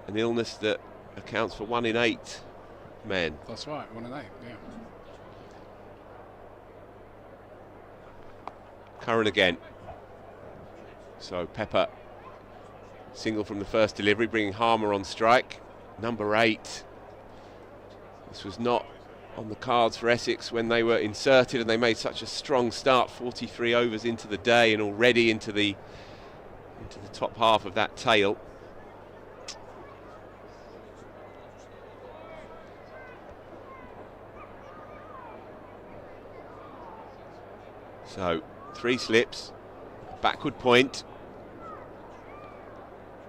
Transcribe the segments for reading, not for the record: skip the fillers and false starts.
an illness that accounts for 1 in 8 men. That's right, 1 in 8, yeah. Curran again. So Pepper, single from the first delivery, bringing Harmer on strike. Number 8. This was not on the cards for Essex when they were inserted, and they made such a strong start, 43 overs into the day and already into the top half of that tail. So 3 slips, backward point.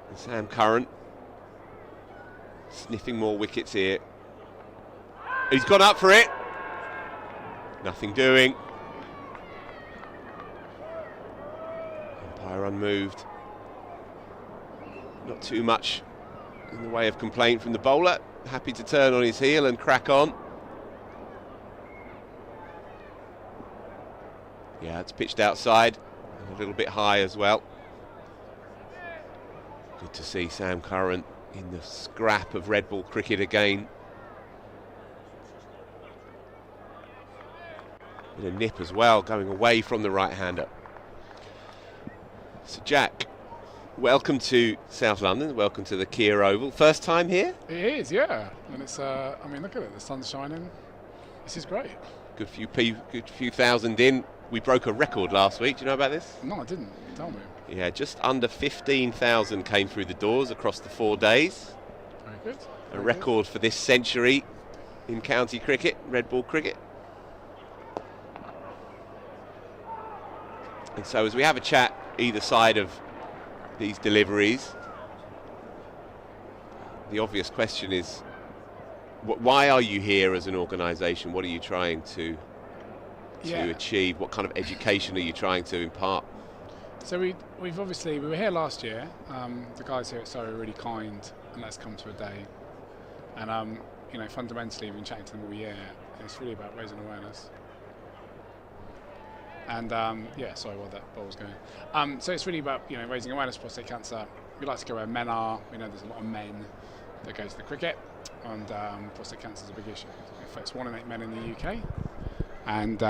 And Sam Curran sniffing more wickets here. He's gone up for it. Nothing doing. Umpire unmoved. Not too much in the way of complaint from the bowler. Happy to turn on his heel and crack on. Yeah, it's pitched outside and a little bit high as well. Good to see Sam Curran in the scrap of red ball cricket again. Bit of nip as well, going away from the right-hander. So Jack, welcome to South London, welcome to the Kia Oval. First time here? It is, yeah. And it's, I mean, look at it, the sun's shining. This is great. Good few thousand in. We broke a record last week. Do you know about this? No, I didn't. Tell me. Yeah, just under 15,000 came through the doors across the 4 days. Very good. A record for this century in county cricket, red ball cricket. And so as we have a chat either side of these deliveries, the obvious question is, why are you here as an organisation? What are you trying to achieve? What kind of education are you trying to impart? So we were here last year. The guys here at Surrey were really kind and let us come to a day. And you know, fundamentally, we've been chatting to them all year. And it's really about raising awareness. And yeah, sorry, while that ball was going. So it's really about, you know, raising awareness of prostate cancer. We like to go where men are. We know there's a lot of men that go to the cricket, and prostate cancer is a big issue. It affects 1 in 8 men in the UK. And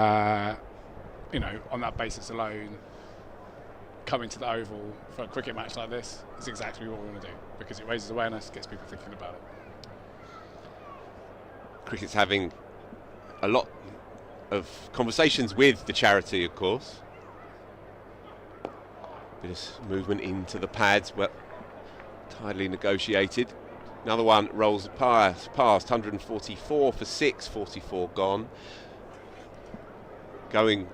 you know, on that basis alone, coming to the Oval for a cricket match like this is exactly what we want to do, because it raises awareness, gets people thinking about it. Cricket's having a lot of conversations with the charity, of course. Bit of movement into the pads, well, tidily negotiated. Another one rolls past 144 for 6, 44 gone. Going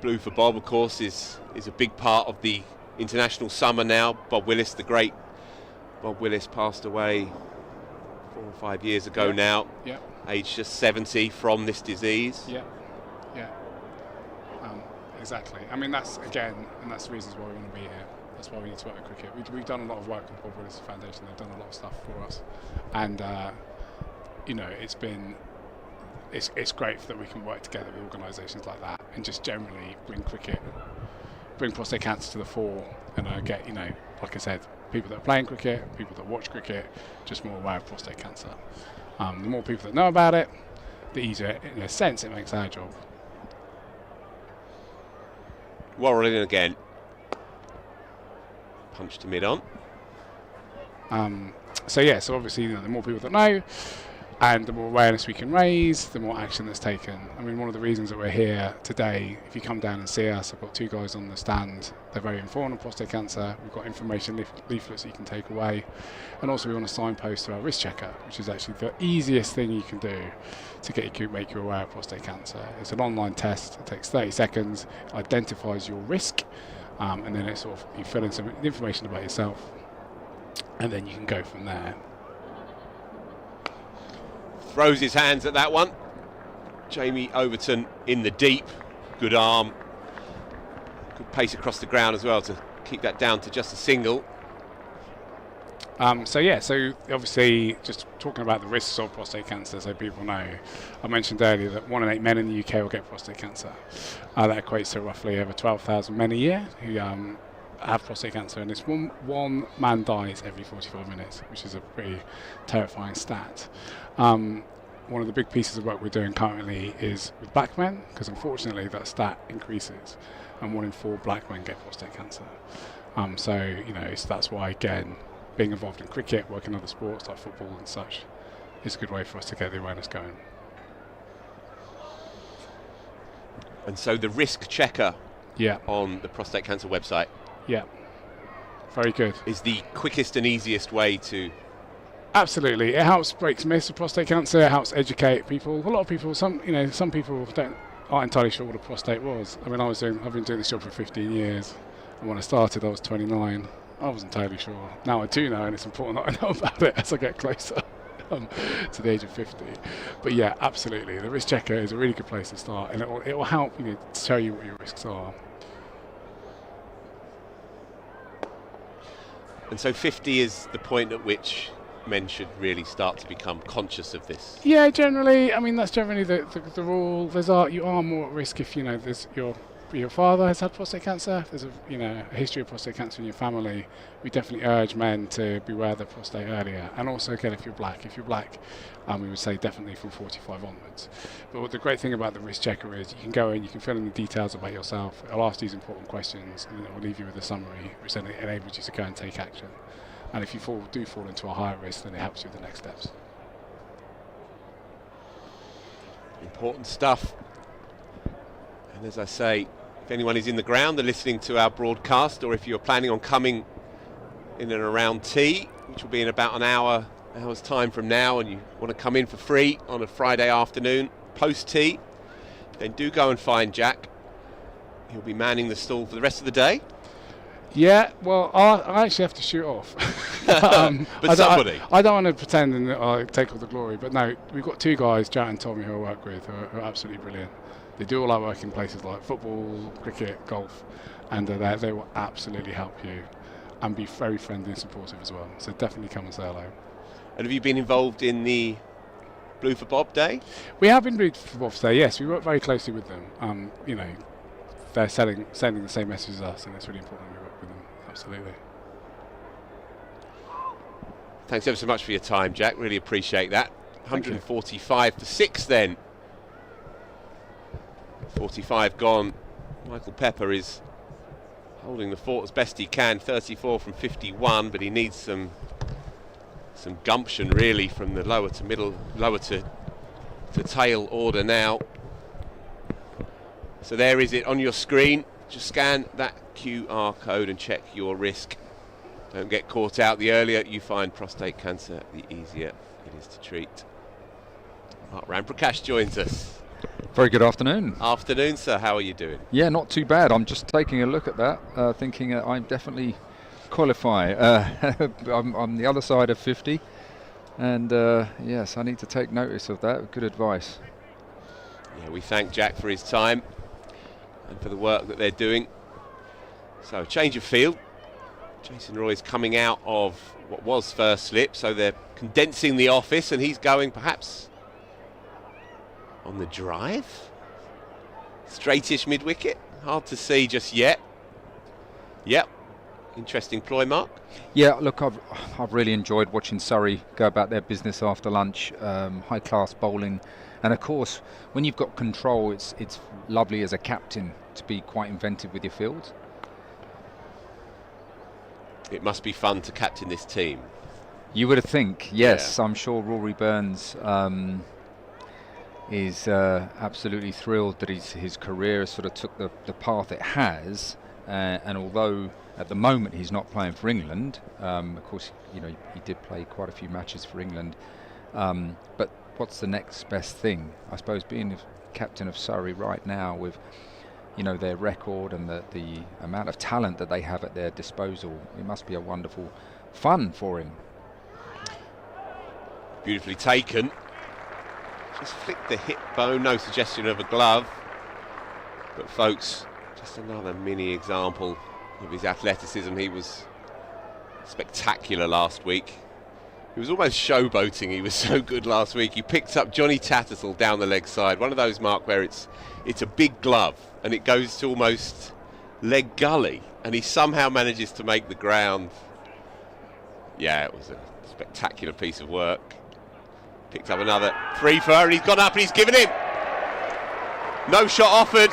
blue for Bob, of course, is a big part of the international summer now. Bob Willis, the great Bob Willis, passed away 4 or 5 years ago now. Yeah. Aged just 70 from this disease. Yeah. Exactly. I mean, that's again, and that's the reasons why we want to be here. That's why we need to work with cricket. We've done a lot of work with Bob Willis Foundation. They've done a lot of stuff for us, and you know, it's great that we can work together with organisations like that and just generally bring prostate cancer to the fore, and get, you know, like I said, people that are playing cricket, people that watch cricket, just more aware of prostate cancer. The more people that know about it, the easier, in a sense, it makes our job. Worrell in again. Punch to mid-on. So obviously, you know, the more people that know and the more awareness we can raise, the more action that's taken. I mean, one of the reasons that we're here today, if you come down and see us, I've got 2 guys on the stand. They're very informed on prostate cancer. We've got information leaflets that you can take away. And also we want to signpost to our risk checker, which is actually the easiest thing you can do to make you aware of prostate cancer. It's an online test. It takes 30 seconds, identifies your risk, and then it sort of, you fill in some information about yourself, and then you can go from there. Throws his hands at that one. Jamie Overton in the deep. Good arm. Good pace across the ground as well to keep that down to just a single. So obviously, just talking about the risks of prostate cancer, so people know, I mentioned earlier that 1 in 8 men in the UK will get prostate cancer. That equates to roughly over 12,000 men a year who have prostate cancer, and it's one man dies every 45 minutes, which is a pretty terrifying stat. One of the big pieces of work we're doing currently is with black men, because unfortunately that stat increases, and 1 in 4 black men get prostate cancer. So that's why, again, being involved in cricket, working in other sports like football and such, is a good way for us to get the awareness going. And so the risk checker Yeah. on the prostate cancer website, Yeah. Very good. is the quickest and easiest way to... Absolutely, it helps break myths of prostate cancer. It helps educate people. A lot of people, some people aren't entirely sure what a prostate was. I mean, I've been doing this job for 15 years, and when I started, I was 29. I wasn't entirely sure. Now I do know, and it's important that I know about it as I get closer to the age of 50. But yeah, absolutely, the risk checker is a really good place to start, and it will help tell you what your risks are. And so 50 is the point at which men should really start to become conscious of this. Yeah, generally, I mean, that's generally the rule. You are more at risk if your father has had prostate cancer. If there's a history of prostate cancer in your family, we definitely urge men to beware of the prostate earlier. And also, again, if you're black, we would say definitely from 45 onwards. But what the great thing about the risk checker is, you can go in, you can fill in the details about yourself. It'll ask these important questions, and it will leave you with a summary, which then enables you to go and take action. And if you do fall into a higher risk, then it helps you with the next steps. Important stuff. And as I say, if anyone is in the ground and listening to our broadcast, or if you're planning on coming in and around tea, which will be in about an hour's time from now, and you want to come in for free on a Friday afternoon post tea, then do go and find Jack. He'll be manning the stall for the rest of the day. Yeah, well, I actually have to shoot off. But somebody. I don't want to pretend and I take all the glory, but no, we've got 2 guys, Jack and Tommy, who I work with, who are absolutely brilliant. They do all our work in places like football, cricket, golf, and they will absolutely help you and be very friendly and supportive as well. So definitely come and say hello. And have you been involved in the Blue for Bob Day? We have been Blue for Bob Day, yes. We work very closely with them. They're sending the same message as us, and it's really important we work with them. Absolutely. Thanks ever so much for your time, Jack. Really appreciate that. 145 for 6 then. 45 gone. Michael Pepper is holding the fort as best he can. 34 from 51, but he needs some gumption really from the lower to tail order now. So there is it on your screen. Just scan that QR code and check your risk. Don't get caught out. The earlier you find prostate cancer, the easier it is to treat. Mark Ramprakash joins us. Very good afternoon. Afternoon, sir. How are you doing? Yeah, not too bad. I'm just taking a look at that, thinking I definitely qualify. I'm on the other side of 50, and yes, I need to take notice of that. Good advice. Yeah, we thank Jack for his time and for the work that they're doing. So, change of field. Jason Roy's coming out of what was first slip, so they're condensing the office, and he's going perhaps on the drive. Straightish mid-wicket. Hard to see just yet. Yep. Interesting ploy, Mark. Yeah, look, I've really enjoyed watching Surrey go about their business after lunch. High-class bowling. And of course, when you've got control, it's lovely as a captain to be quite inventive with your field. It must be fun to captain this team. You would think, yes. Yeah. I'm sure Rory Burns is absolutely thrilled that his career has sort of took the path it has. And although at the moment he's not playing for England, of course, he did play quite a few matches for England. But what's the next best thing? I suppose being the captain of Surrey right now with their record and the amount of talent that they have at their disposal, it must be a wonderful fun for him. Beautifully taken. Just flicked the hip bone, no suggestion of a glove. But folks, just another mini example of his athleticism. He was spectacular last week. He was almost showboating. He was so good last week. He picked up Johnny Tattersall down the leg side. One of those, Mark, where it's a big glove and it goes to almost leg gully, and he somehow manages to make the ground. Yeah, it was a spectacular piece of work. Picked up another 3 for, and he's gone up and he's given him. No shot offered.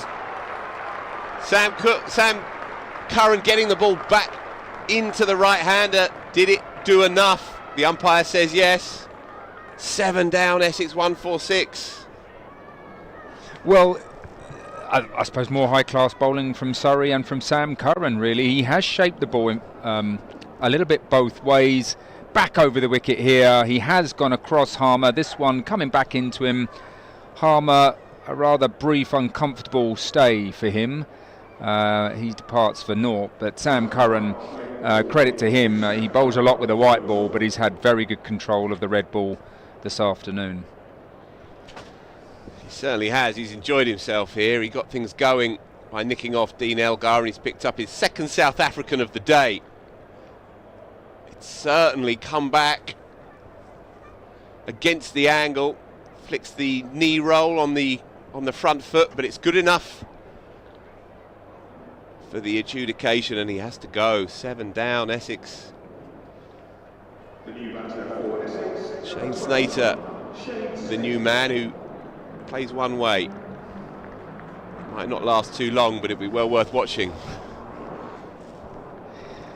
Sam Curran getting the ball back into the right-hander. Did it do enough? The umpire says yes. 7 down, Essex 146. Well, I suppose more high-class bowling from Surrey and from Sam Curran, really. He has shaped the ball a little bit both ways. Back over the wicket here. He has gone across Harmer. This one coming back into him. Harmer, a rather brief, uncomfortable stay for him. He departs for naught, but Sam Curran, credit to him, he bowls a lot with a white ball, but he's had very good control of the red ball this afternoon. He certainly has. He's enjoyed himself here. He got things going by nicking off Dean Elgar, and he's picked up his second South African of the day. It's certainly come back against the angle. Flicks the knee roll on the front foot, but it's good enough for the adjudication, and he has to go. 7 down, Essex. Shane Snater, the new man who plays one way. Might not last too long, but it'll be well worth watching.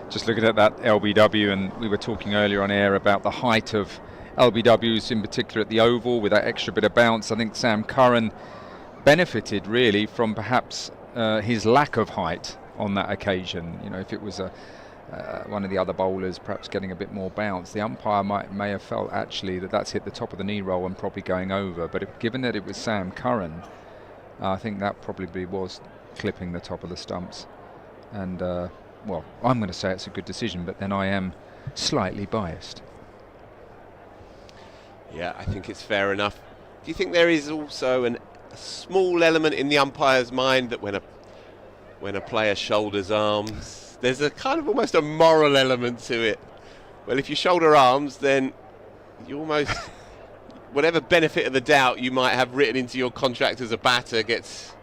Just looking at that LBW, and we were talking earlier on air about the height of LBWs, in particular at the Oval, with that extra bit of bounce. I think Sam Curran benefited really from perhaps his lack of height on that occasion. You know, if it was one of the other bowlers perhaps getting a bit more bounce, the umpire may have felt actually that's hit the top of the knee roll and probably going over. But given that it was Sam Curran, I think that probably was clipping the top of the stumps. And well, I'm going to say it's a good decision, but then I am slightly biased. Yeah, I think it's fair enough. Do you think there is also a small element in the umpire's mind that when a player shoulders arms, there's a kind of almost a moral element to it? Well, if you shoulder arms, then you almost whatever benefit of the doubt you might have written into your contract as a batter gets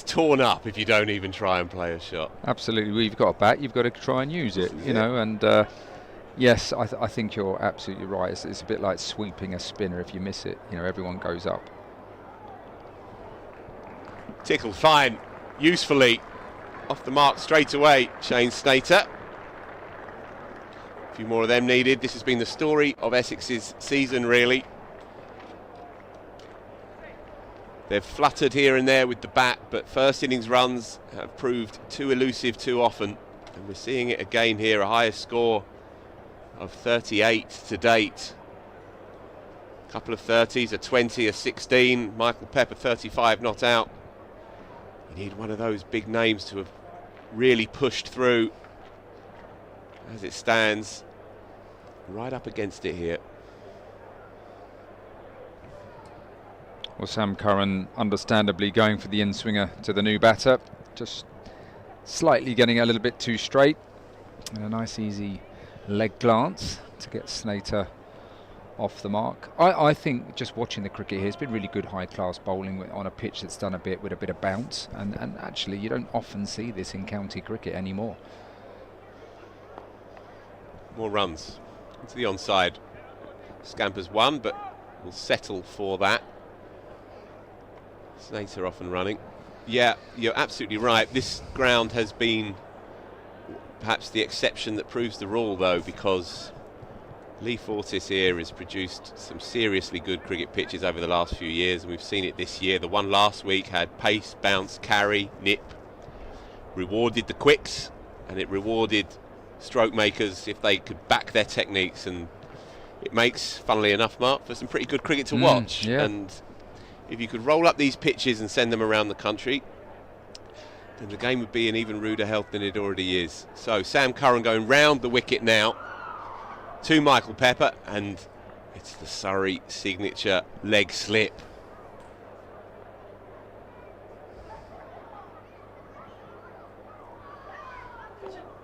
torn up if you don't even try and play a shot. Absolutely. Well, you've got a bat, you've got to try and use it, you know, and yes, I think you're absolutely right. It's a bit like sweeping a spinner. If you miss it, you know, everyone goes up. Tickled fine, usefully, off the mark straight away, Shane Snater. A few more of them needed. This has been the story of Essex's season, really. They've fluttered here and there with the bat, but first innings runs have proved too elusive too often. And we're seeing it again here, a highest score of 38 to date. A couple of 30s, a 20, a 16. Michael Pepper, 35 not out. You need one of those big names to have really pushed through. As it stands, right up against it here. Well, Sam Curran understandably going for the in-swinger to the new batter. Just slightly getting a little bit too straight. And a nice easy leg glance to get Snater off the mark. I think just watching the cricket here, it's been really good high-class bowling on a pitch that's done a bit with a bit of bounce. And actually, you don't often see this in county cricket anymore. More runs into the onside. Scampers one, but will settle for that. Snater off and running. Yeah, you're absolutely right. This ground has been perhaps the exception that proves the rule, though, because Lee Fortis here has produced some seriously good cricket pitches over the last few years, and we've seen it this year. The one last week had pace, bounce, carry, nip, rewarded the quicks, and it rewarded stroke makers if they could back their techniques, and it makes, funnily enough, Mark, for some pretty good cricket to watch. Yeah. And if you could roll up these pitches and send them around the country, then the game would be in even ruder health than it already is. So Sam Curran going round the wicket now to Michael Pepper, and it's the Surrey signature leg slip.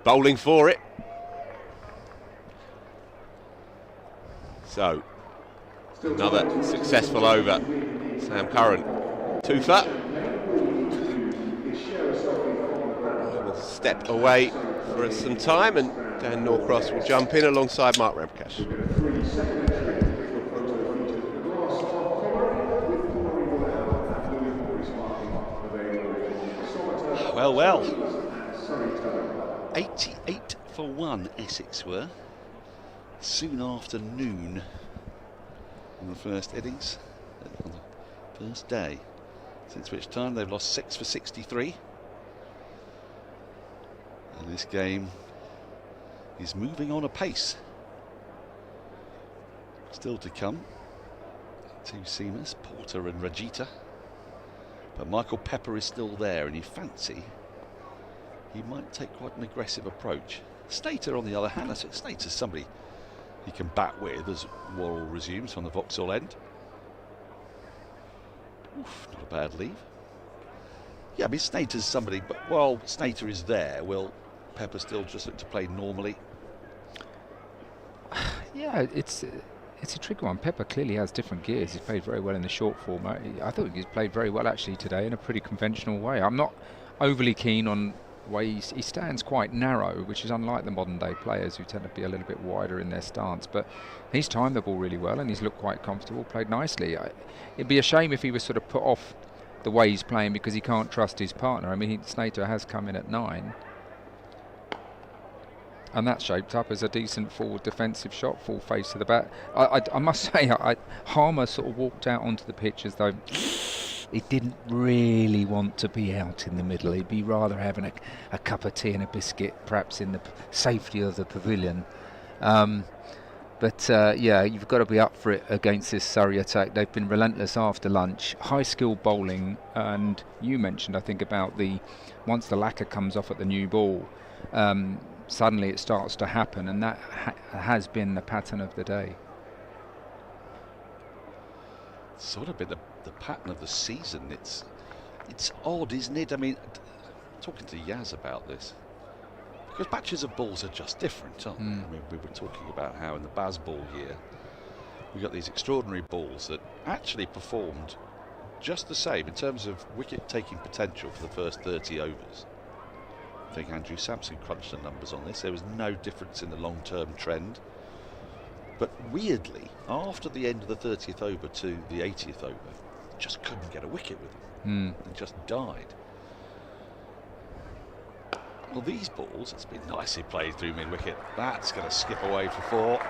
Bowling for it. So another successful over. Sam Curran, 2 for. step away for some time, and Dan Norcross will jump in alongside Mark Ramprakash. Well. 88 for 1 Essex were soon after noon on the first innings, on the first day, since which time they've lost 6 for 63. And this game is moving on apace. Still to come, 2 seamers, Porter and Rajita. But Michael Pepper is still there, and you fancy he might take quite an aggressive approach. Slater, on the other hand, Slater's somebody he can bat with as Worrell resumes from the Vauxhall end. Oof, not a bad leave. Yeah, I mean, Slater's somebody, but while Slater is there, will Pepper still just look to play normally? Yeah, it's a tricky one. Pepper clearly has different gears. He's played very well in the short form. I thought he's played very well actually today in a pretty conventional way. I'm not overly keen on the way he stands quite narrow, which is unlike the modern day players who tend to be a little bit wider in their stance. But he's timed the ball really well and he's looked quite comfortable, played nicely. It'd be a shame if he was sort of put off the way he's playing because he can't trust his partner. I mean, Slater has come in at 9. And that's shaped up as a decent forward defensive shot, full face to the bat. I must say, Harmer sort of walked out onto the pitch as though he didn't really want to be out in the middle. He'd be rather having a cup of tea and a biscuit, perhaps in the safety of the pavilion. But yeah, you've got to be up for it against this Surrey attack. They've been relentless after lunch. High-skilled bowling, and you mentioned, I think, about once the lacquer comes off at the new ball, suddenly it starts to happen, and that has been the pattern of the day. It's sort of been the pattern of the season. It's odd, isn't it? I mean, talking to Yas about this, because batches of balls are just different, aren't they? I mean, we were talking about how in the Bazball year we got these extraordinary balls that actually performed just the same in terms of wicket taking potential for the first 30 overs. I think Andrew Sampson crunched the numbers on this. There was no difference in the long-term trend. But weirdly, after the end of the 30th over to the 80th over, just couldn't get a wicket with them. They just died. Well, these balls, it's been nicely played through mid-wicket. That's going to skip away for 4.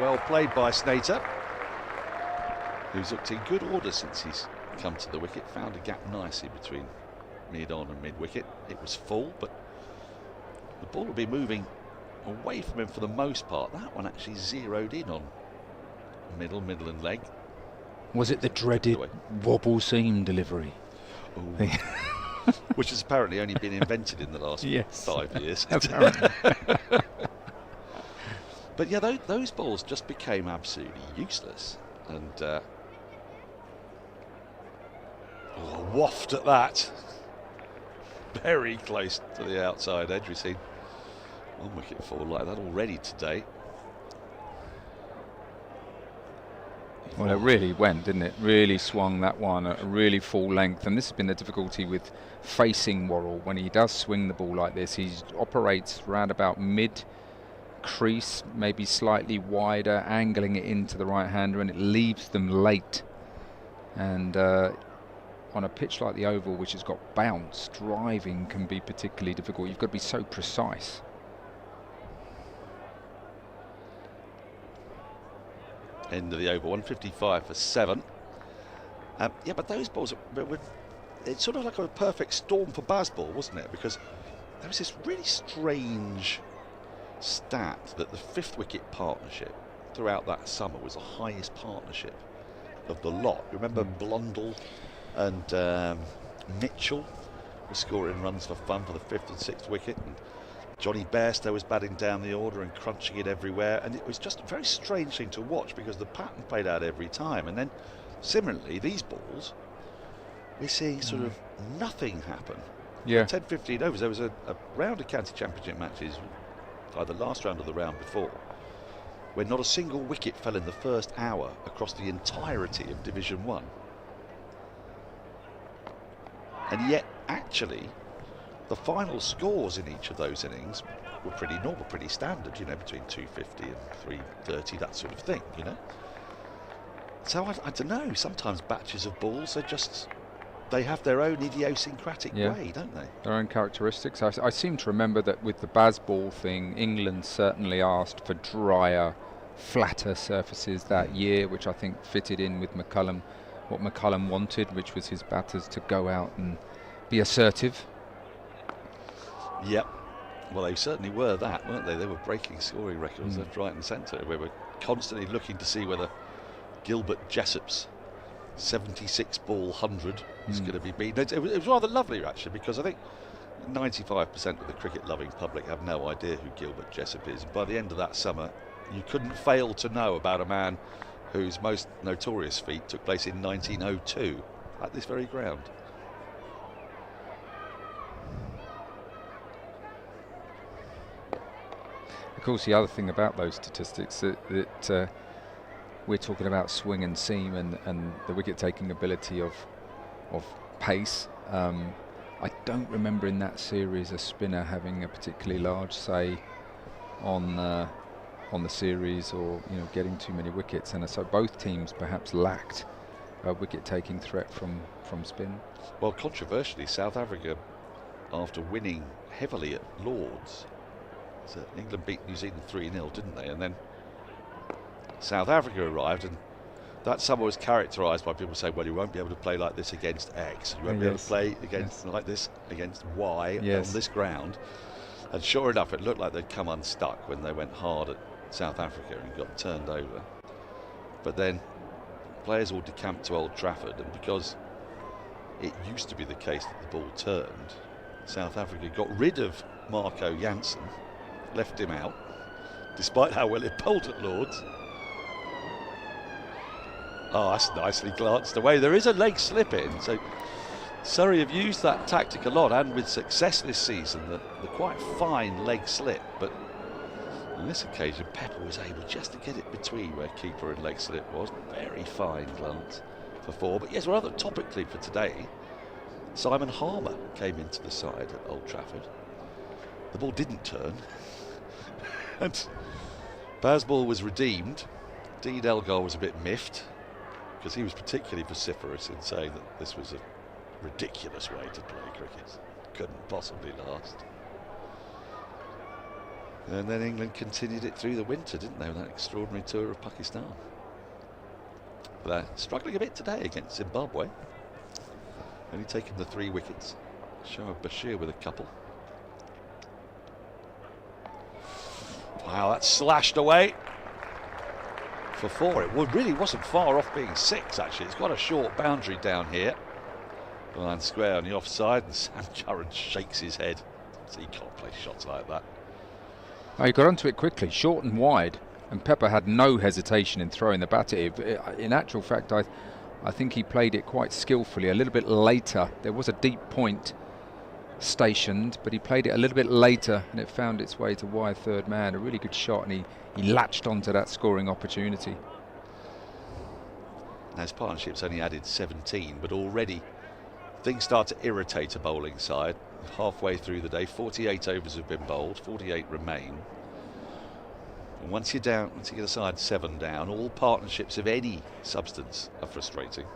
Well played by Slater, who's looked in good order since he's come to the wicket. Found a gap nicely between mid-on and mid-wicket. It was full, but the ball will be moving away from him for the most part. That one actually zeroed in on middle and leg. Was it the dreaded wobble seam delivery? Which has apparently only been invented in the last 5 years. But yeah, those balls just became absolutely useless. And a waft at that. Very close to the outside edge. We've seen 1 wicket fall like that already today. Well, it really went, didn't it? Really swung that one at a really full length. And this has been the difficulty with facing Worrell. When he does swing the ball like this, he operates round about mid-crease, maybe slightly wider, angling it into the right-hander, and it leaves them late. And on a pitch like the Oval, which has got bounce, driving can be particularly difficult. You've got to be so precise. End of the over, 155 for 7. Yeah, but those balls, it's sort of like a perfect storm for Bazball, wasn't it? Because there was this really strange stat that the 5th wicket partnership throughout that summer was the highest partnership of the lot. Remember Blundell and Mitchell were scoring runs for fun for the 5th and 6th wicket, and Johnny Bairstow was batting down the order and crunching it everywhere, and it was just a very strange thing to watch because the pattern played out every time. And then similarly, these balls, we're seeing sort of nothing happen. Yeah. 10-15 overs. There was a round of county championship matches, either last round or the round before, where not a single wicket fell in the first hour across the entirety of Division 1. And yet, actually, the final scores in each of those innings were pretty normal, pretty standard, you know, between 250 and 330, that sort of thing, you know. So I don't know, sometimes batches of balls are just, they have their own idiosyncratic way, don't they? Their own characteristics. I seem to remember that with the Bazball thing, England certainly asked for drier, flatter surfaces that year, which I think fitted in with McCullum, what McCullum wanted, which was his batters to go out and be assertive. Yep. Well, they certainly were that, weren't they? They were breaking scoring records left, right and centre. We were constantly looking to see whether Gilbert Jessop's 76 ball 100 is going to be beaten. It was rather lovely, actually, because I think 95% of the cricket-loving public have no idea who Gilbert Jessop is. By the end of that summer, you couldn't fail to know about a man whose most notorious feat took place in 1902 at this very ground. Of course, the other thing about those statistics that we're talking about swing and seam and the wicket-taking ability of pace. I don't remember in that series a spinner having a particularly large say on the series, or getting too many wickets, and so both teams perhaps lacked a wicket-taking threat from spin. Well, controversially, South Africa, after winning heavily at Lord's, so England beat New Zealand 3-0, didn't they? And then South Africa arrived, and that summer was characterised by people saying, well, you won't be able to play like this against X, you won't be able to play against like this against Y on this ground. And sure enough, it looked like they'd come unstuck when they went hard at South Africa and got turned over. But then players all decamped to Old Trafford, and because it used to be the case that the ball turned, South Africa got rid of Marco Jansen, left him out, despite how well it bowled at Lord's. Oh, that's nicely glanced away. There is a leg slip in, so Surrey have used that tactic a lot, and with success this season, the quite fine leg slip. But on this occasion, Pepper was able just to get it between where keeper and leg slip was. Very fine glance for 4. But yes, rather topically for today, Simon Harmer came into the side at Old Trafford. The ball didn't turn, and Bazball was redeemed. Dean Elgar was a bit miffed, because he was particularly vociferous in saying that this was a ridiculous way to play cricket. Couldn't possibly last. And then England continued it through the winter, didn't they, with that extraordinary tour of Pakistan. But they're struggling a bit today against Zimbabwe. Only taken the 3 wickets. Shoaib Bashir with a couple. Wow, that's slashed away for 4. It really wasn't far off being 6, actually. It's got a short boundary down here. Line square on the offside, and Sam Curran shakes his head. So he can't play shots like that. Oh, he got onto it quickly, short and wide, and Pepper had no hesitation in throwing the bat at it. In actual fact, I think he played it quite skillfully. A little bit later, there was a deep point stationed, but he played it a little bit later, and it found its way to wide third man. A really good shot, and he latched onto that scoring opportunity. Now his partnership's only added 17, but already things start to irritate a bowling side. Halfway through the day, 48 overs have been bowled, 48 remain. And once you're down, once you get a side 7 down, all partnerships of any substance are frustrating.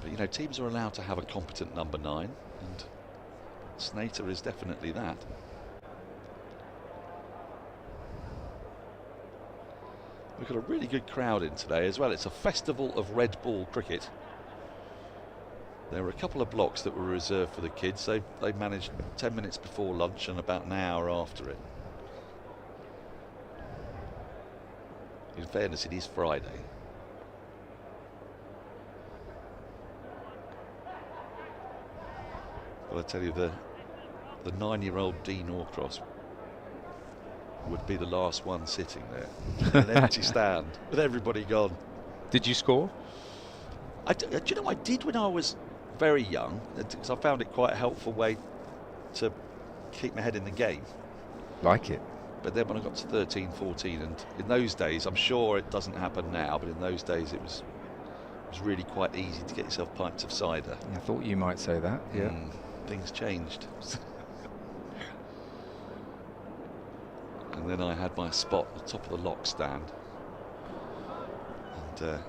But teams are allowed to have a competent number 9, and Snater is definitely that. We've got a really good crowd in today as well. It's a festival of red ball cricket. There were a couple of blocks that were reserved for the kids. They managed 10 minutes before lunch and about an hour after it. In fairness, it is Friday. Well, I tell you, the 9-year-old Daniel Norcross would be the last one sitting there, an empty stand with everybody gone. Did you score? Do you know, I did when I was very young, because I found it quite a helpful way to keep my head in the game. Like it. But then when I got to 13, 14, and in those days, I'm sure it doesn't happen now, but in those days it was was really quite easy to get yourself pints of cider. I thought you might say that. Yeah. Things changed. And then I had my spot at the top of the lock stand and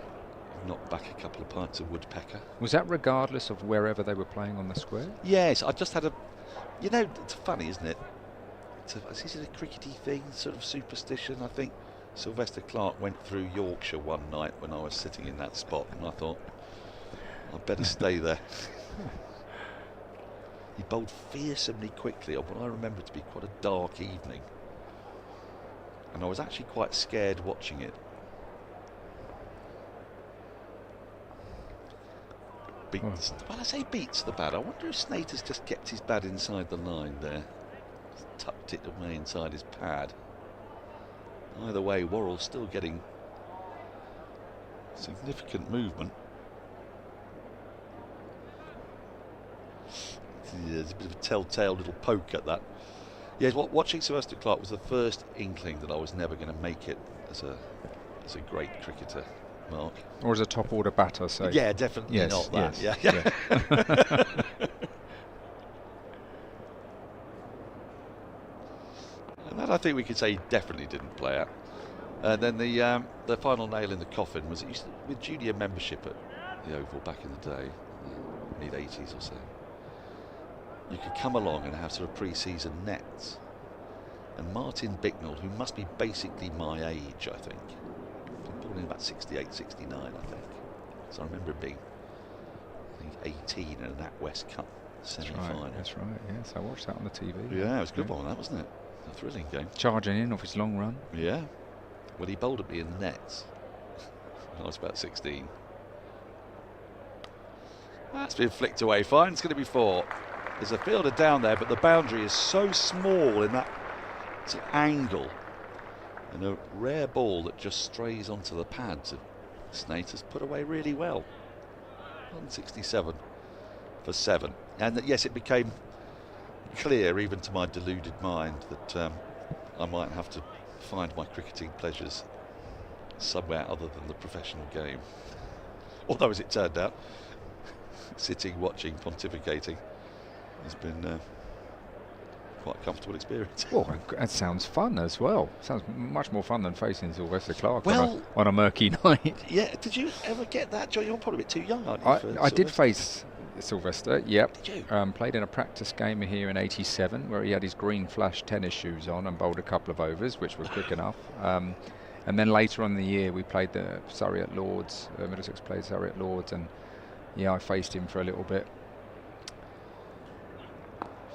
knocked back a couple of pints of woodpecker. Was that regardless of wherever they were playing on the square? Yes, I just had a... You know, it's funny, isn't it? Is it a crickety thing, sort of superstition? I think Sylvester Clark went through Yorkshire one night when I was sitting in that spot, and I thought, I'd better stay there. He bowled fearsomely quickly on what I remember to be quite a dark evening. And I was actually quite scared watching it. Beats, well, I say beats the bat. I wonder if Snater's just kept his bat inside the line there. Just tucked it away inside his pad. Either way, Worrell's still getting significant movement. Yeah, there's a bit of a telltale little poke at that. Yes, watching Sylvester Clark was the first inkling that I was never going to make it as a great cricketer, Mark. Or as a top order batter, say. Yeah, definitely yes, not that. Yes, yeah. And that I think we could say he definitely didn't play out. And then the final nail in the coffin was with junior membership at the Oval back in the day, mid-80s or so. You could come along and have sort of pre-season nets. And Martin Bicknell, who must be basically my age, I think, born in about 68, 69, I think. So I remember him being, I think, 18 in a NatWest Cup semi-final. That's right, yes. I watched that on the TV. Yeah, it was a good one, that, wasn't it? A thrilling game. Charging in off his long run. Yeah. Well, he bowled at me in the nets when I was about 16. That's been flicked away. Fine, it's going to be 4. There's a fielder down there, but the boundary is so small in that angle. And a rare ball that just strays onto the pads of Snater's put away really well. 167 for 7. And yes, it became clear, even to my deluded mind, that I might have to find my cricketing pleasures somewhere other than the professional game. Although, as it turned out, sitting, watching, pontificating has been quite a comfortable experience. Well, that sounds fun as well. Sounds much more fun than facing Sylvester Clark on a murky night. Yeah, did you ever get that, John? You're probably a bit too young, aren't you? I did face Sylvester, yep. Did you? Played in a practice game here in '87 where he had his green flash tennis shoes on and bowled a couple of overs, which were quick enough. And then later on in the year we played the Surrey at Lords, Middlesex played Surrey at Lords, and yeah, I faced him for a little bit.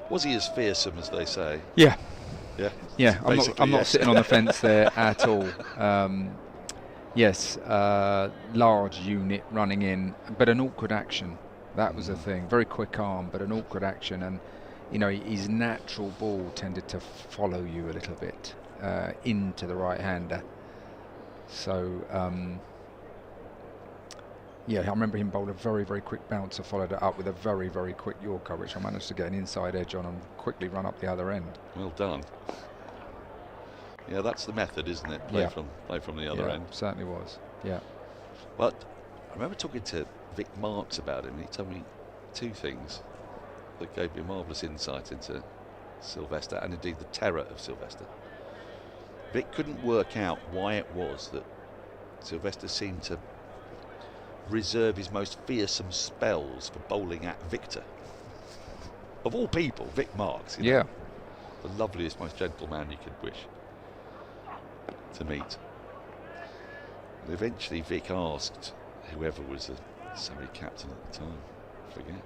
Was he as fearsome as they say? Yeah. Yeah. Yeah, I'm not sitting on the fence there at all. Yes, large unit running in, but an awkward action. That was the thing. Very quick arm, but an awkward action, and you know his natural ball tended to follow you a little bit into the right-hander. So yeah, I remember him bowl a very, very quick bouncer, followed it up with a very, very quick Yorker, which I managed to get an inside edge on and quickly run up the other end. Well done. Yeah, that's the method, isn't it? Play from the other end. Certainly was. Yeah. Well, I remember talking to Vic Marks about him, and he told me 2 things that gave me marvellous insight into Sylvester, and indeed the terror of Sylvester. Vic couldn't work out why it was that Sylvester seemed to reserve his most fearsome spells for bowling at Victor. Of all people, Vic Marks. You know, the loveliest, most gentle man you could wish to meet. And eventually Vic asked whoever was the Surrey captain at the time, I forget,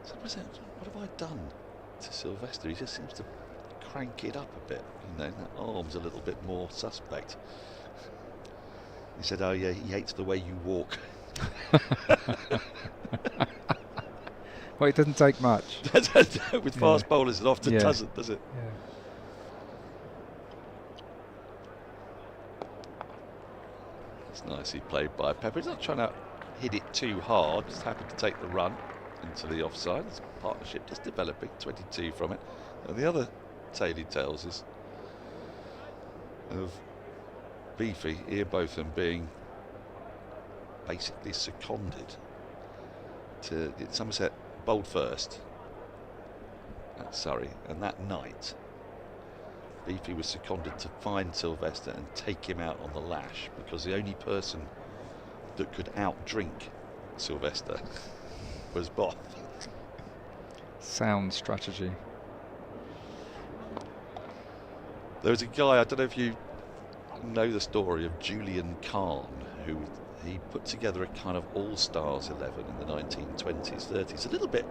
so what have I done to Sylvester? He just seems to crank it up a bit, you know, that arm's a little bit more suspect. He said, oh yeah, he hates the way you walk. Well, it doesn't take much. With fast bowlers, it often doesn't, does it? Yeah. It's nicely played by Pepper. He's not trying to hit it too hard, just happy to take the run into the offside. It's a partnership just developing, 22 from it. And the other tale he tells is of Beefy, Ian Botham, being basically seconded to Somerset bowled first at Surrey, and that night Beefy was seconded to find Sylvester and take him out on the lash, because the only person that could outdrink Sylvester was Boff. Sound strategy. There was a guy, I don't know if you know the story of Julian Kahn, who he put together a kind of all-stars 11 in the 1920s, 30s, a little bit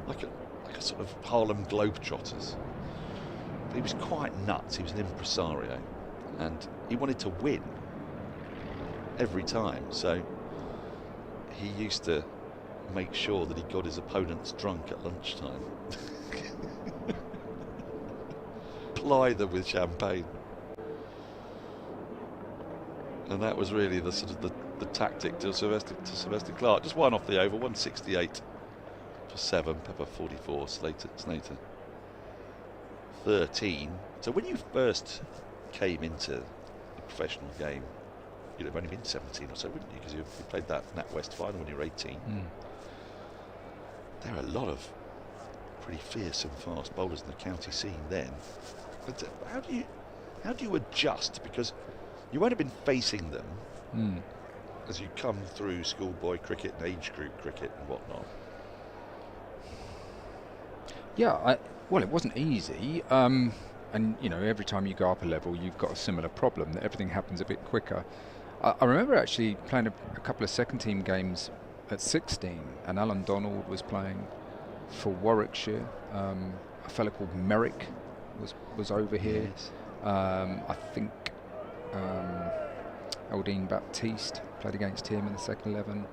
like a sort of Harlem Globetrotters. But he was quite nuts. He was an impresario, and he wanted to win every time, so he used to make sure that he got his opponents drunk at lunchtime. Ply them with champagne. And that was really the sort of the tactic to Sylvester Clark. Just one off the over, 168 for 7, Pepper 44, Snater 13. So when you first came into the professional game, you'd have only been 17 or so, wouldn't you? Because you played that NatWest final when you were 18. There are a lot of pretty fierce and fast bowlers in the county scene then. But how do you adjust? Because you won't have been facing them as you come through schoolboy cricket and age group cricket and whatnot. Yeah, well, it wasn't easy. And, you know, every time you go up a level, you've got a similar problem, that everything happens a bit quicker. I remember actually playing a couple of second-team games at 16, and Alan Donald was playing for Warwickshire. A fella called Merrick was over here. Yes. I think Aldine Baptiste played against him in the second 11.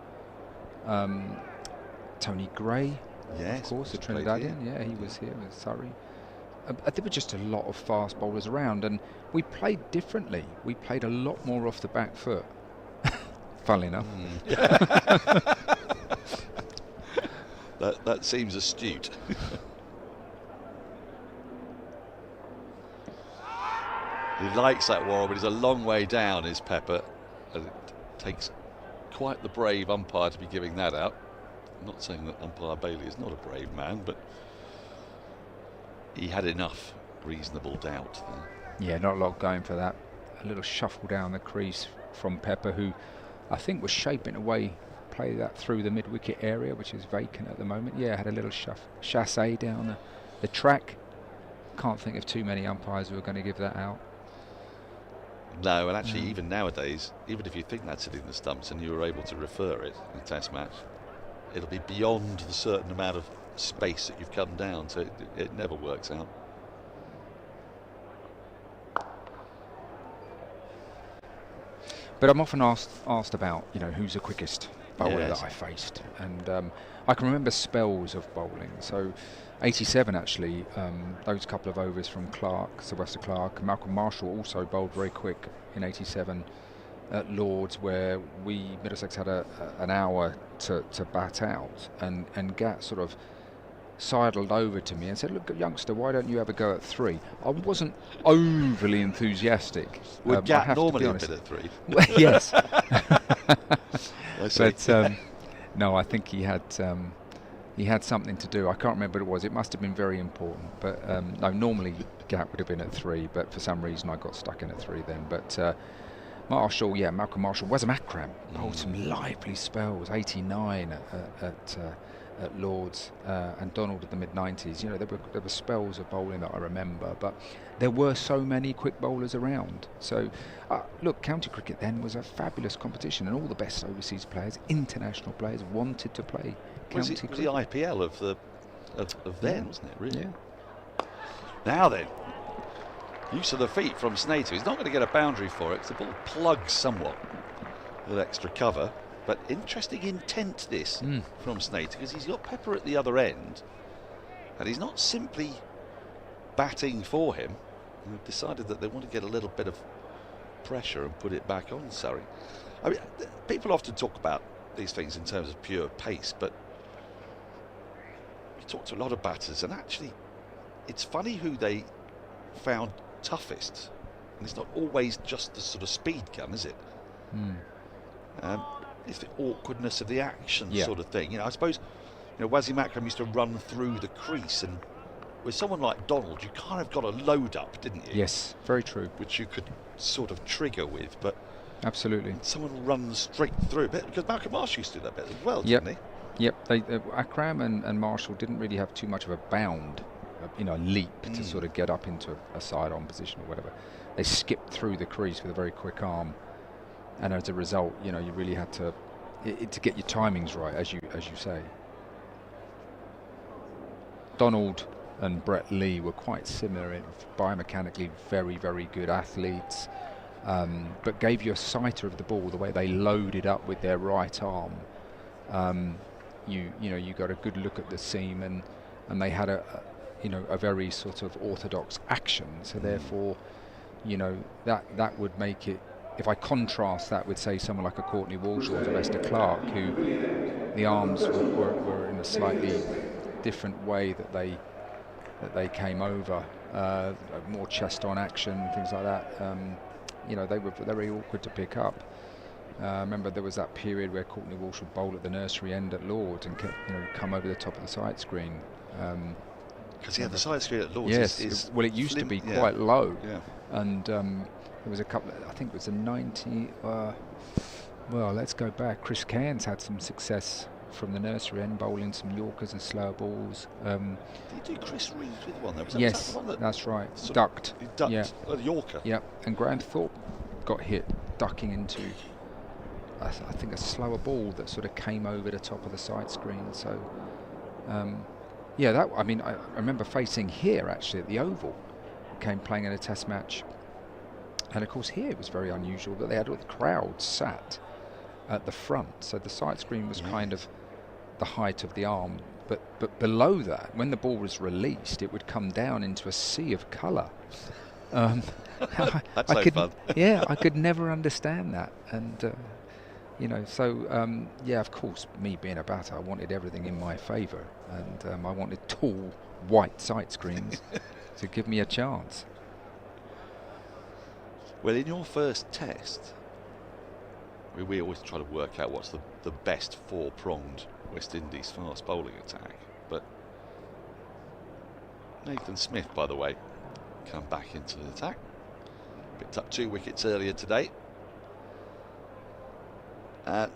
Tony Gray, Yes, of course, a played Trinidadian. here. Yeah, he was here with Surrey. There were just a lot of fast bowlers around, and we played differently. We played a lot more off the back foot. Funnily enough. That seems astute. He likes that Warren, but he's a long way down, is Pepper, and it takes quite the brave umpire to be giving that out. I'm not saying that umpire Bailey is not a brave man, but he had enough reasonable doubt there. Yeah, not a lot going for that. A little shuffle down the crease from Pepper, who I think was shaping away, play that through the mid-wicket area, which is vacant at the moment. Yeah, had a little chassé down the track. Can't think of too many umpires who are going to give that out. No, and actually even nowadays, even if you think that's hitting the stumps and you were able to refer it in a test match, it'll be beyond the certain amount of space that you've come down, so it never works out. But I'm often asked about, you know, who's the quickest bowler Yes. that I faced, and I can remember spells of bowling. So 87 actually, those couple of overs from Clark, Sylvester Clark, Malcolm Marshall also bowled very quick in 87 at Lords, where Middlesex had an hour to bat out, and Gat sort of sidled over to me and said, "Look, youngster, why don't you have a go at 3?" I wasn't overly enthusiastic. Would Gat I have to normally be have honest. been at 3? Well, yes. I see. But no, I think he had something to do. I can't remember what it was. It must have been very important. But no, normally Gat would have been at 3, but for some reason I got stuck in at 3 then. But Marshall, yeah, Malcolm Marshall, Wazam Akram bowled some lively spells. 89 at Lords, and Donald in the mid-90s. You know, there were spells of bowling that I remember, but there were so many quick bowlers around. So, look, county cricket then was a fabulous competition, and all the best overseas players, international players, wanted to play county cricket. Was the IPL of then, wasn't it? Really? Yeah. Now then, use of the feet from Snater. He's not going to get a boundary for it, because the ball plugs somewhat with extra cover. But interesting intent this from Snater, because he's got Pepper at the other end, and he's not simply batting for him. They've decided that they want to get a little bit of pressure and put it back on Surrey. I mean, people often talk about these things in terms of pure pace, but you talk to a lot of batters, and actually it's funny who they found toughest, and it's not always just the sort of speed gun, is it? it's the awkwardness of the action sort of thing. I suppose, Wazzy Makram used to run through the crease, and with someone like Donald, you kind of got a load up, didn't you? Yes, very true. Which you could sort of trigger with, but absolutely, someone runs straight through a bit, because Malcolm Marsh used to do that bit as well, didn't he? Yep. Akram and Marshall didn't really have too much of a bound, leap to sort of get up into a side-on position or whatever. They skipped through the crease with a very quick arm, and as a result, you really had to get your timings right, as you say. Donald and Brett Lee were quite similar, biomechanically very, very good athletes, but gave you a sighter of the ball the way they loaded up with their right arm. You got a good look at the seam, and they had a very sort of orthodox action. So therefore, that would make it. If I contrast that with, say, someone like a Courtney Walsh or Sylvester Clark, who the arms were in a slightly different way that they came over, more chest-on action, things like that. They were very awkward to pick up. Remember, there was that period where Courtney Walsh would bowl at the nursery end at Lords and come over the top of the side screen. Because the side screen at Lords is it used to be quite low, and there was a couple. I think it was a 90. Let's go back. Chris Cairns had some success from the nursery end, bowling some Yorkers and slower balls. Did you do Chris Reed with one there? Yes, that's right. Ducked. He ducked the Yorker. Yep, and Graham Thorpe got hit ducking into, I think, a slower ball that sort of came over the top of the side screen. So, I remember facing here actually at the Oval, playing in a Test match, and of course here it was very unusual that they had all the crowd sat at the front, so the side screen was kind of the height of the arm, but below that, when the ball was released, it would come down into a sea of colour. That's fun. I could never understand that, and of course, me being a batter, I wanted everything in my favour, and I wanted tall white side screens to give me a chance. Well, in your first test, we always try to work out what's the best four-pronged West Indies fast bowling attack. But Nathan Smith, by the way, come back into the attack. Picked up 2 wickets earlier today. As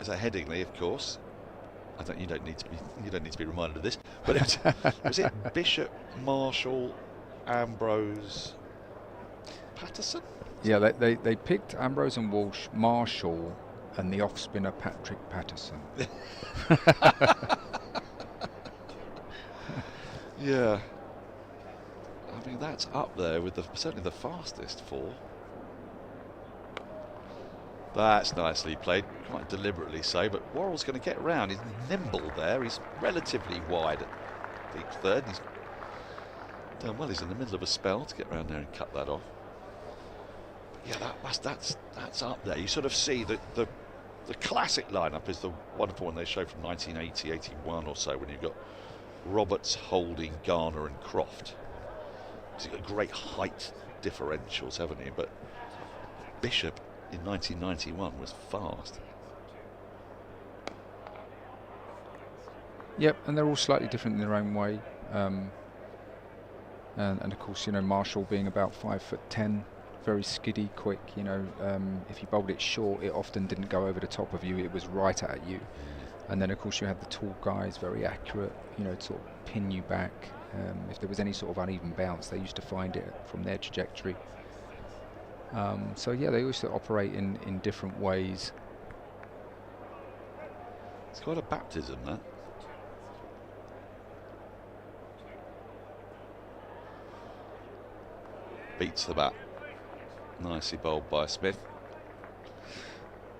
a Headingley, of course. You don't need to be reminded of this. But was it Bishop, Marshall, Ambrose, Patterson? Yeah, they picked Ambrose and Walsh, Marshall, and the off-spinner Patrick Patterson. Yeah. I mean, that's up there with certainly the fastest 4. That's nicely played, quite deliberately so, but Worrell's going to get round. He's nimble there. He's relatively wide at deep third. He's done well. He's in the middle of a spell to get round there and cut that off. Yeah, that's up there. You sort of see that the classic lineup is the wonderful one they show from 1980, 81 or so, when you've got Roberts, Holding, Garner and Croft. So you've got great height differentials, haven't you? But Bishop in 1991 was fast. Yep, and they're all slightly different in their own way. And of course, Marshall being about 5'10", very skiddy, quick. If you bowled it short, it often didn't go over the top of you; it was right at you. And then, of course, you had the tall guys, very accurate. To sort of pin you back. If there was any sort of uneven bounce, they used to find it from their trajectory. They used to operate in different ways. It's quite a baptism, that. Beats the bat. Nicely bowled by Smith.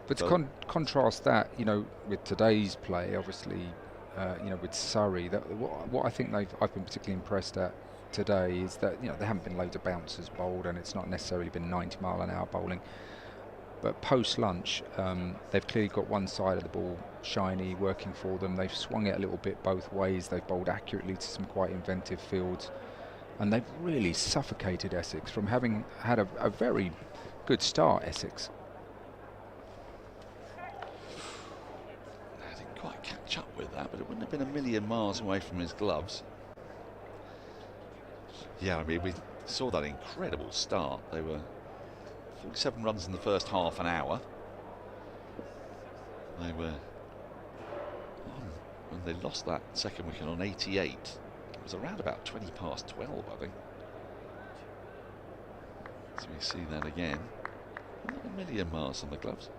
But to contrast that, with today's play, obviously, with Surrey, what I think I've been particularly impressed at today is that there haven't been loads of bouncers bowled, and it's not necessarily been 90-mile-an-hour bowling. But post lunch, they've clearly got one side of the ball shiny, working for them. They've swung it a little bit both ways. They've bowled accurately to some quite inventive fields, and they've really suffocated Essex from having had a very good start. Essex. with that, but it wouldn't have been a million miles away from his gloves. Yeah, I mean, we saw that incredible start. They were 47 runs in the first half an hour. They were on, when they lost that second wicket on 88. It was around about 20 past 12, I think. So we see that again. Not a million miles on the gloves.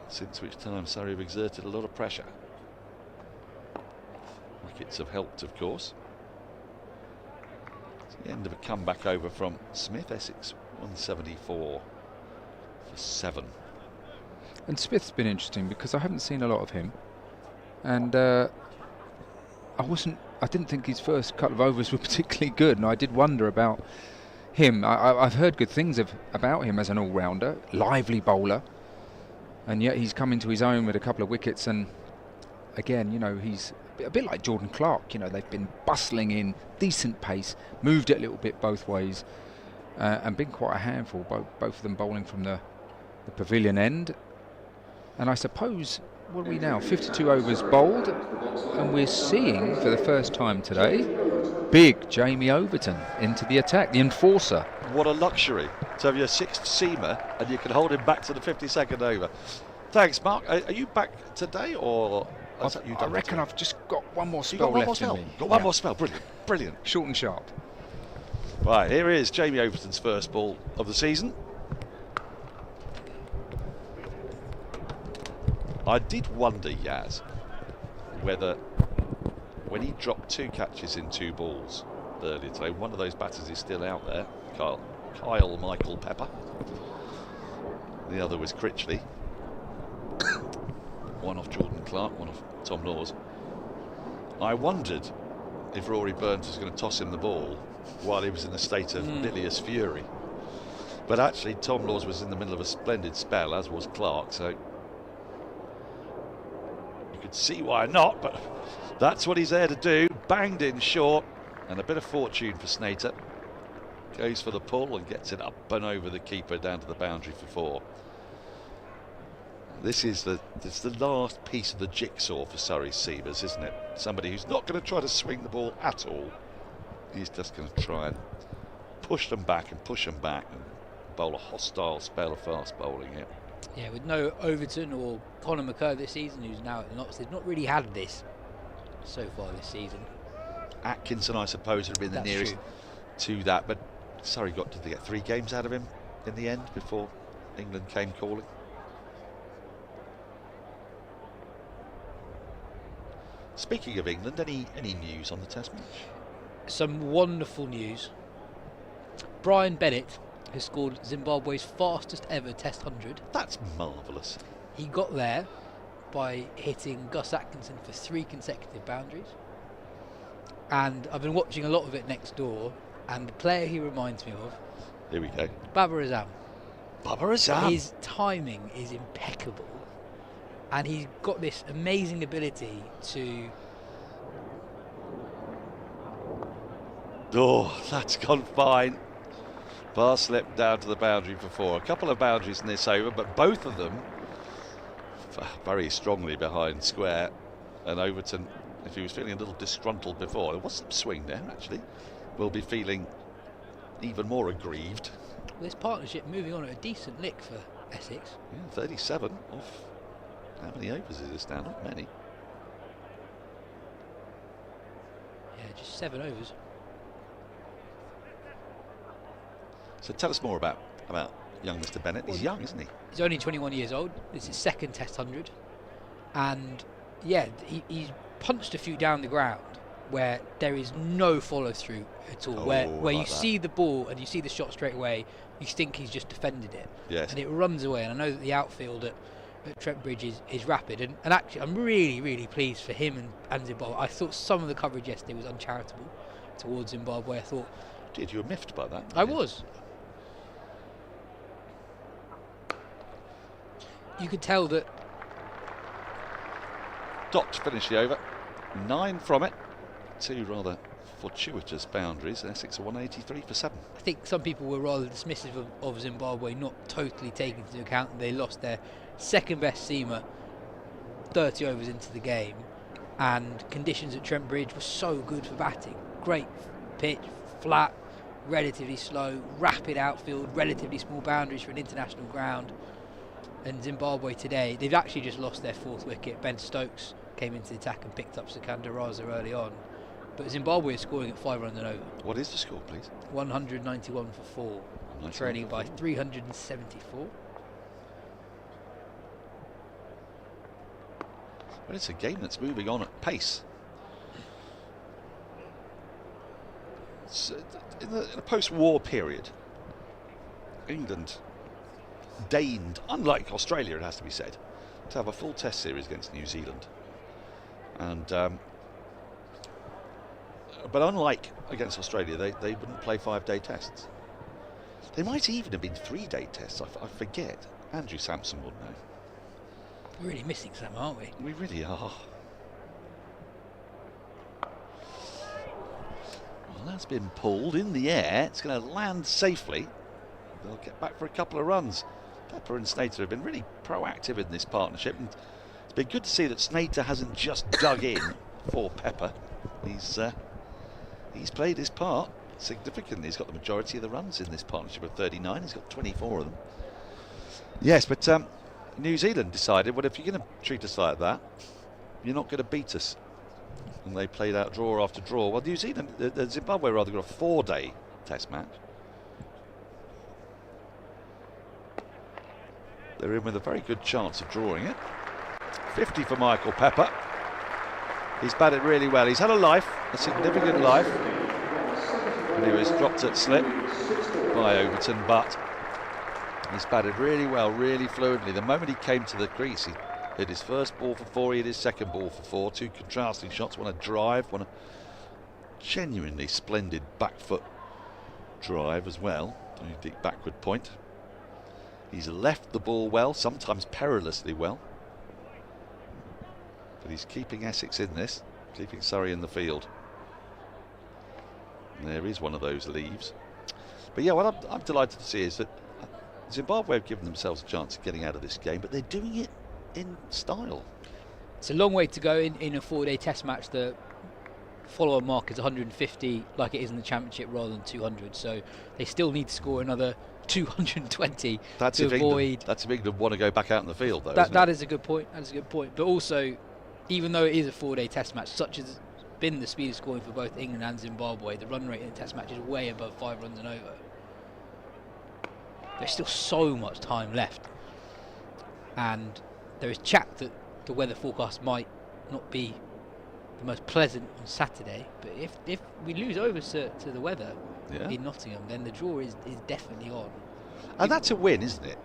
Since which time Surrey have exerted a lot of pressure. Wickets have helped, of course. It's the end of a comeback over from Smith. Essex 174 for 7. And Smith's been interesting because I haven't seen a lot of him, and I didn't think his first couple of overs were particularly good, and I did wonder about him. I've heard good things about him as an all-rounder, lively bowler, and yet he's come into his own with a couple of wickets, and again, you know, he's a bit like Jordan Clark. You know, they've been bustling in, decent pace, moved it a little bit both ways, and been quite a handful, both of them bowling from the pavilion end. And I suppose, what are we now, 52 overs bowled, and we're seeing for the first time today big Jamie Overton into the attack, the enforcer. What a luxury to have your 6th seamer and you can hold him back to the 52nd over. Thanks, Mark. Are you back today, or I reckon I've just got one more You spell got one more left spell? in me. Got one more spell. Brilliant, brilliant. Short and sharp. Right, here is Jamie Overton's first ball of the season. I did wonder, Yas, whether when he dropped 2 catches in 2 balls earlier today, one of those batters is still out there, Kyle Michael Pepper. The other was Critchley. One off Jordan Clark, one off Tom Laws. I wondered if Rory Burns was going to toss him the ball while he was in a state of bilious fury. But actually, Tom Laws was in the middle of a splendid spell, as was Clark, so you could see why not, but that's what he's there to do. Banged in short, and a bit of fortune for Snater. Goes for the pull and gets it up and over the keeper down to the boundary for 4. This is the last piece of the jigsaw for Surrey's seamers, isn't it? Somebody who's not going to try to swing the ball at all. He's just going to try and push them back and bowl a hostile spell of fast bowling here. Yeah, with no Overton or Conor McCurr this season, who's now at the Knots, they've not really had this so far this season. Atkinson, I suppose, would have been the nearest to that, but Surrey got to get 3 games out of him in the end before England came calling. Speaking of England, any news on the Test match? Some wonderful news. Brian Bennett has scored Zimbabwe's fastest ever Test 100. That's marvellous. He got there by hitting Gus Atkinson for 3 consecutive boundaries. And I've been watching a lot of it next door, and the player he reminds me of, Here we go. Babar Azam. Babar Azam. His timing is impeccable, and he's got this amazing ability to... Oh, that's gone fine. Bar slipped down to the boundary for 4. A couple of boundaries in this over, but both of them very strongly behind square. And Overton, if he was feeling a little disgruntled before, there was some swing there actually, will be feeling even more aggrieved. This partnership moving on at a decent lick for Essex. Yeah, 37 off. How many overs is this now? Not many. Yeah, just 7 overs. So tell us more about young Mr. Bennett. He's young, isn't he? He's only 21 years old. This is his 2nd Test 100. And yeah, he's punched a few down the ground where there is no follow through at all. Where like you see the ball and you see the shot straight away, you think he's just defended it. Yes. And it runs away. And I know that the outfield at Trent Bridge is rapid. And actually, I'm really, really pleased for him and Zimbabwe. I thought some of the coverage yesterday was uncharitable towards Zimbabwe. I thought... Did you were miffed by that? I was. You could tell that... Dot to finish the over. 9 from it. 2 rather fortuitous boundaries. Essex are 183 for 7. I think some people were rather dismissive of Zimbabwe, not totally taking into account that they lost their 2nd best seamer 30 overs into the game, and conditions at Trent Bridge were so good for batting. Great pitch, flat, relatively slow, rapid outfield, relatively small boundaries for an international ground. And Zimbabwe today, they've actually just lost their 4th wicket. Ben Stokes came into the attack and picked up Sikandar Raza early on. But Zimbabwe is scoring at 5 runs and over. What is the score, please? 191 for 4, trailing by 374. Well, it's a game that's moving on at pace. It's, in a post-war period, England deigned, unlike Australia, it has to be said, to have a full Test series against New Zealand. And but unlike against Australia, they wouldn't play 5-day tests. They might even have been 3-day tests. I forget. Andrew Sampson would know. We're really missing some, aren't we? We really are. Well, that's been pulled in the air. It's going to land safely. They'll get back for a couple of runs. Pepper and Snater have been really proactive in this partnership, and it's been good to see that Snater hasn't just dug in for Pepper. He's played his part significantly. He's got the majority of the runs in this partnership of 39. He's got 24 of them. Yes, but New Zealand decided, well, if you're going to treat us like that, you're not going to beat us. And they played out draw after draw. Well, New Zealand, Zimbabwe rather, got a 4-day Test match. They're in with a very good chance of drawing it. 50 for Michael Pepper. He's batted really well. He's had a life, a significant life. And he was dropped at slip by Overton, but he's batted really well, really fluently. The moment he came to the crease, he hit his first ball for 4, he hit his second ball for 4. 2 contrasting shots, one a drive, one a genuinely splendid back foot drive as well. Very deep backward point. He's left the ball well, sometimes perilously well. But he's keeping Essex in this, keeping Surrey in the field. And there is one of those leaves. But yeah, what I'm delighted to see is that Zimbabwe have given themselves a chance of getting out of this game, but they're doing it in style. It's a long way to go in a 4-day Test match. The follow-on mark is 150, like it is in the Championship, rather than 200. So they still need to score another 220 that's to if avoid. England, that's if England want to go back out in the field, though. That is a good point. That is a good point. But also, even though it is a 4-day Test match, such as been the speed of scoring for both England and Zimbabwe, the run rate in the Test match is way above 5 runs and over. There's still so much time left, and there is chat that the weather forecast might not be the most pleasant on Saturday. But if we lose over to the weather in Nottingham, then the draw is definitely on. And that's a win, isn't it,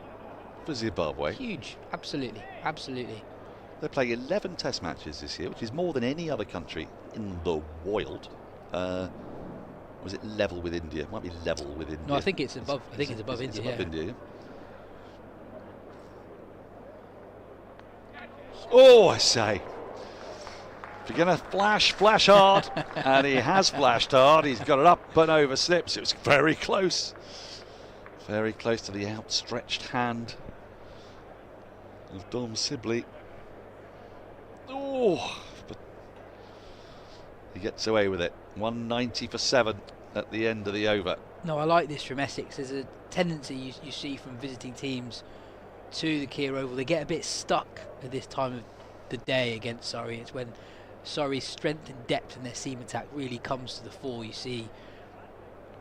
for Zimbabwe? Huge, absolutely, absolutely. They're playing 11 Test matches this year, which is more than any other country in the world. Was it level with India? It might be level with India. No, I think it's above. I think it's above India. It's above India. Yeah. Oh, I say. If you're going to flash hard, and he has flashed hard. He's got it up and over slips. It was very close to the outstretched hand of Dom Sibley. Oh, but he gets away with it. 190 for 7 at the end of the over. No, I like this from Essex. There's a tendency you see from visiting teams to the Kia Oval. They get a bit stuck at this time of the day against Surrey. It's when Surrey's strength and depth in their seam attack really comes to the fore. You see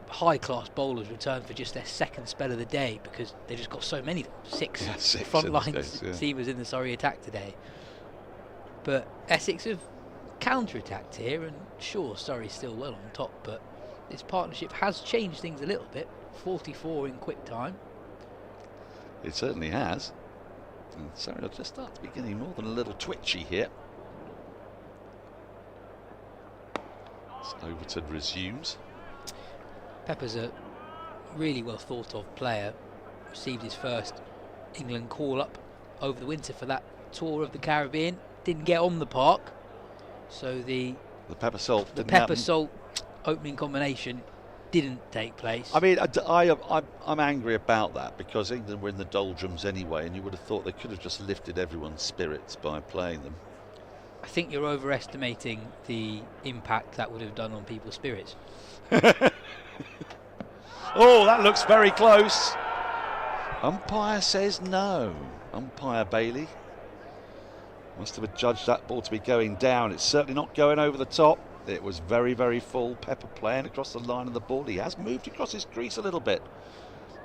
high-class bowlers return for just their second spell of the day because they just got so many of them. Six frontline seamers in the Surrey attack today. But Essex have counter-attacked here, and sure, Surrey's still well on top, but this partnership has changed things a little bit. 44 in quick time. It certainly has. And Surrey will just start to be getting more than a little twitchy here. So Overton resumes. Pepper's a really well thought of player. Received his first England call-up over the winter for that tour of the Caribbean. Didn't get on the park, so the pepper salt opening combination didn't take place. I mean, I'm angry about that because England were in the doldrums anyway, and you would have thought they could have just lifted everyone's spirits by playing them. I think you're overestimating the impact that would have done on people's spirits. Oh, that looks very close. Umpire says no. Umpire Bailey must have adjudged that ball to be going down. It's certainly not going over the top. It was very, very full. Pepper playing across the line of the ball. He has moved across his crease a little bit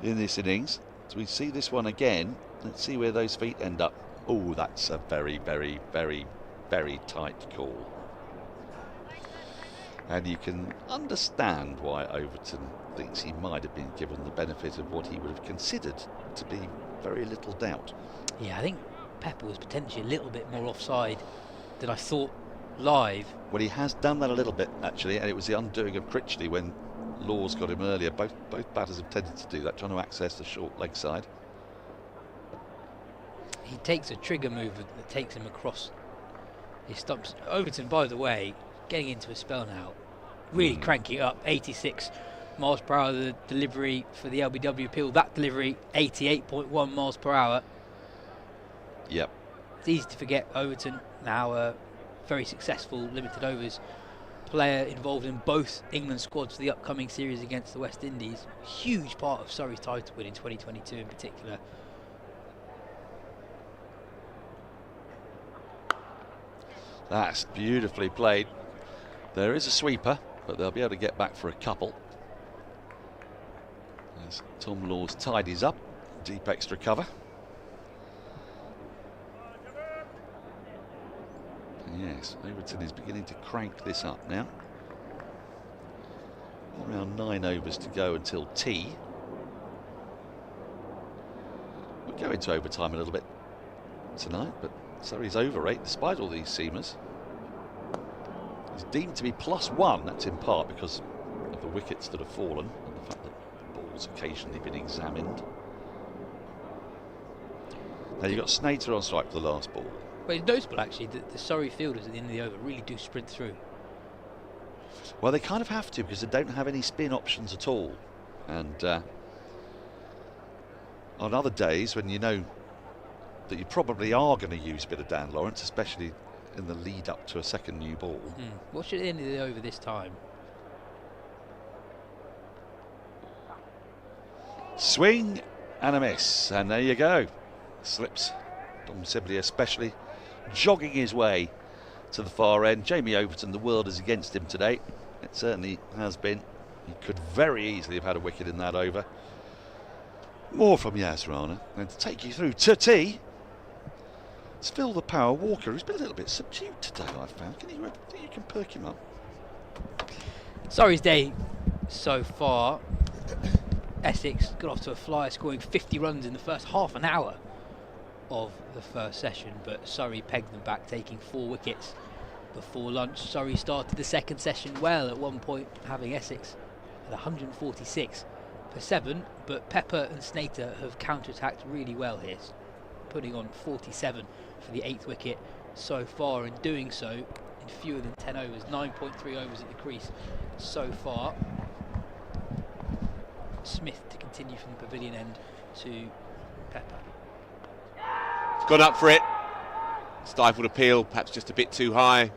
in this innings. So we see this one again. Let's see where those feet end up. Oh, that's a very, very, very, very tight call. And you can understand why Overton thinks he might have been given the benefit of what he would have considered to be very little doubt. Yeah, I think Pepper was potentially a little bit more offside than I thought live. Well, he has done that a little bit, actually, and it was the undoing of Critchley when Laws got him earlier. Both batters have tended to do that, trying to access the short leg side. He takes a trigger move that takes him across his stumps. Overton, by the way, getting into a spell now, really cranking it up. 86 miles per hour, the delivery for the LBW appeal. That delivery, 88.1 miles per hour. Yep. It's easy to forget Overton, now a very successful limited overs player involved in both England squads for the upcoming series against the West Indies. Huge part of Surrey's title win in 2022 in particular. That's beautifully played. There is a sweeper, but they'll be able to get back for a couple. As Tom Laws tidies up, deep extra cover. Yes, Overton is beginning to crank this up now. Around 9 overs to go until tea. We'll go into overtime a little bit tonight, but Surrey's over 8 despite all these seamers. He's deemed to be +1, that's in part because of the wickets that have fallen and the fact that the ball's occasionally been examined. Now you've got Snater on strike for the last ball. Well, it's noticeable actually that the Surrey fielders at the end of the over really do sprint through. Well, they kind of have to because they don't have any spin options at all. And on other days when you know that you probably are going to use a bit of Dan Lawrence, especially in the lead up to a second new ball. What's at the end of the over this time? Swing and a miss, and there you go. Slips. Dom Sibley especially jogging his way to the far end. Jamie Overton, the world is against him today. It certainly has been. He could very easily have had a wicket in that over. More from Yas Rana, and to take you through to tea, it's Phil the Power Walker, who's been a little bit subdued today, I've found. You can perk him up. Surrey's day so far. Essex got off to a flyer, scoring 50 runs in the first half an hour of the first session, but Surrey pegged them back, taking 4 wickets before lunch. Surrey started the second session well, at one point having Essex at 146 for 7, but Pepper and Snater have counter-attacked really well here, putting on 47 for the 8th wicket so far, and doing so in fewer than 10 overs, 9.3 overs at the crease so far. Smith to continue from the pavilion end to Pepper. Gone up for it. Stifled appeal, perhaps just a bit too high.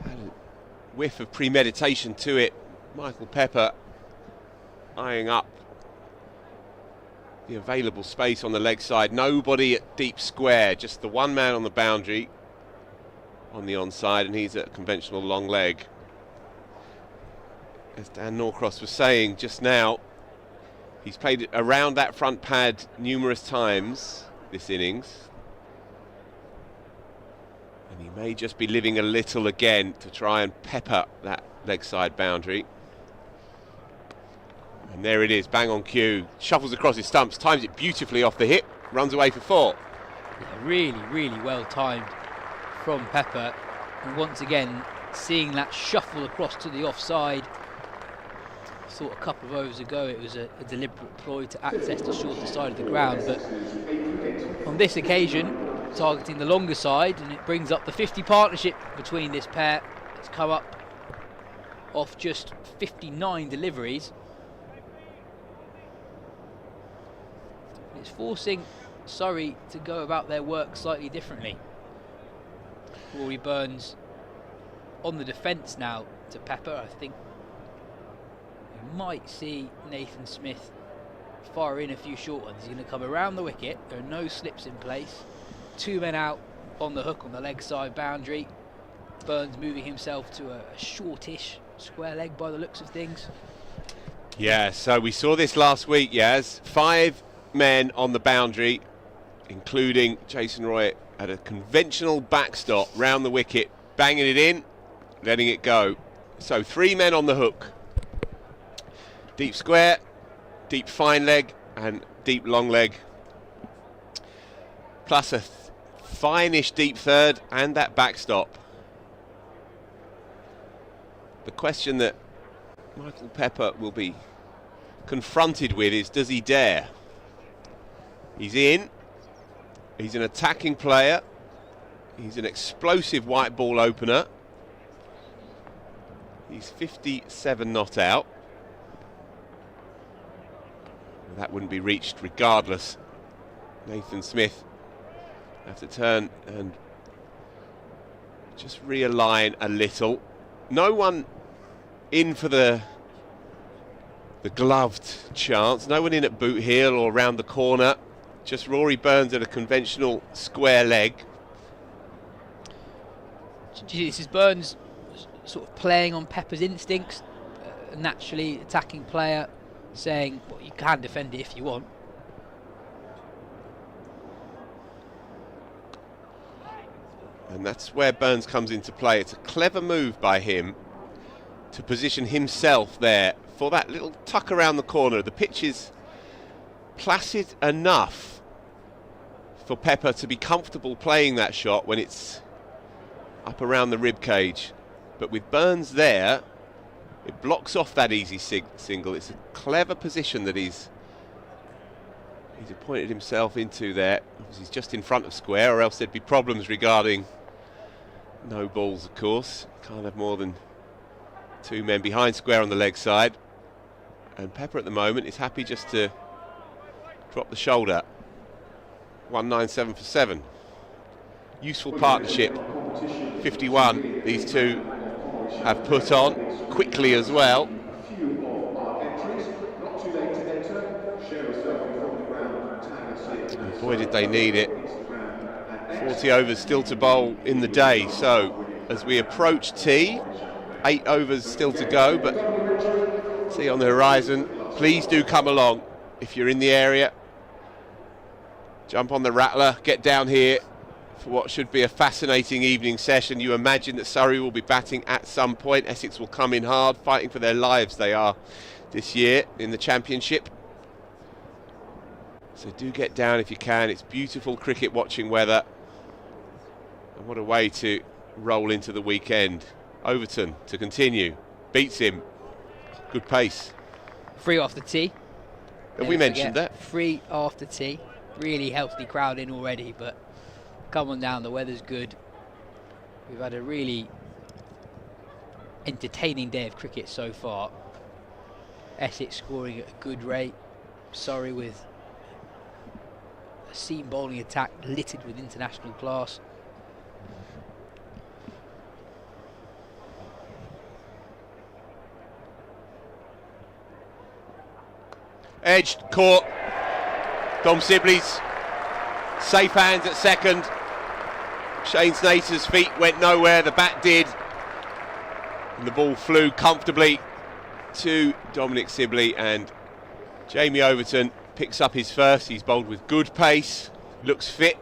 And a whiff of premeditation to it. Michael Pepper eyeing up the available space on the leg side. Nobody at deep square, just the one man on the boundary on the onside, and he's at a conventional long leg. As Dan Norcross was saying just now, he's played around that front pad numerous times this innings, and he may just be living a little again to try and pepper that leg side boundary. And there it is, bang on cue, shuffles across his stumps, times it beautifully off the hip, runs away for 4. Yeah, really well timed from Pepper, and once again seeing that shuffle across to the offside. I thought a couple of overs ago it was a deliberate ploy to access the shorter side of the ground, but on this occasion targeting the longer side, and it brings up the 50 partnership between this pair. It's come up off just 59 deliveries. It's forcing Surrey to go about their work slightly differently. Rory Burns on the defence now to Pepper. I think we might see Nathan Smith fire in a few short ones. He's going to come around the wicket. There are no slips in place. 2 men out on the hook on the leg side boundary. Burns moving himself to a shortish square leg by the looks of things. Yeah, so we saw this last week, Yas. 5 men on the boundary, including Jason Roy at a conventional backstop round the wicket, banging it in, letting it go. So 3 men on the hook. Deep square, deep fine leg and deep long leg. Plus a fine-ish deep third and that backstop. The question that Michael Pepper will be confronted with is, does he dare? He's in. He's an attacking player. He's an explosive white ball opener. He's 57 not out. That wouldn't be reached regardless. Nathan Smith have to turn and just realign a little. No one in for the gloved chance. No one in at boot heel or round the corner. Just Rory Burns at a conventional square leg. This is Burns sort of playing on Pepper's instincts. Naturally attacking player, saying, well, you can defend it if you want. And that's where Burns comes into play. It's a clever move by him to position himself there for that little tuck around the corner. The pitch is placid enough for Pepper to be comfortable playing that shot when it's up around the rib cage. But with Burns there, it blocks off that easy single. It's a clever position that he's appointed himself into there. He's just in front of square, or else there'd be problems regarding no balls, of course. Can't have more than 2 men behind square on the leg side. And Pepper at the moment is happy just to drop the shoulder. 197 for 7. Useful partnership. 51, these two have put on quickly as well. And boy, did they need it. 40 overs still to bowl in the day. So as we approach tea, 8 overs still to go, but tea on the horizon. Please do come along if you're in the area. Jump on the rattler, get down here for what should be a fascinating evening session. You imagine that Surrey will be batting at some point. Essex will come in hard, fighting for their lives. They are this year in the Championship. So do get down if you can. It's beautiful cricket watching weather. And what a way to roll into the weekend. Overton to continue. Beats him. Good pace. Free after tea. Have we mentioned that? Free after tea. Really healthy crowd in already, but come on down, the weather's good. We've had a really entertaining day of cricket so far. Essex scoring at a good rate. Surrey with a seam bowling attack littered with international class. Edged, caught. Dom Sibley's safe hands at second. Shane Snater's feet went nowhere, the bat did. And the ball flew comfortably to Dominic Sibley, and Jamie Overton picks up his first. He's bowled with good pace, looks fit.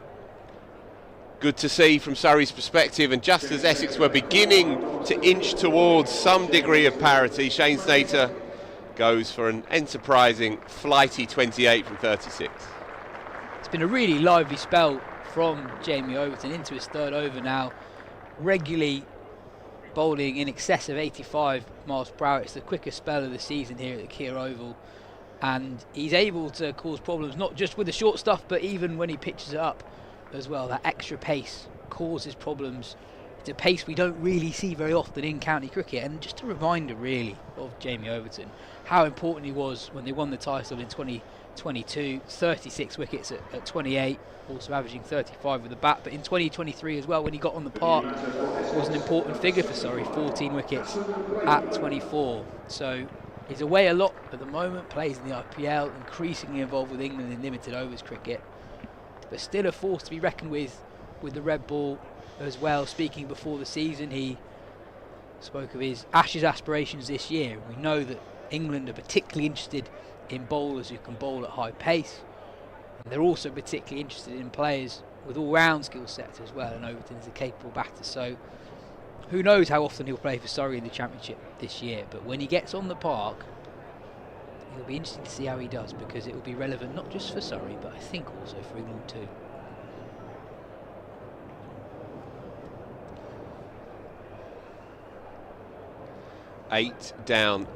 Good to see from Surrey's perspective, and just as Essex were beginning to inch towards some degree of parity, Shane Snater goes for an enterprising, flighty 28 from 36. It's been a really lively spell from Jamie Overton into his 3rd over now, regularly bowling in excess of 85 miles per hour. It's the quickest spell of the season here at the Kia Oval, and he's able to cause problems not just with the short stuff, but even when he pitches it up as well. That extra pace causes problems It's a pace we don't really see very often in county cricket, and just a reminder really of Jamie Overton, how important he was when they won the title in 2022, 36 wickets at 28, also averaging 35 with the bat, but in 2023 as well, when he got on the park, was an important figure for Surrey, 14 wickets at 24. So he's away a lot at the moment, plays in the IPL, increasingly involved with England in limited overs cricket, but still a force to be reckoned with the red ball as well. Speaking before the season, he spoke of his Ashes aspirations this year. We know that England are particularly interested in bowlers who can bowl at high pace, and they're also particularly interested in players with all-round skill sets as well, and Overton is a capable batter. So who knows how often he'll play for Surrey in the Championship this year, but when he gets on the park, it'll be interesting to see how he does, because it will be relevant not just for Surrey, but I think also for England too. Eight down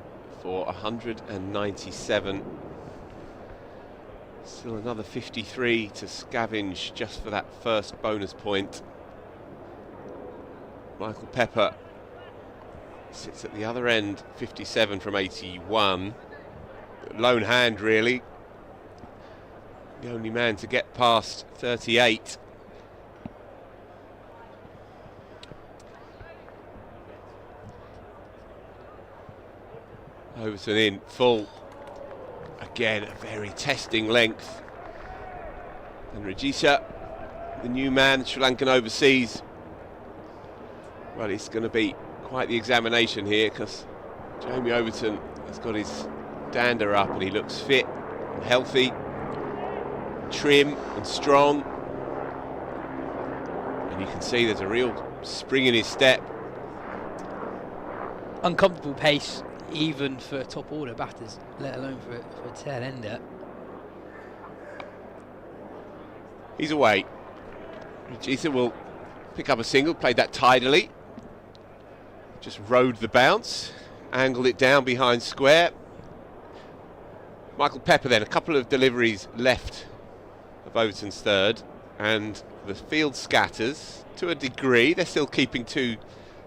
for 197. Still another 53 to scavenge just for that first bonus point. Michael Pepper sits at the other end, 57 from 81. Lone hand really. The only man to get past 38. Overton in full. Again, a very testing length. And Rothesay, the new man, Sri Lankan overseas. Well, it's going to be quite the examination here, because Jamie Overton has got his dander up and he looks fit and healthy, trim and strong. And you can see there's a real spring in his step. Uncomfortable pace, even for top order batters, let alone for a tail ender. He's away. Rothesay will pick up a single, played that tidily. Just rode the bounce, angled it down behind square. Michael Pepper then, a couple of deliveries left of Overton's third, and the field scatters to a degree. They're still keeping two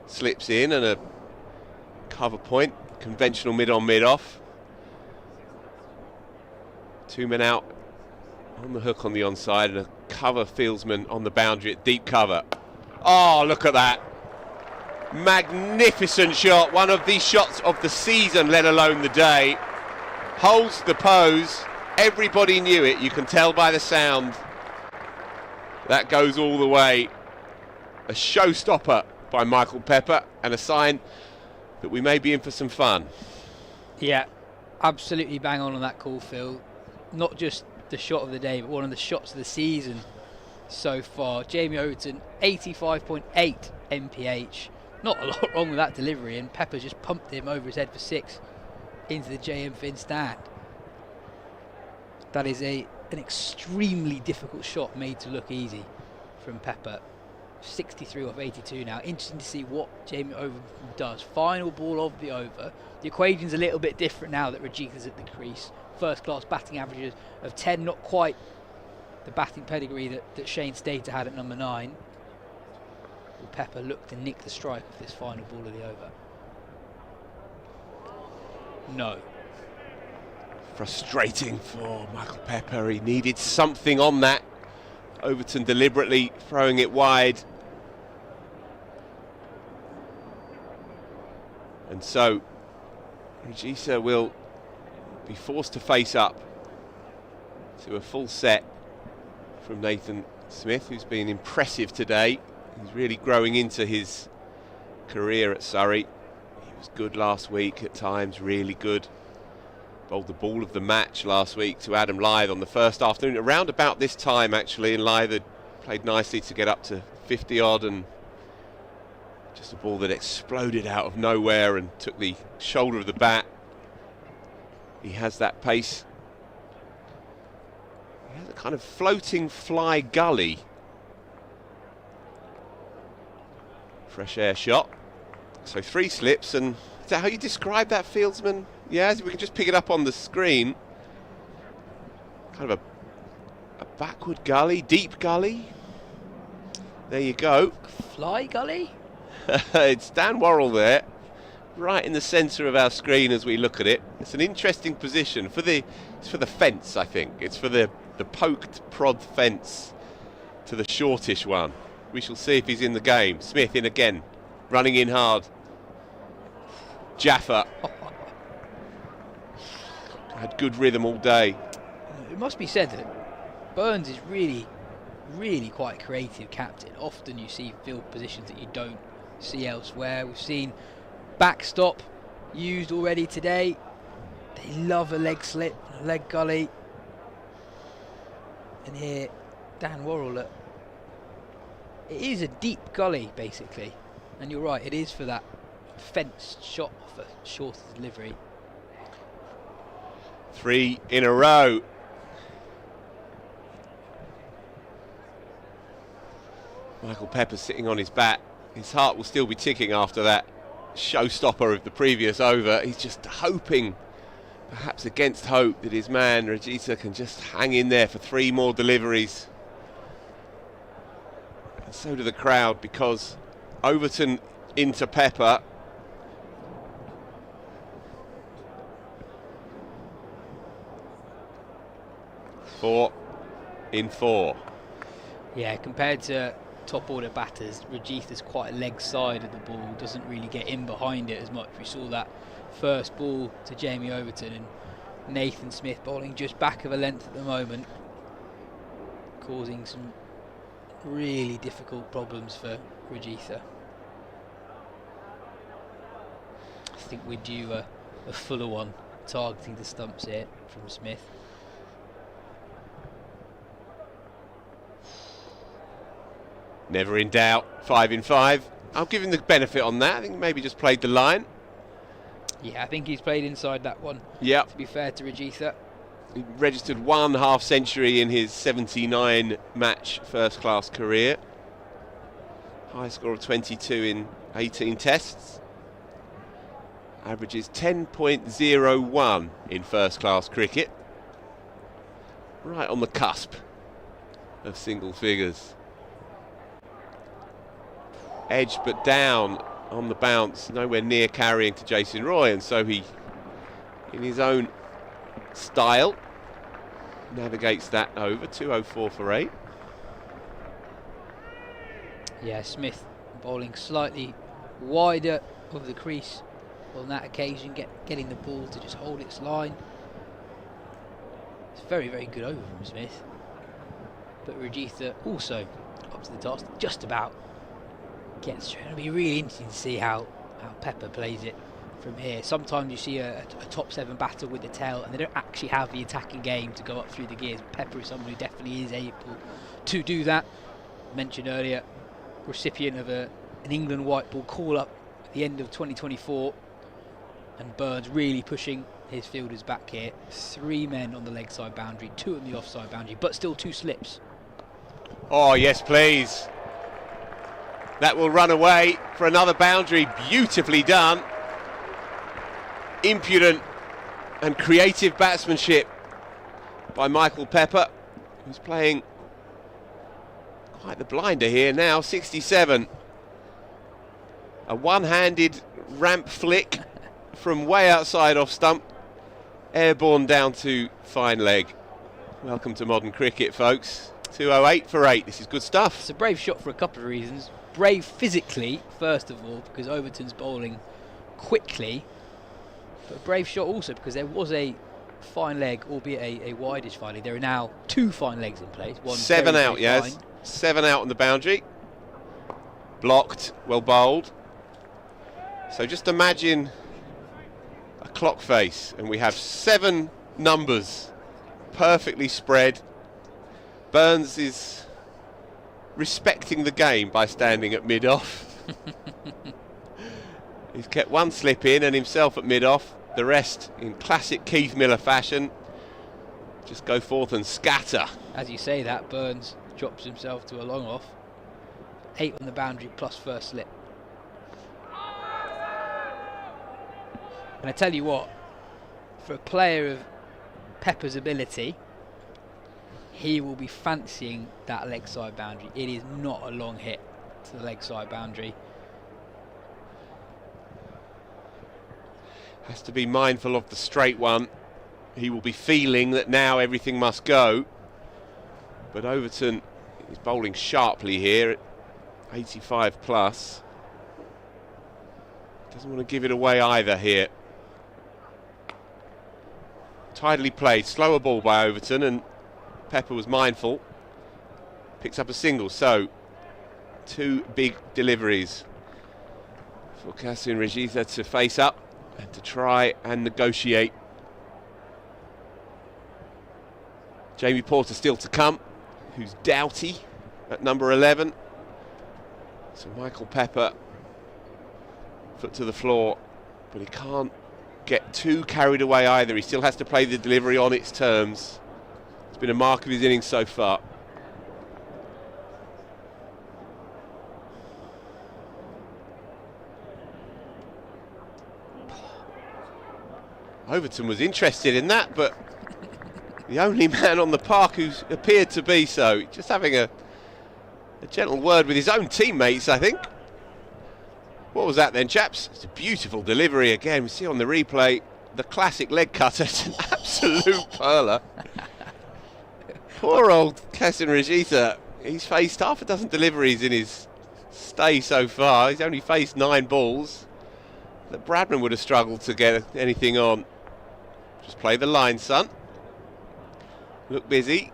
slips in and a cover point. Conventional mid-on, mid-off. Two men out on the hook on the onside, and a cover fieldsman on the boundary at deep cover. Oh, look at that. Magnificent shot. One of the shots of the season, let alone the day. Holds the pose. Everybody knew it. You can tell by the sound. That goes all the way. A showstopper by Michael Pepper, and a sign that we may be in for some fun. Yeah, absolutely bang on that call, Phil. Not just the shot of the day, but one of the shots of the season so far. Jamie Overton, 85.8 MPH. Not a lot wrong with that delivery, and Pepper just pumped him over his head for six into the JM Finn stand. That is an extremely difficult shot made to look easy from Pepper. 63 off 82 now. Interesting to see what Jamie Overton does. Final ball of the over. The equation's a little bit different now that Rothesay's at the crease. First class batting averages of 10, not quite the batting pedigree that Shane Stater had at number 9. Will Pepper look to nick the strike of this final ball of the over? No. Frustrating for Michael Pepper. He needed something on that. Overton deliberately throwing it wide. And so Rothesay will be forced to face up to a full set from Nathan Smith, who's been impressive today. He's really growing into his career at Surrey. He was good last week at times, really good. Bowled the ball of the match last week to Adam Lyth on the first afternoon. Around about this time, actually, and Lyth had played nicely to get up to 50 odd, and just a ball that exploded out of nowhere and took the shoulder of the bat. He has that pace. He has a kind of floating fly gully. Fresh air shot. So 3 slips, and is that how you describe that, fieldsman? Yeah, we can just pick it up on the screen. Kind of a backward gully, deep gully. There you go. Fly gully? It's Dan Worrell there, right in the centre of our screen as we look at it. It's an interesting position it's for the fence, I think. It's for the poked prod fence to the shortish one. We shall see if he's in the game. Smith in again, running in hard. Jaffa had good rhythm all day. It must be said that Burns is really quite a creative captain. Often you see field positions that you don't see elsewhere. We've seen backstop used already today. They love a leg slip, a leg gully. And here, Dan Worrell, it is a deep gully basically. And you're right, it is for that fenced shot for shorter delivery. 3 in a row. Michael Pepper sitting on his bat. His heart will still be ticking after that showstopper of the previous over. He's just hoping, perhaps against hope, that his man Rajitha can just hang in there for 3 more deliveries. And so do the crowd, because Overton into Pepper. Four in 4. Yeah, compared to top order batters, Rajitha's quite a leg side of the ball, doesn't really get in behind it as much. We saw that first ball to Jamie Overton, and Nathan Smith bowling just back of a length at the moment, causing some really difficult problems for Rajitha. I think we're due a fuller one, targeting the stumps here from Smith. Never in doubt, 5 in 5. I'll give him the benefit on that. I think maybe just played the line. Yeah, I think he's played inside that one. Yeah. To be fair to Rajitha. He registered 1 half century in his 79 match first class career. High score of 22 in 18 tests. Averages 10.01 in first class cricket. Right on the cusp of single figures. Edge but down on the bounce, nowhere near carrying to Jason Roy, and so he, in his own style, navigates that over. 204 for 8. Yeah, Smith bowling slightly wider of the crease on that occasion, getting the ball to just hold its line. It's very, very good over from Smith, but Rajitha also up to the task, just about gets through. It'll be really interesting to see how Pepper plays it from here. Sometimes you see a top 7 batter with the tail and they don't actually have the attacking game to go up through the gears. Pepper is someone who definitely is able to do that. Mentioned earlier, recipient of an England white ball call up at the end of 2024, and Burns really pushing his fielders back here. 3 men on the leg side boundary, 2 on the offside boundary, but still 2 slips. Oh yes, please. That will run away for another boundary. Beautifully done. Impudent and creative batsmanship by Michael Pepper, who's playing quite the blinder here now. 67. A one-handed ramp flick from way outside off stump, airborne down to fine leg. Welcome to modern cricket, folks. 208 for 8. This is good stuff. It's a brave shot for a couple of reasons. Brave physically, first of all, because Overton's bowling quickly, but a brave shot also because there was a fine leg, albeit a wideish fine leg. There are now 2 fine legs in place. One 7 very, out, very yes. fine. 7 out on the boundary. Blocked, well bowled. So just imagine a clock face, and we have 7 numbers perfectly spread. Burns is respecting the game by standing at mid-off. He's kept 1 slip in and himself at mid-off. The rest, in classic Keith Miller fashion, just go forth and scatter. As you say that, Burns drops himself to a long off. 8 on the boundary plus first slip. And I tell you what, for a player of Pepper's ability, he will be fancying that leg side boundary. It is not a long hit to the leg side boundary. Has to be mindful of the straight one. He will be feeling that now everything must go. But Overton is bowling sharply here at 85 plus. Doesn't want to give it away either here. Tidily played, slower ball by Overton, and Pepper was mindful. Picks up a single, so 2 big deliveries for Katya and Regitha to face up and to try and negotiate. Jamie Porter still to come, who's doughty at number 11. So Michael Pepper, foot to the floor, but he can't get too carried away either. He still has to play the delivery on its terms. It's been a mark of his innings so far. Overton was interested in that, but the only man on the park who's appeared to be so. Just having a gentle word with his own teammates, I think. What was that then, chaps? It's a beautiful delivery again. We see on the replay the classic leg cutter. It's an absolute perler. Poor old Katya Regitha. He's faced half a dozen deliveries in his stay so far. He's only faced 9 balls. That Bradman would have struggled to get anything on. Just play the line, son. Look busy.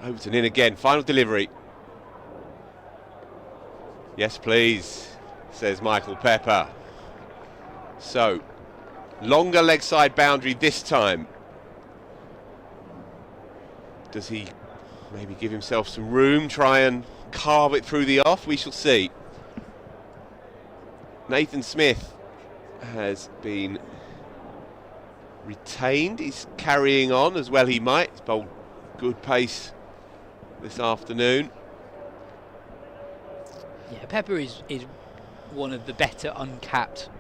Overton in again. Final delivery. Yes, please, says Michael Pepper. So, longer leg side boundary this time. Does he maybe give himself some room, try and carve it through the off? We shall see. Nathan Smith has been retained. He's carrying on as well he might. He's bowled good pace this afternoon. Yeah, Pepper is one of the better uncapped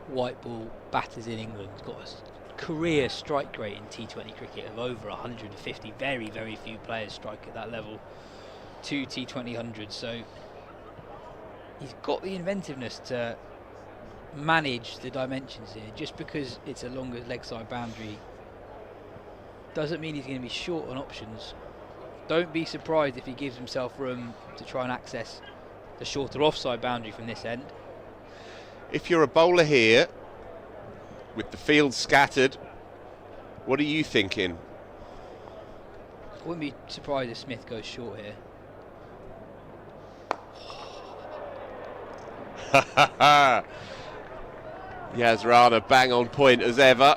white ball batters in England. He's got a career strike rate in T20 cricket of over 150. Very, very few players strike at that level. 2 T20 hundreds. So he's got the inventiveness to manage the dimensions here. Just because it's a longer leg side boundary doesn't mean he's going to be short on options. Don't be surprised if he gives himself room to try and access the shorter offside boundary from this end. If you're a bowler here, with the field scattered, what are you thinking? I wouldn't be surprised if Smith goes short here. Yas Rana bang on point as ever.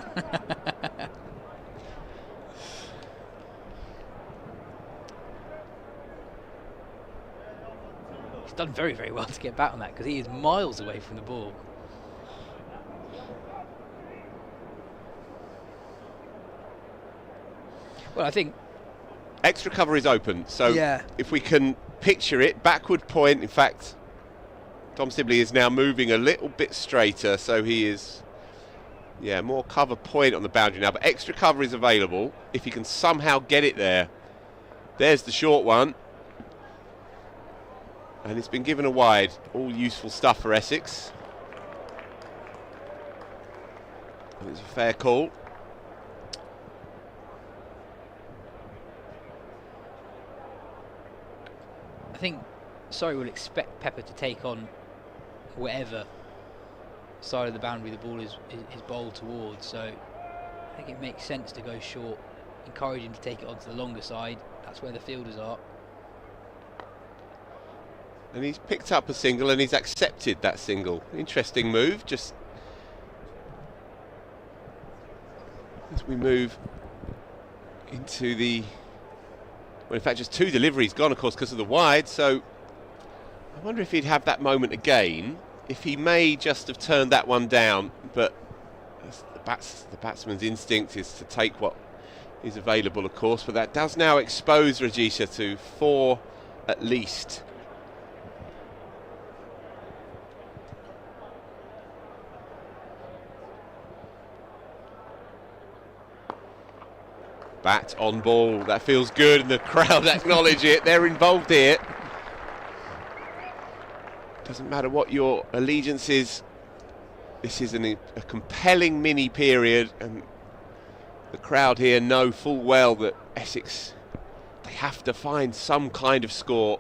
He's done very, very well to get back on that because he is miles away from the ball. Well, I think extra cover is open, so yeah. If we can picture it, backward point. In fact, Tom Sibley is now moving a little bit straighter, so he is, more cover point on the boundary now, but extra cover is available if he can somehow get it there. There's the short one, and it's been given a wide. All useful stuff for Essex. And it's a fair call. I think Surrey will expect Pepper to take on whatever side of the boundary the ball is bowled towards, so I think it makes sense to go short, encourage him to take it onto the longer side. That's where the fielders are. And he's picked up a single and he's accepted that single. Interesting move, just as we move into the, well, in fact just 2 deliveries gone, of course, because of the wide, so I wonder if he'd have that moment again, if he may just have turned that one down, but the batsman's instinct is to take what is available, of course, but that does now expose Regitha to 4 at least. Bat on ball, that feels good, and the crowd acknowledge it. They're involved here. Doesn't matter what your allegiance is this is a compelling mini period, and the crowd here know full well that Essex, they have to find some kind of score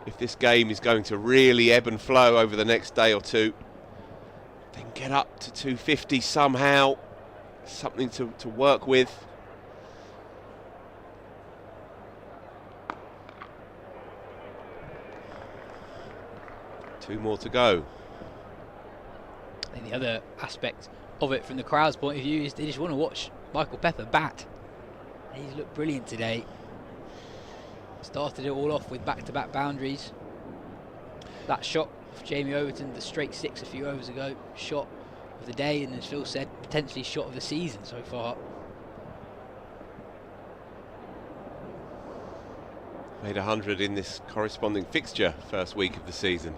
if this game is going to really ebb and flow over the next day or two. Then get up to 250 somehow, something to work with. Two more to go. And the other aspect of it from the crowd's point of view is they just want to watch Michael Pepper bat. He's looked brilliant today. Started it all off with back-to-back boundaries. That shot of Jamie Overton, the straight six a few overs ago, shot of the day, and as Phil said, potentially shot of the season so far. Made 100 in this corresponding fixture, first week of the season.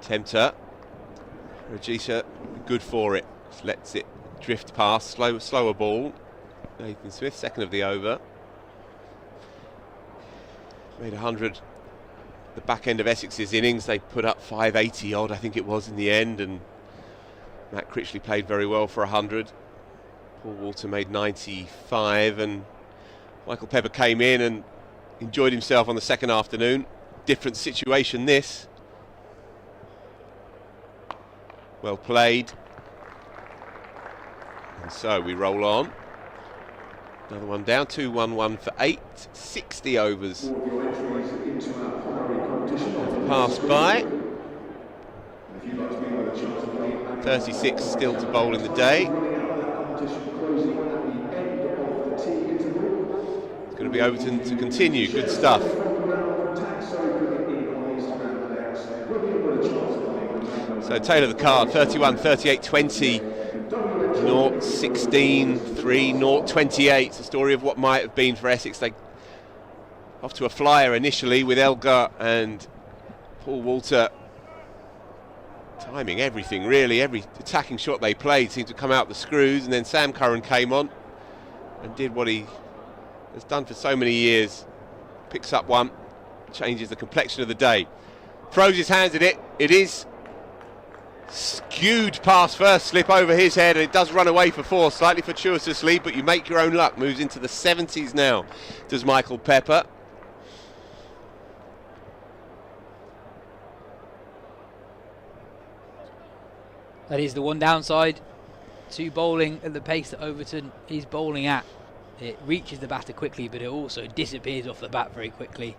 Tempter, Regisa, good for it. Just lets it drift past, slower ball. Nathan Smith, second of the over. Made 100 the back end of Essex's innings. They put up 580 odd, I think it was, in the end, and Matt Critchley played very well for 100. Paul Walter made 95, and Michael Pepper came in and enjoyed himself on the second afternoon. Different situation this. Well played. And so we roll on. Another one down, 2-1-1 for 8, 60 overs have passed by. 36 still to bowl in the day. It's going to be Overton to continue, good stuff. So tail of the card, 31, 38, 20. 0, 16, 3, 0, 28. It's a story of what might have been for Essex. They off to a flyer initially with Elgar and Paul Walter timing everything really. Every attacking shot they played seemed to come out the screws, and then Sam Curran came on and did what he has done for so many years. Picks up one, changes the complexion of the day. Throws his hands at it. It is skewed past first slip over his head, and it does run away for 4, slightly fortuitously, but you make your own luck. Moves into the 70s now, does Michael Pepper. That is the one downside to bowling at the pace that Overton is bowling at. It reaches the batter quickly, but it also disappears off the bat very quickly.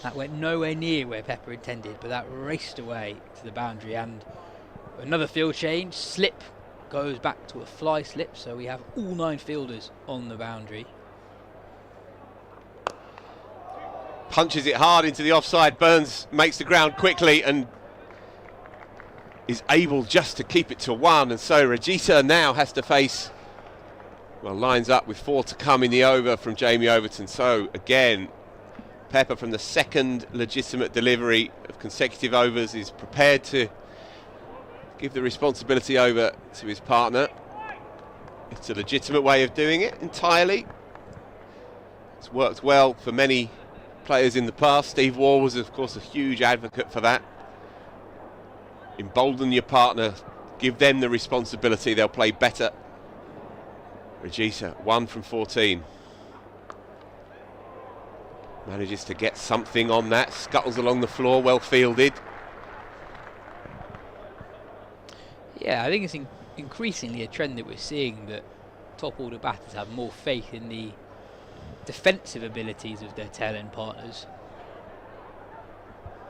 That went nowhere near where Pepper intended, but that raced away to the boundary, and another field change. Slip goes back to a fly slip, so we have all 9 fielders on the boundary. Punches it hard into the offside. Burns makes the ground quickly and is able just to keep it to 1, and so Regisa now has to face, well, lines up with 4 to come in the over from Jamie Overton. So again, Pepper, from the second legitimate delivery of consecutive overs, is prepared to give the responsibility over to his partner. It's a legitimate way of doing it entirely. It's worked well for many players in the past. Steve Waugh was, of course, a huge advocate for that. Embolden your partner, give them the responsibility, they'll play better. Regisa, 1 from 14. Manages to get something on that, scuttles along the floor, well fielded. Yeah, I think it's increasingly a trend that we're seeing, that top order batters have more faith in the defensive abilities of their tail end partners.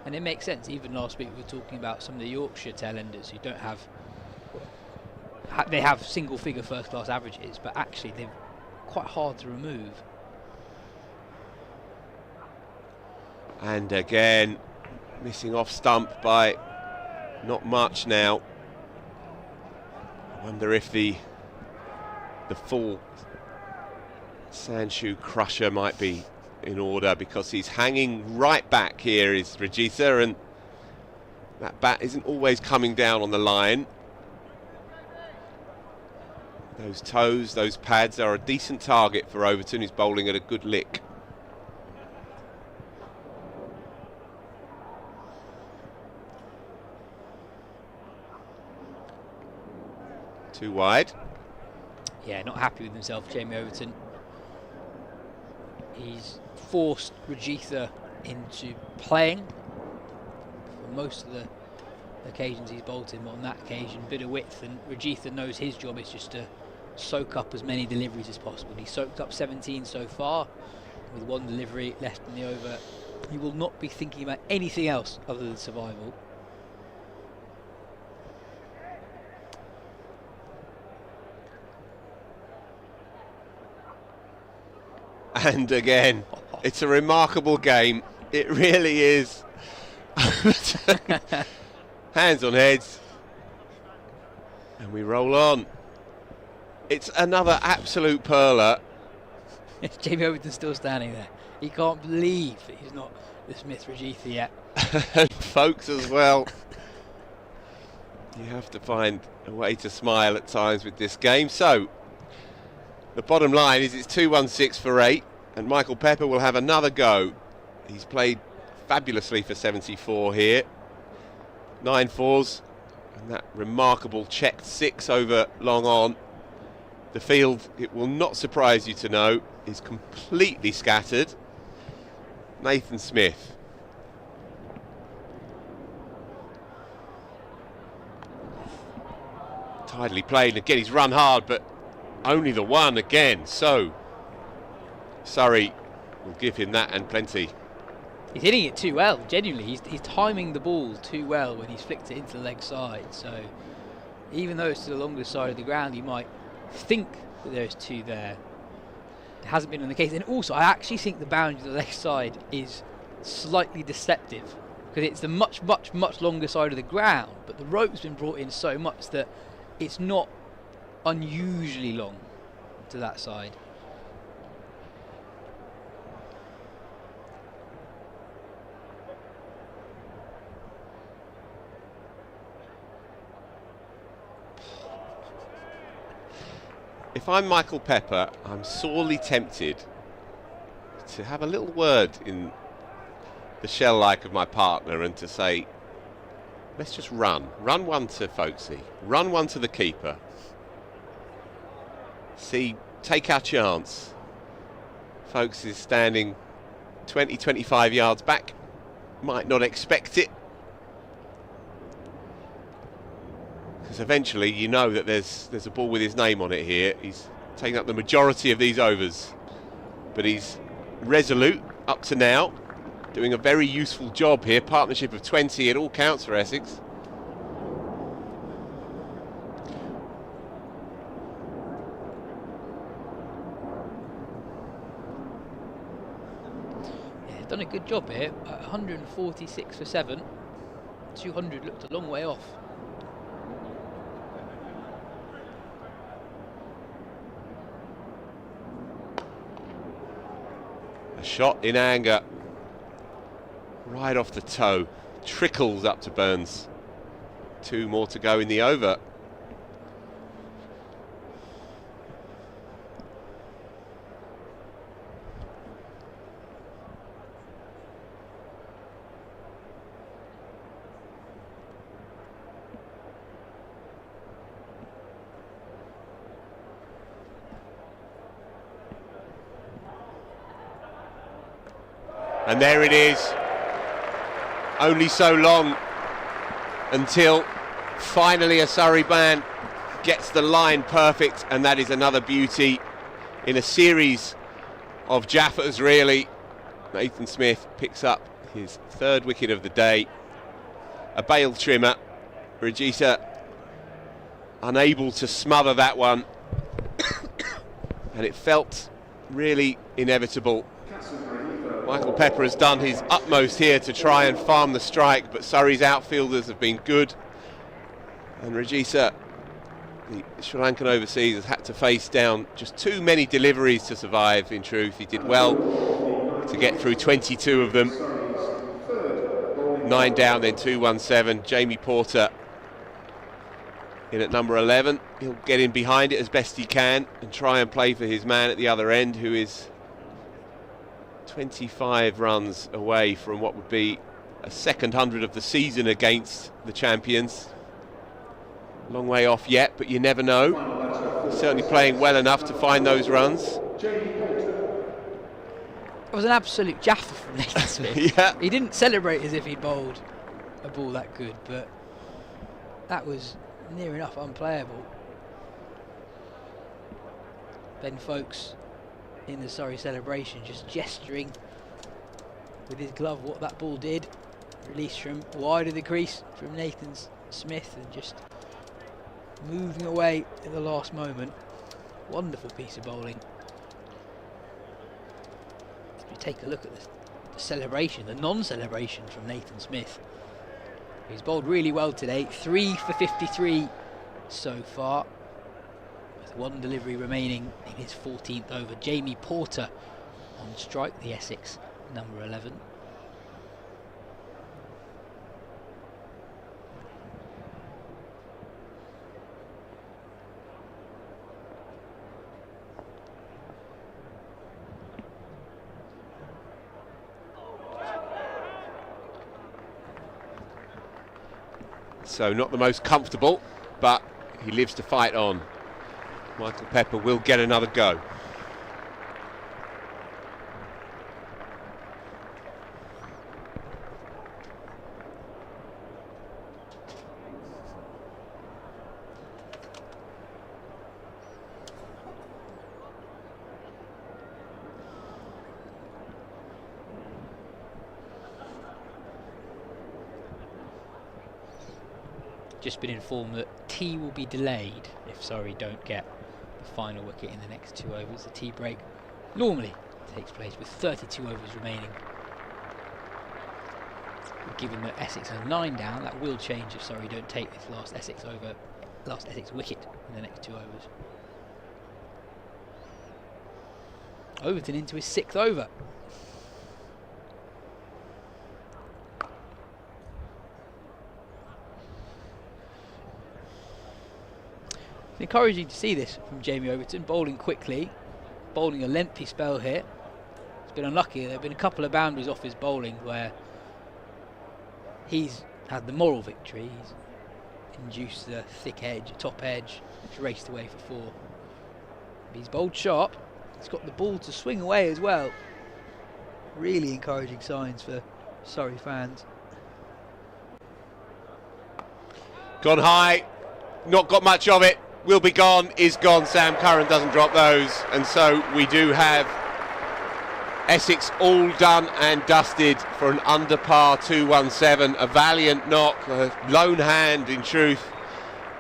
And it makes sense. Even last week we were talking about some of the Yorkshire tail enders who don't have, they have single figure first class averages, but actually they're quite hard to remove. And again, missing off stump by not much now. I wonder if the full Sandshoe crusher might be in order, because he's hanging right back here, is Regisa, and that bat isn't always coming down on the line. Those toes, those pads are a decent target for Overton, who's bowling at a good lick. Too wide. Yeah, not happy with himself, Jamie Overton. He's forced Rajitha into playing for most of the occasions he's bowled him. On that occasion, bit of width, and Rajitha knows his job is just to soak up as many deliveries as possible. He's soaked up 17 so far, with one delivery left in the over. He will not be thinking about anything else other than survival. And again, it's a remarkable game. It really is. Hands on heads. And we roll on. It's another absolute perler. Jamie Overton's still standing there. He can't believe that he's not dismissed Rajitha yet. And folks as well. You have to find a way to smile at times with this game. So, the bottom line is it's 2-1-6 for 8, and Michael Pepper will have another go. He's played fabulously for 74 here. 9 fours, and that remarkable checked 6 over long on. The field, it will not surprise you to know, is completely scattered. Nathan Smith. Tidily played, and again he's run hard, but only the one again. So Surrey will give him that and plenty. He's hitting it too well, genuinely. He's timing the ball too well when he's flicked it into the leg side. So even though it's to the longer side of the ground, you might think that there's 2 there. It hasn't been on the case. And also, I actually think the boundary to the leg side is slightly deceptive, because it's the much, much, much longer side of the ground, but the rope's been brought in so much that it's not unusually long to that side. If I'm Michael Pepper, I'm sorely tempted to have a little word in the shell-like of my partner and to say, let's just run one to Folksy, run one to the keeper, see, take our chance. Folks is standing 20-25 yards back, might not expect it, because eventually you know that there's a ball with his name on it here. He's taken up the majority of these overs, but he's resolute up to now, doing a very useful job here. Partnership of 20, it all counts for Essex. Yeah, done a good job here. 146 for 7. 200 looked a long way off. A shot in anger, right off the toe, trickles up to Burns. 2 more to go in the over. And there it is. Only so long until finally a Surrey man gets the line perfect, and that is another beauty in a series of jaffers, really. Nathan Smith picks up his 3rd wicket of the day. A bail trimmer. Rajitha unable to smother that one. And it felt really inevitable. Michael Pepper has done his utmost here to try and farm the strike, but Surrey's outfielders have been good. And Rajitha, the Sri Lankan overseas, has had to face down just too many deliveries to survive, in truth. He did well to get through 22 of them. 9 down, then 2-1-7. Jamie Porter in at number 11. He'll get in behind it as best he can and try and play for his man at the other end, who is 25 runs away from what would be a second 100 of the season against the champions. Long way off yet, but you never know. He's certainly playing well enough to find those runs. It was an absolute jaffer from Nathan Smith. Yeah. He didn't celebrate as if he'd bowled a ball that good, but that was near enough unplayable. Ben Folkes in the Surrey celebration just gesturing with his glove what that ball did. Release from wide of the crease from Nathan Smith and just moving away at the last moment. Wonderful piece of bowling. If you take a look at the celebration, the non-celebration from Nathan Smith. He's bowled really well today, 3 for 53 so far, with one delivery remaining in his 14th over. Jamie Porter on strike, the Essex number 11. So not the most comfortable, but he lives to fight on. Michael Pepper will get another go. Just been informed that tea will be delayed if Surrey don't get the final wicket in the next 2 overs. The tea break normally takes place with 32 overs remaining. Given that Essex are 9 down, that will change if Surrey don't take this last Essex wicket in the next 2 overs. Overton into his 6th over. It's encouraging to see this from Jamie Overton, bowling quickly, bowling a lengthy spell here. He's been unlucky. There have been a couple of boundaries off his bowling where he's had the moral victory. He's induced the thick edge, top edge, it's raced away for 4. But he's bowled sharp. He's got the ball to swing away as well. Really encouraging signs for Surrey fans. Gone high, not got much of it. Will be gone, is gone. Sam Curran doesn't drop those, and so we do have Essex all done and dusted for an under par 217. A valiant knock, a lone hand in truth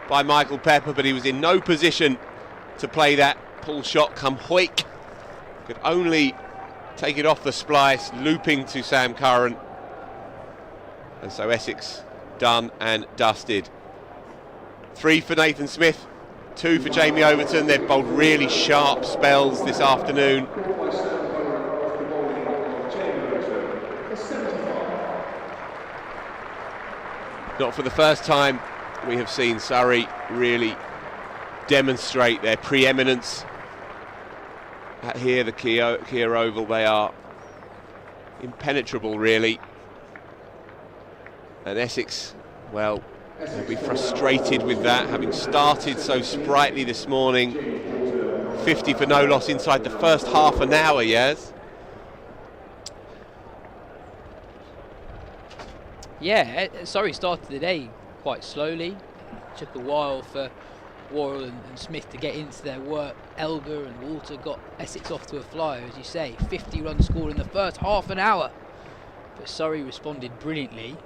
by Michael Pepper, but he was in no position to play that pull shot come hoik. Could only take it off the splice, looping to Sam Curran, and so Essex done and dusted. 3 for Nathan Smith, 2 for Jamie Overton. They've bowled really sharp spells this afternoon. Not for the first time we have seen Surrey really demonstrate their preeminence at here, the Kia Oval. They are impenetrable, really. And Essex, well, they'll be frustrated with that, having started so sprightly this morning. 50 for no loss inside the first half an hour, Yas. Yeah, Surrey started the day quite slowly. It took a while for Worrell and Smith to get into their work. Elgar and Walter got Essex off to a flyer, as you say. 50 runs scored in the first half an hour. But Surrey responded brilliantly,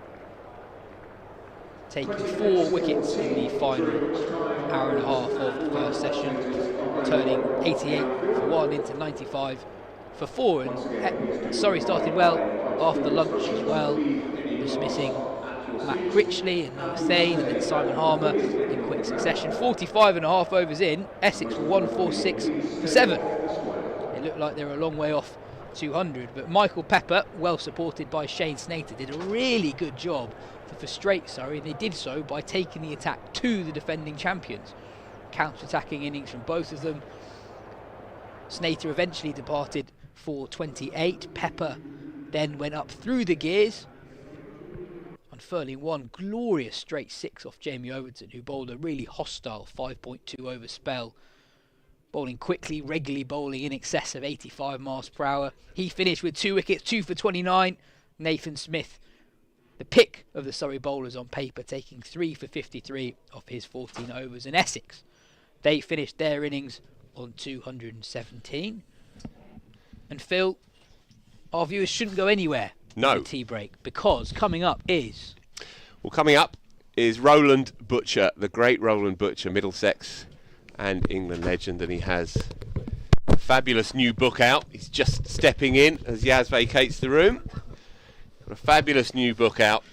taking 4 wickets in the final hour and a half of the first session, turning 88 for 1 into 95 for 4. And Surrey started well after lunch as well, dismissing Matt Critchley and Rothesay and then Simon Harmer in quick succession. 45 and a half overs in, Essex were 146 for 7. It looked like they were a long way off 200, but Michael Pepper, well supported by Shane Snater, did a really good job to frustrate Surrey, and they did so by taking the attack to the defending champions. Counter-attacking innings from both of them. Snater eventually departed for 28. Pepper then went up through the gears unfurling one glorious straight 6 off Jamie Overton, who bowled a really hostile 5.2 over spell, bowling quickly, regularly bowling in excess of 85 miles per hour. He finished with 2 wickets, 2 for 29. Nathan Smith, the pick of the Surrey bowlers on paper, taking 3 for 53 off his 14 overs. And Essex, they finished their innings on 217. And Phil, our viewers shouldn't go anywhere. No. The tea break, because coming up is Roland Butcher, the great Roland Butcher, Middlesex and England legend, and he has a fabulous new book out. He's just stepping in as Yas vacates the room. Got a fabulous new book out,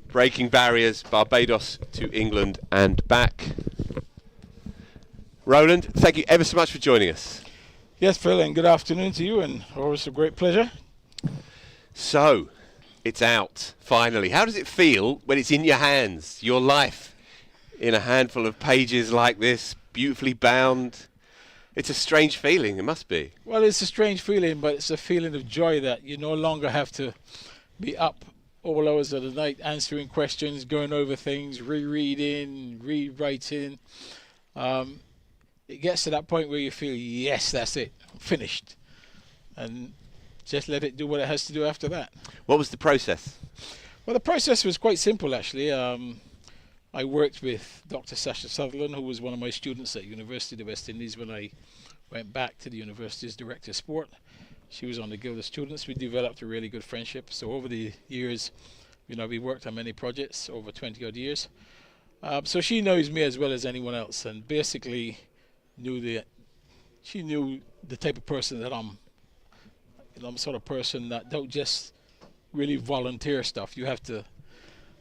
Breaking Barriers, Barbados to England and Back. Roland, thank you ever so much for joining us. Yes, Phil, and good afternoon to you, and always a great pleasure. So, it's out, finally. How does it feel when it's in your hands, your life, in a handful of pages like this, beautifully bound? It's a strange feeling, it must be. Well, it's a strange feeling, but it's a feeling of joy that you no longer have to be up all hours of the night answering questions, going over things, rereading, rewriting. It gets to that point where you feel, yes, that's it, I'm finished. And just let it do what it has to do after that. What was the process? Well, the process was quite simple, actually. I worked with Dr. Sasha Sutherland, who was one of my students at University of the West Indies when I went back to the university as Director of Sport. She was on the Guild of Students. We developed a really good friendship. So over the years, we worked on many projects over 20 odd years. So she knows me as well as anyone else, and basically she knew the type of person that I'm. I'm the sort of person that don't just really volunteer stuff. You have to.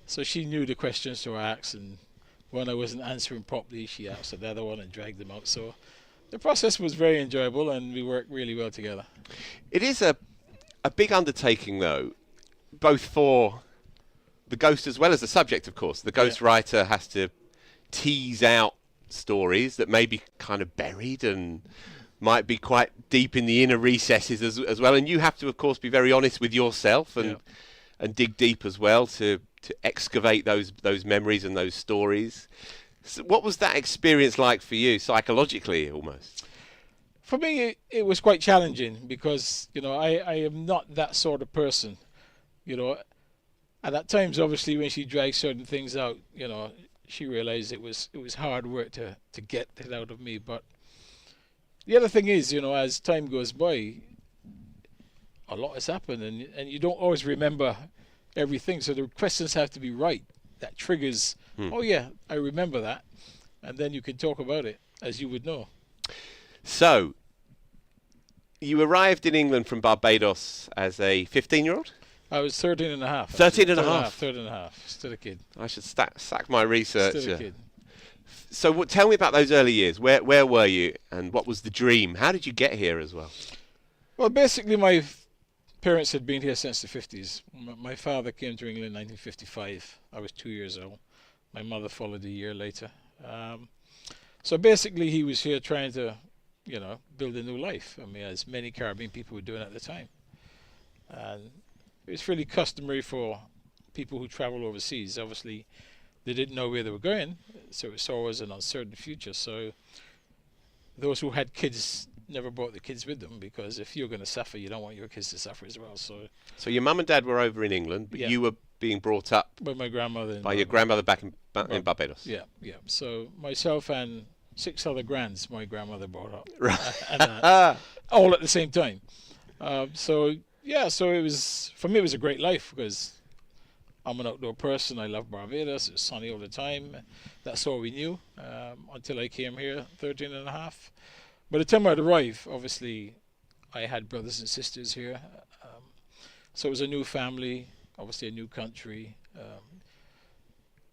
So she knew the questions to ask, and when I wasn't answering properly, she asked another one and dragged them out. So the process was very enjoyable, and we worked really well together. It is a big undertaking, though, both for the ghost as well as the subject, of course. The ghost writer has to tease out stories that may be kind of buried and might be quite deep in the inner recesses as well, and you have to, of course, be very honest with yourself and dig deep as well to excavate those memories and those stories. So what was that experience like for you, psychologically almost? For me, it was quite challenging because I am not that sort of person. And at times, obviously, when she dragged certain things out, she realized it was hard work to get it out of me, but. The other thing is, as time goes by, a lot has happened, and you don't always remember everything. So the questions have to be right. That triggers, oh yeah, I remember that. And then you can talk about it, as you would know. So, you arrived in England from Barbados as a 15-year-old? I was 13 and a half. 13 and a half? 13 and a half. Still a kid. I should sack my research. Still a kid. So tell me about those early years. Where were you, and what was the dream? How did you get here as well? Well, basically, my parents had been here since the 50s. My father came to England in 1955. I was 2 years old. My mother followed a year later. So basically, he was here trying to, build a new life. I mean, as many Caribbean people were doing at the time. And it was fairly customary for people who travel overseas. Obviously, they didn't know where they were going, so it was always an uncertain future. So those who had kids never brought the kids with them, because if you're going to suffer, you don't want your kids to suffer as well. So your mum and dad were over in England, but you were being brought up by my grandmother. By your grandmother back in Barbados. Yeah. So myself and 6 other grands my grandmother brought up, right. all at the same time. So it was, for me, it was a great life because I'm an outdoor person. I love Barbados. It's sunny all the time. That's all we knew until I came here 13 and a half. By the time I'd arrived, obviously, I had brothers and sisters here. So it was a new family, obviously a new country.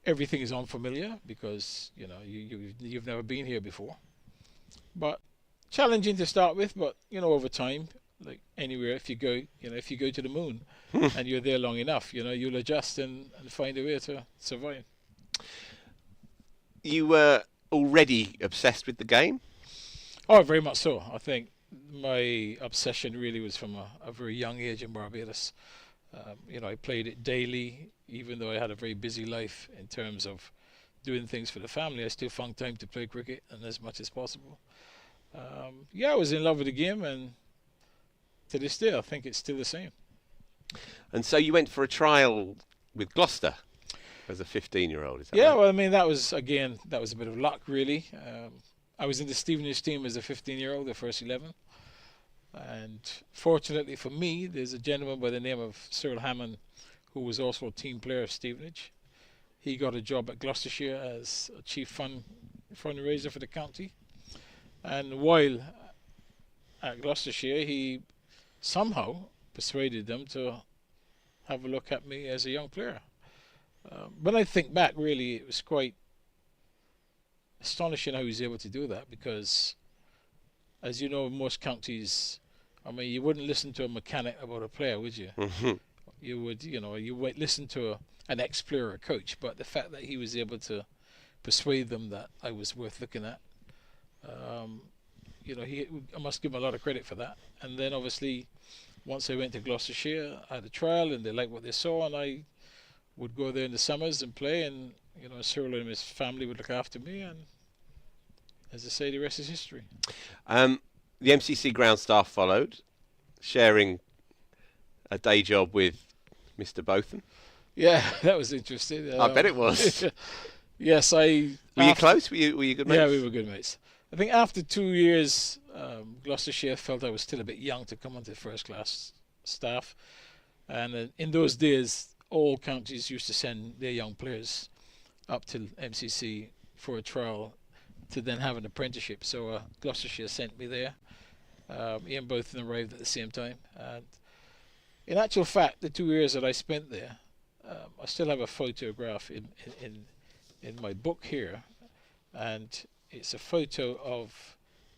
Everything is unfamiliar because, you've never been here before. But challenging to start with, but, over time, like anywhere, if you go to the moon and you're there long enough, you'll adjust and find a way to survive. You were already obsessed with the game? Oh, very much so. I think my obsession really was from a very young age in Barbados. I played it daily, even though I had a very busy life in terms of doing things for the family. I still found time to play cricket and as much as possible. I was in love with the game, and to this day, I think it's still the same. And so you went for a trial with Gloucester as a 15-year-old, is that Yeah, right? well, I mean, that was a bit of luck, really. I was in the Stevenage team as a 15-year-old, the first 11. And fortunately for me, there's a gentleman by the name of Cyril Hammond, who was also a team player of Stevenage. He got a job at Gloucestershire as a chief fundraiser for the county. And while at Gloucestershire, he somehow persuaded them to have a look at me as a young player. When I think back, really, it was quite astonishing how he was able to do that, because, as you know, most counties, I mean, you wouldn't listen to a mechanic about a player, would you? You would, you would listen to an ex-player or a coach, but the fact that he was able to persuade them that I was worth looking at, I must give him a lot of credit for that. And then, obviously, once I went to Gloucestershire, I had a trial, and they liked what they saw, and I would go there in the summers and play, and Cyril and his family would look after me, and as I say, the rest is history. The MCC ground staff followed, sharing a day job with Mr. Botham. Yeah, that was interesting. I bet it was. Yes, Were you close? Were you good mates? Yeah, we were good mates. I think after 2 years, Gloucestershire felt I was still a bit young to come onto the first class staff, and in those days, all counties used to send their young players up to MCC for a trial to then have an apprenticeship. So Gloucestershire sent me there. Ian both of them arrived at the same time. And in actual fact, the 2 years that I spent there, I still have a photograph in my book here, and it's a photo of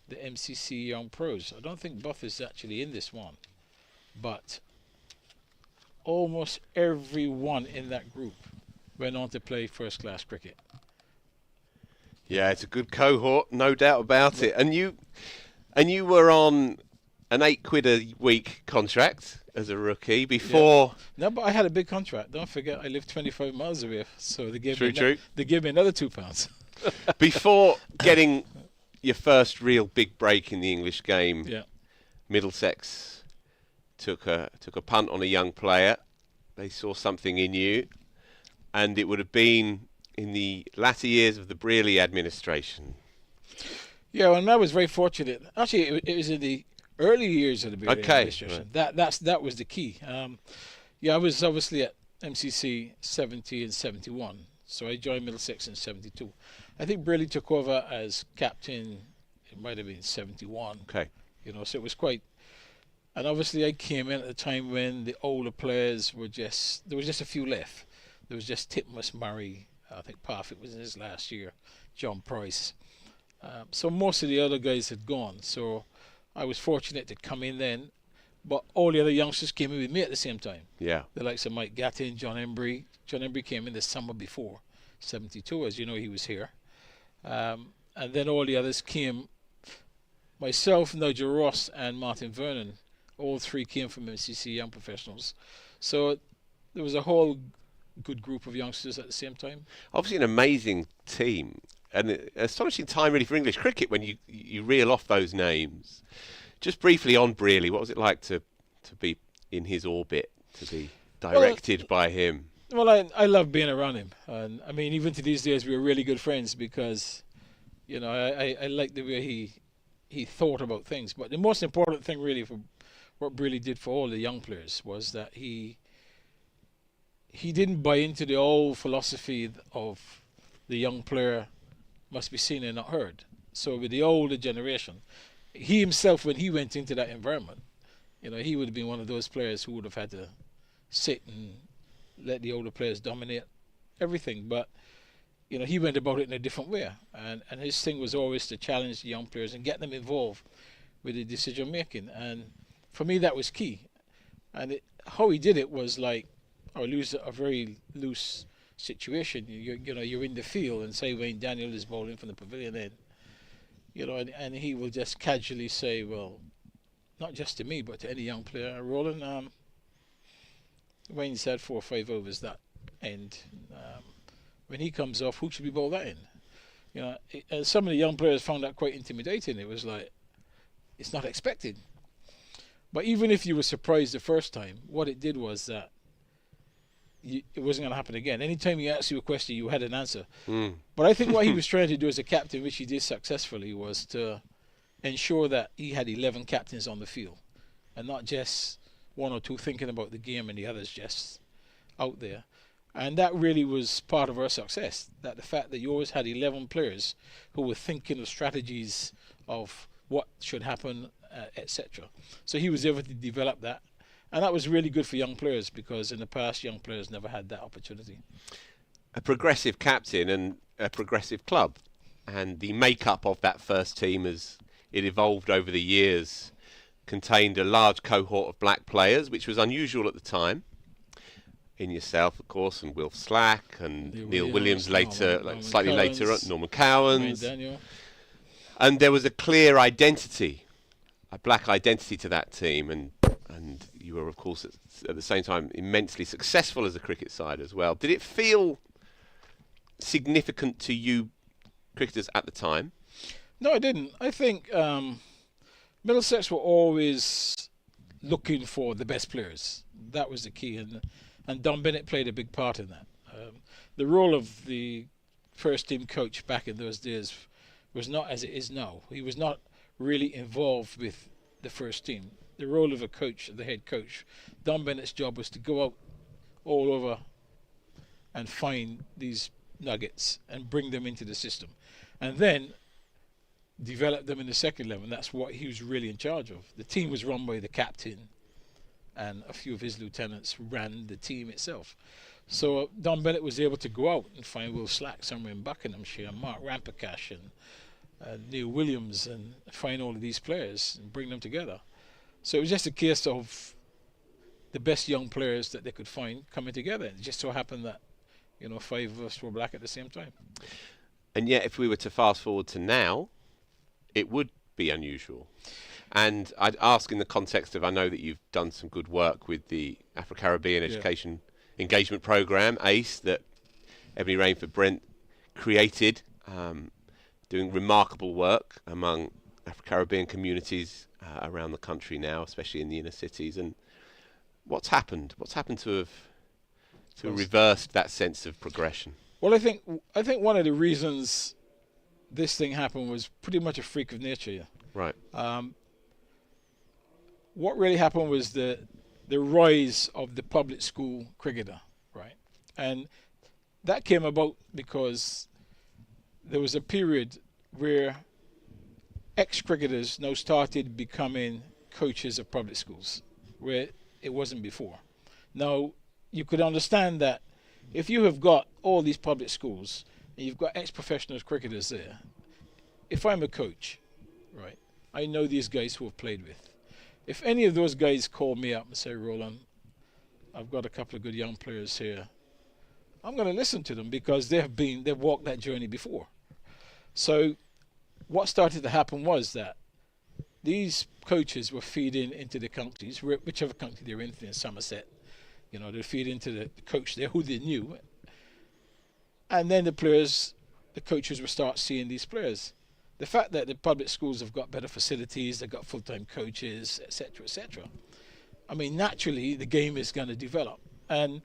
the MCC Young Pros. I don't think Buff is actually in this one, but almost everyone in that group went on to play first-class cricket. Yeah, it's a good cohort, no doubt about it. And you were on an £8 a week contract as a rookie before. Yeah. No, but I had a big contract. Don't forget, I lived 25 miles away, so they gave True. me another £2. Before getting your first real big break in the English game, Yeah. Middlesex took a punt on a young player. They saw something in you, and it would have been in the latter years of the Brearley administration. Yeah, and I was very fortunate. Actually, it was in the early years of the Brearley administration. Right. That was the key. I was obviously at MCC 70 and 71, so I joined Middlesex in 72. I think Brearley took over as captain. It might have been 71. Okay. So it was quite. And obviously, I came in at a time when the older players there was just a few left. There was just Titmus Murray. I think Parfitt was in his last year. John Price. So most of the other guys had gone. So I was fortunate to come in then. But all the other youngsters came in with me at the same time. Yeah. The likes of Mike Gattin, John Embry. John Embry came in the summer before, 72. As you know, he was here. And then all the others came. Myself, Nigel Ross, and Martin Vernon. All three came from MCC Young Professionals. So there was a whole good group of youngsters at the same time. Obviously an amazing team, and an astonishing time really for English cricket when you reel off those names. Just briefly on Brearley, what was it like to be in his orbit, to be directed by him? Well, I love being around him. And I mean, even to these days, we were really good friends because, I like the way he thought about things. But the most important thing really for what Brearley did for all the young players was that he didn't buy into the old philosophy of the young player must be seen and not heard. So with the older generation, he himself, when he went into that environment, he would have been one of those players who would have had to sit and let the older players dominate everything. But, he went about it in a different way. And his thing was always to challenge the young players and get them involved with the decision making. And for me, that was key. And how he did it was like, a very loose situation. You're in the field, and say Wayne Daniel is bowling from the pavilion end, and he will just casually say, well, not just to me, but to any young player, Roland, Wayne's had 4 or 5 overs that end. When he comes off, who should we bowl that in? You know, some of the young players found that quite intimidating. It was like, it's not expected. But even if you were surprised the first time, what it did was that it wasn't going to happen again. Anytime he asked you a question, you had an answer. But I think what he was trying to do as a captain, which he did successfully, was to ensure that he had 11 captains on the field and not just 1 or 2 thinking about the game and the others just out there. And that really was part of our success, that the fact that you always had 11 players who were thinking of strategies of what should happen, etc. So he was able to develop that. And that was really good for young players, because in the past, young players never had that opportunity. A progressive captain and a progressive club. And the makeup of that first team, as it evolved over the years, contained a large cohort of black players, which was unusual at the time. In yourself, of course, and Will Slack and Neil Williams later, slightly later, Norman Cowans. Daniel. And there was a clear identity, a black identity to that team, and you were, of course, at the same time immensely successful as a cricket side as well. Did it feel significant to you cricketers at the time? No, it didn't. I think Middlesex were always looking for the best players. That was the key, and Don Bennett played a big part in that. The role of the first team coach back in those days was not as it is now. He was not really involved with the first team. The role of a coach, the head coach, Don Bennett's job was to go out all over and find these nuggets and bring them into the system, and then develop them in the second 11. That's what he was really in charge of. The team was run by the captain, and a few of his lieutenants ran the team itself. So Don Bennett was able to go out and find Will Slack somewhere in Buckinghamshire, Mark Ramprakash and Neil Williams, and find all of these players and bring them together. So it was just a case of the best young players that they could find coming together. It just so happened that, 5 of us were black at the same time. And yet, if we were to fast forward to now, it would be unusual. And I'd ask in the context of, I know that you've done some good work with the Afro-Caribbean Education Engagement Programme, ACE, that Ebony Rainford Brent created, doing remarkable work among Afro-Caribbean communities around the country now, especially in the inner cities. And what's happened? What's happened to have reversed that sense of progression? Well, I think one of the reasons this thing happened was pretty much a freak of nature. Yeah. Right. What really happened was the rise of the public school cricketer, right? And that came about because there was a period where ex-cricketers now started becoming coaches of public schools, where it wasn't before. Now, you could understand that if you have got all these public schools and you've got ex-professional cricketers there, if I'm a coach, right, I know these guys who I've played with. If any of those guys call me up and say, Roland, I've got a couple of good young players here, I'm going to listen to them because they've walked that journey before. So what started to happen was that these coaches were feeding into the counties, whichever county they're in Somerset, they'd feed into the coach there who they knew. And then the coaches would start seeing these players. The fact that the public schools have got better facilities, they've got full-time coaches, etc., etc. I mean, naturally, the game is going to develop. And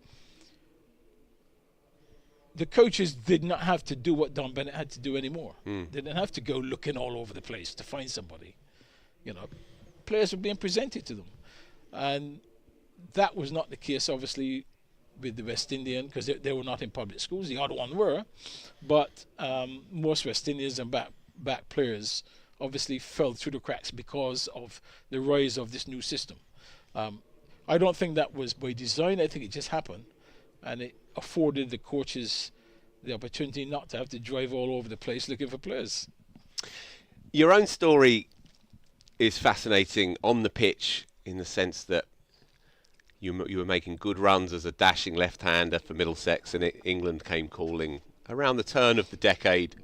the coaches did not have to do what Don Bennett had to do anymore. They didn't have to go looking all over the place to find somebody. Players were being presented to them. And that was not the case, obviously, with the West Indian, because they were not in public schools. The other one were. But most West Indians and back players obviously fell through the cracks because of the rise of this new system. I don't think that was by design. I think it just happened, and it afforded the coaches the opportunity not to have to drive all over the place looking for players. Your own story is fascinating on the pitch, in the sense that you were making good runs as a dashing left-hander for Middlesex, and England came calling around the turn of the decade.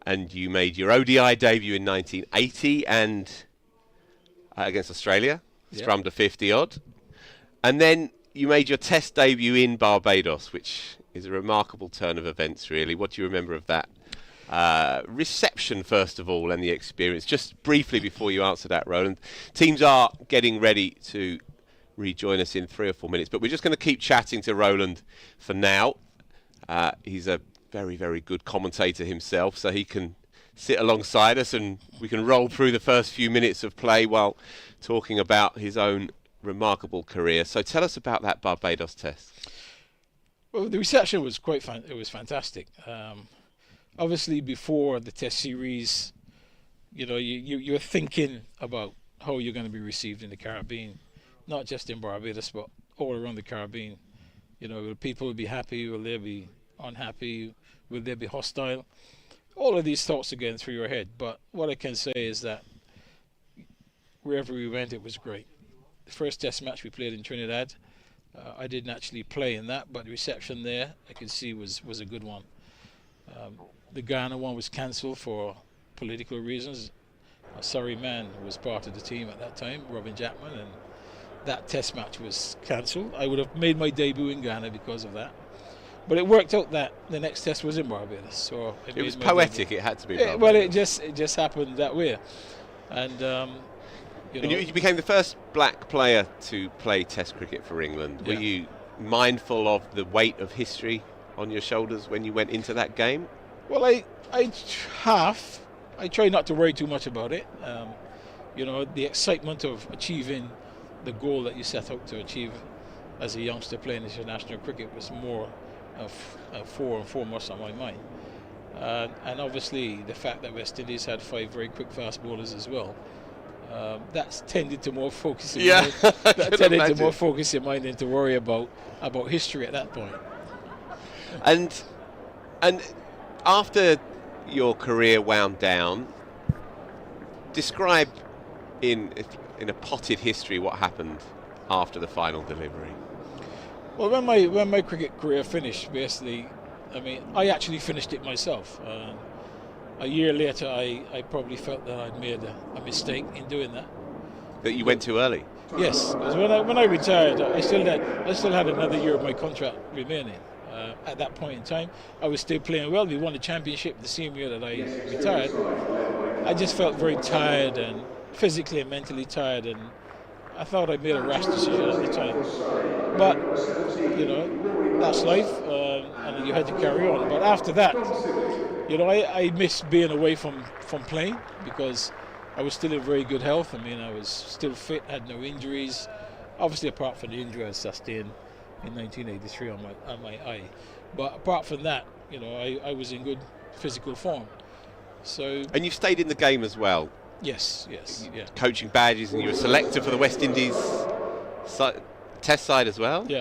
And you made your ODI debut in 1980 and against Australia, strummed a 50-odd. And then you made your Test debut in Barbados, which is a remarkable turn of events, really. What do you remember of that reception, first of all, and the experience? Just briefly before you answer that, Roland, teams are getting ready to rejoin us in 3 or 4 minutes, but we're just going to keep chatting to Roland for now. He's a very, very good commentator himself, so he can sit alongside us and we can roll through the first few minutes of play while talking about his own remarkable career. So tell us about that Barbados Test. Well, the reception was it was fantastic. Obviously, before the Test series, you're thinking about how you're going to be received in the Caribbean, not just in Barbados, but all around the Caribbean. Will people be happy? Will they be unhappy? Will they be hostile? All of these thoughts are going through your head. But what I can say is that wherever we went, it was great. The first Test match we played in Trinidad, I didn't actually play in that, but the reception there, I could see was a good one. The Ghana one was cancelled for political reasons. A Surrey man was part of the team at that time, Robin Jackman, and that Test match was cancelled. I would have made my debut in Ghana because of that. But it worked out that the next Test was in Barbados. So it was poetic, it had to be. Well, it just happened that way. And you became the first black player to play Test cricket for England. Yeah. Were you mindful of the weight of history on your shoulders when you went into that game? Well, I try not to worry too much about it. The excitement of achieving the goal that you set out to achieve as a youngster playing international cricket was more fore and foremost on my mind. And obviously the fact that West Indies had 5 very quick fast bowlers as well. That's tended to more focus in mind. That tended to more focus in mind than to worry about history at that point. And after your career wound down, describe in a potted history what happened after the final delivery. Well, when my cricket career finished, basically, I actually finished it myself. A year later, I probably felt that I'd made a mistake in doing that. That you went too early? Yes, because when I retired, I still had another year of my contract remaining. At that point in time, I was still playing well. We won the championship the same year that I retired. I just felt very tired and physically and mentally tired, and I thought I made a rash decision at the time. But that's life, and you had to carry on. But after that, I missed being away from playing because I was still in very good health. I was still fit, had no injuries. Obviously, apart from the injury I sustained in 1983 on my eye. But apart from that, I was in good physical form. So. And you've stayed in the game as well. Yes. Coaching badges, and you were selected for the West Indies Test side as well. Yeah.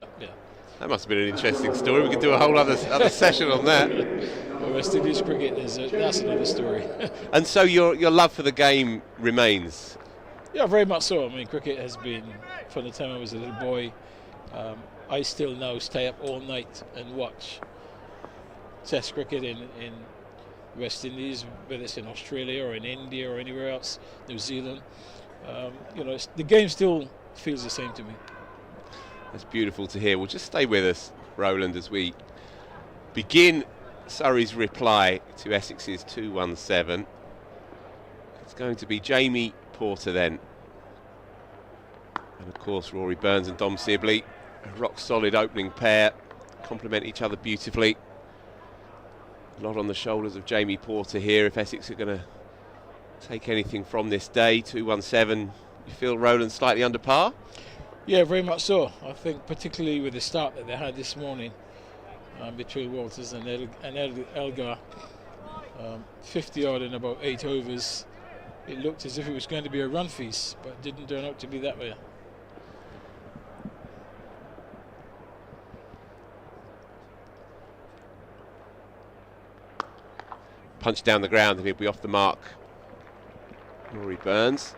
That must have been an interesting story. We could do a whole other session on that. Well, West Indies cricket that's another story. And so your love for the game remains. Yeah, very much so. Cricket has been from the time I was a little boy. I still now stay up all night and watch Test cricket in West Indies, whether it's in Australia or in India or anywhere else, New Zealand. The game still feels the same to me. That's beautiful to hear. Well, just stay with us, Roland, as we begin Surrey's reply to Essex's 217. It's going to be Jamie Porter then. And of course, Rory Burns and Dom Sibley, a rock-solid opening pair, complement each other beautifully. A lot on the shoulders of Jamie Porter here if Essex are going to take anything from this day. 217, you feel Roland slightly under par? Yeah, very much so. I think particularly with the start that they had this morning between Walters and Elgar, 50 odd in about 8 overs, it looked as if it was going to be a run feast, but didn't turn out to be that way. Punch down the ground and he'll be off the mark. Rory Burns.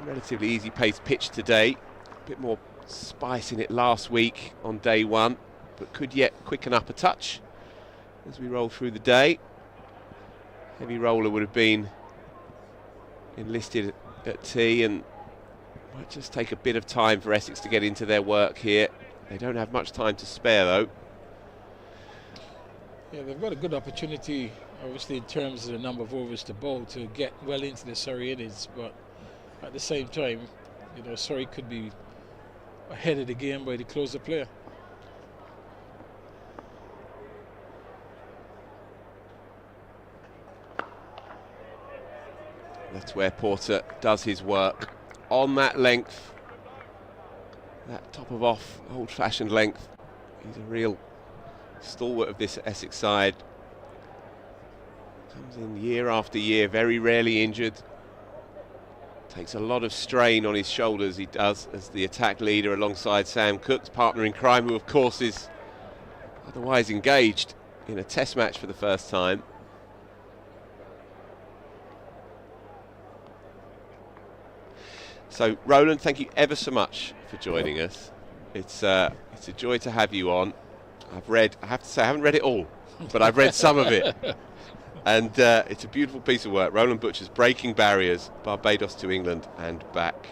Relatively easy pace pitch today. A bit more spice in it last week on day one, but could yet quicken up a touch as we roll through the day. Heavy roller would have been enlisted at tee, and might just take a bit of time for Essex to get into their work here. They don't have much time to spare, though. Yeah, they've got a good opportunity, obviously, in terms of the number of overs to bowl to get well into the Surrey innings, but at the same time, Surrey could be ahead of the game by the closer player. That's where Porter does his work. On that length, that top of off, old-fashioned length. He's a real stalwart of this Essex side. Comes in year after year, very rarely injured. Takes a lot of strain on his shoulders, he does, as the attack leader alongside Sam Cook's partner in crime, who of course is otherwise engaged in a test match for the first time. So, Roland, thank you ever so much for joining us. It's a joy to have you on. I have to say, I haven't read it all, but I've read some of it. And it's a beautiful piece of work. Roland Butcher's Breaking Barriers, Barbados to England and back.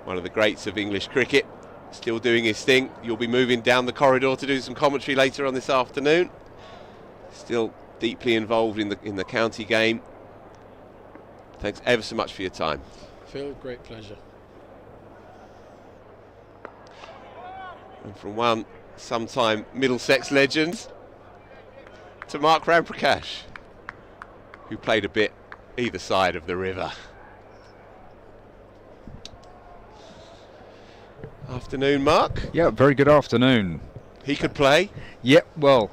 One of the greats of English cricket, still doing his thing. You'll be moving down the corridor to do some commentary later on this afternoon. Still deeply involved in the county game. Thanks ever so much for your time. Phil, great pleasure. And from one sometime Middlesex legend to Mark Ramprakash, who played a bit either side of the river. Afternoon, Mark. Yeah, very good afternoon. He could play? Yeah, well,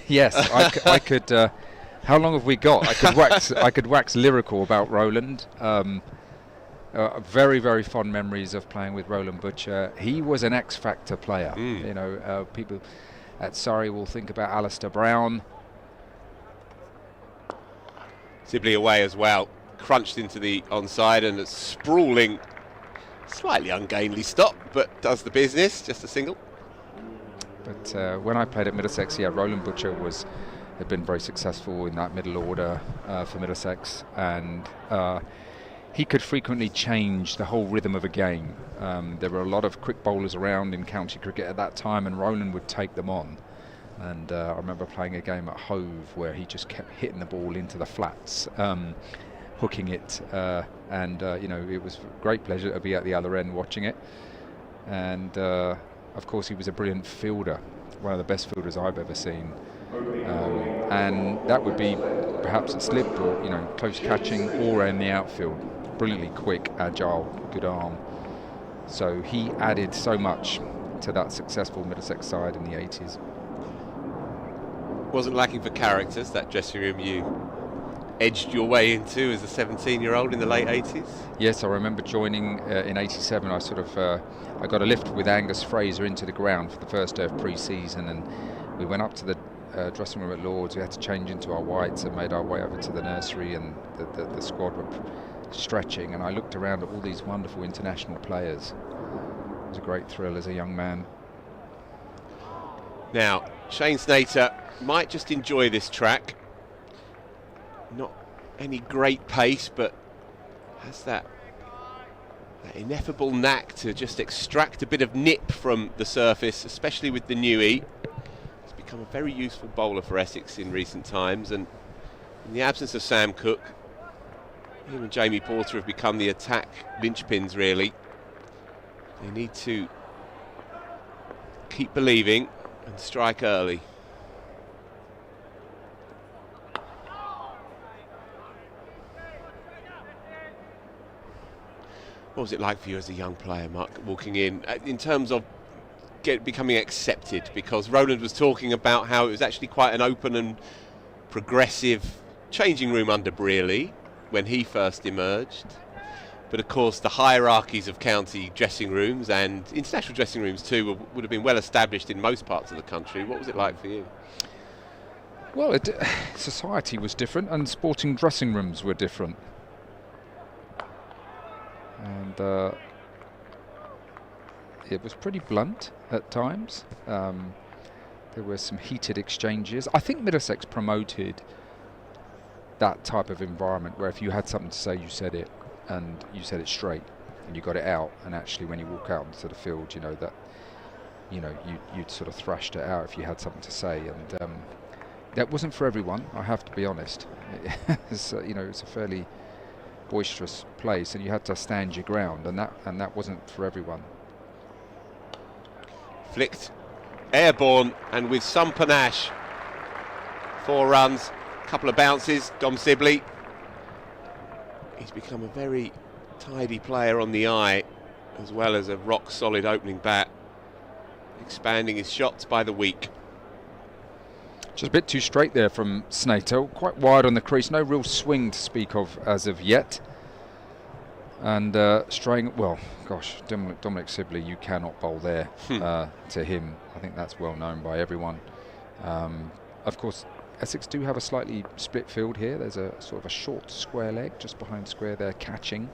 yes, I could. How long have we got? I could wax lyrical about Roland. Very, very fond memories of playing with Roland Butcher. He was an X-factor player. People at Surrey will think about Alistair Brown. Sibley away as well, crunched into the onside and a sprawling, slightly ungainly stop, but does the business, just a single. But when I played at Middlesex, yeah, Roland Butcher had been very successful in that middle order for Middlesex, and he could frequently change the whole rhythm of a game. There were a lot of quick bowlers around in county cricket at that time, and Roland would take them on. And I remember playing a game at Hove where he just kept hitting the ball into the flats, hooking it, and it was a great pleasure to be at the other end watching it. And of course, he was a brilliant fielder, one of the best fielders I've ever seen. And that would be perhaps at slip or close catching or in the outfield. Brilliantly quick, agile, good arm. So he added so much to that successful Middlesex side in the 80s. Wasn't lacking for characters, that dressing room you edged your way into as a 17-year-old in the late 80s? Yes, I remember joining in 87. I got a lift with Angus Fraser into the ground for the first day of pre-season, and we went up to the dressing room at Lord's. We had to change into our whites and made our way over to the nursery, and the squad were stretching, and I looked around at all these wonderful international players. It was a great thrill as a young man. Now, Shane Snater might just enjoy this track. Not any great pace, but has that ineffable knack to just extract a bit of nip from the surface, especially with the Newey. He's become a very useful bowler for Essex in recent times, and in the absence of Sam Cook, him and Jamie Porter have become the attack linchpins, really. They need to keep believing and strike early. What was it like for you as a young player, Mark, walking in terms of becoming accepted? Because Roland was talking about how it was actually quite an open and progressive changing room under Brearley when he first emerged. But of course the hierarchies of county dressing rooms and international dressing rooms too would have been well established in most parts of the country. What was it like for you? Well, society was different and sporting dressing rooms were different. And it was pretty blunt at times. There were some heated exchanges. I think Middlesex promoted that type of environment where if you had something to say, you said it, and you said it straight, and you got it out. And actually, when you walk out into the field, you know that you'd sort of thrashed it out if you had something to say, and that wasn't for everyone. I have to be honest. It's a fairly boisterous place, and you had to stand your ground, and that wasn't for everyone. Flicked, airborne, and with some panache. 4 runs, a couple of bounces. Dom Sibley, he's become a very tidy player on the eye, as well as a rock-solid opening bat, expanding his shots by the week. Just a bit too straight there from Snater, quite wide on the crease, no real swing to speak of as of yet. And straying, well, gosh, Dominic Sibley, you cannot bowl there to him. I think that's well known by everyone. Of course, Essex do have a slightly split field here. There's a sort of a short square leg just behind square there, catching.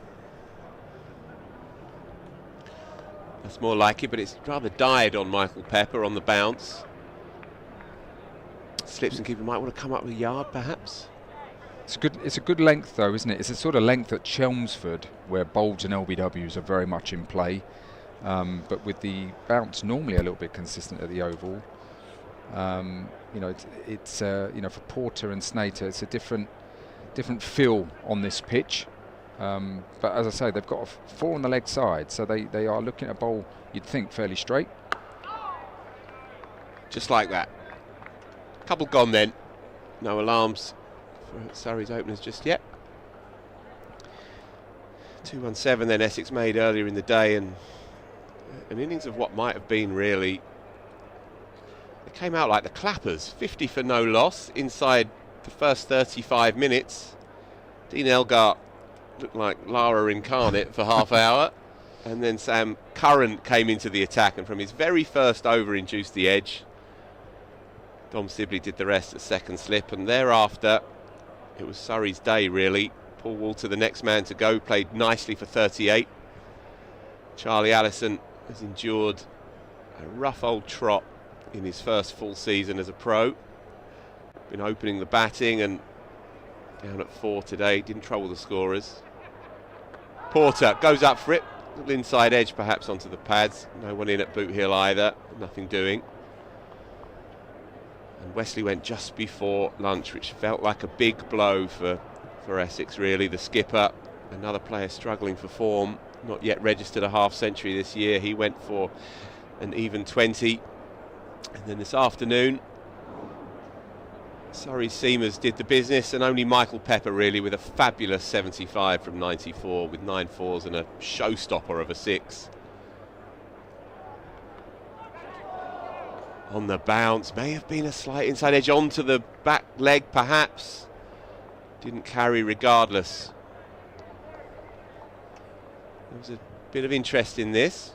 That's more like it, but it's rather died on Michael Pepper on the bounce. Slips and keeper might want to come up with a yard, perhaps. It's a good length, though, isn't it? It's a sort of length at Chelmsford, where bowls and LBWs are very much in play. But with the bounce normally a little bit consistent at the Oval, it's for Porter and Snater, it's a different feel on this pitch. But as I say, they've got 4 on the leg side, so they are looking at a bowl, you'd think, fairly straight. Just like that. Couple gone then. No alarms for Surrey's openers just yet. 2-1-7 then Essex made earlier in the day, and an innings of what might have been really. They came out like the clappers. 50 for no loss inside the first 35 minutes. Dean Elgar looked like Lara incarnate for half hour, and then Sam Curran came into the attack, and from his very first over induced the edge. Dom Sibley did the rest at second slip, and thereafter it was Surrey's day really. Paul Walter, the next man to go, played nicely for 38. Charlie Allison has endured a rough old trot in his first full season as a pro. Been opening the batting and down at 4 today, didn't trouble the scorers. Porter goes up for it, little inside edge perhaps onto the pads. No one in at Boot Hill either, nothing doing. And Wesley went just before lunch, which felt like a big blow for Essex really. The skipper, another player struggling for form, not yet registered a half century this year. He went for an even 20. And then this afternoon, Surrey's seamers did the business, and only Michael Pepper really with a fabulous 75 from 94 with 9 fours and a showstopper of a 6. On the bounce, may have been a slight inside edge onto the back leg perhaps. Didn't carry regardless. There was a bit of interest in this.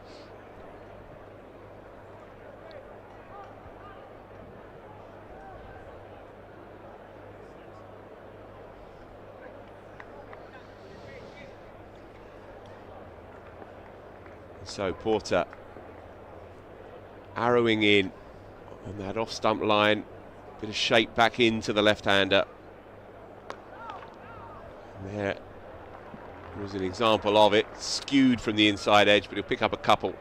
So Porter arrowing in on that off-stump line, bit of shape back into the left-hander. And there was an example of it, skewed from the inside edge, but he'll pick up a couple.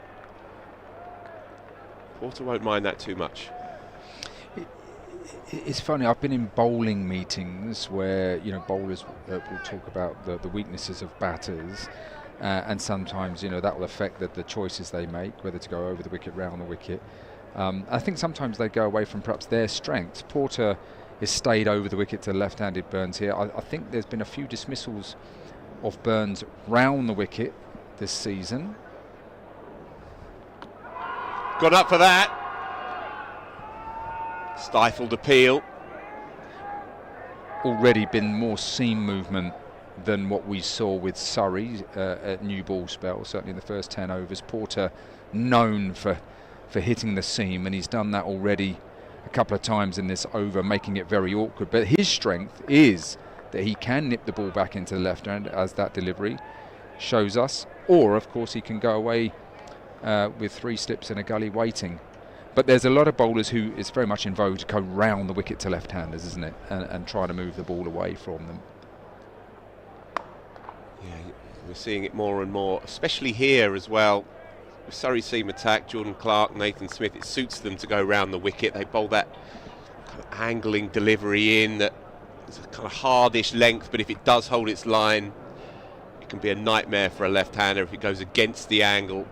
Porter won't mind that too much. It's funny, I've been in bowling meetings where bowlers will talk about the weaknesses of batters, and sometimes that will affect the choices they make, whether to go over the wicket, round the wicket. I think sometimes they go away from perhaps their strengths. Porter has stayed over the wicket to left-handed Burns here. I think there's been a few dismissals of Burns round the wicket this season. Got up for that. Stifled appeal. Already been more seam movement than what we saw with Surrey at new ball spell, certainly in the first 10 overs. Porter known for hitting the seam, and he's done that already a couple of times in this over, making it very awkward. But his strength is that he can nip the ball back into the left hand, as that delivery shows us, or of course he can go away with 3 slips and a gully waiting. But there's a lot of bowlers who it's very much in vogue to go round the wicket to left-handers, isn't it, and try to move the ball away from them. Yeah, we're seeing it more and more, especially here as well. Surrey seam attack, Jordan Clark, Nathan Smith, it suits them to go round the wicket. They bowl that kind of angling delivery in that is a kind of hardish length, but if it does hold its line, it can be a nightmare for a left-hander if it goes against the angle.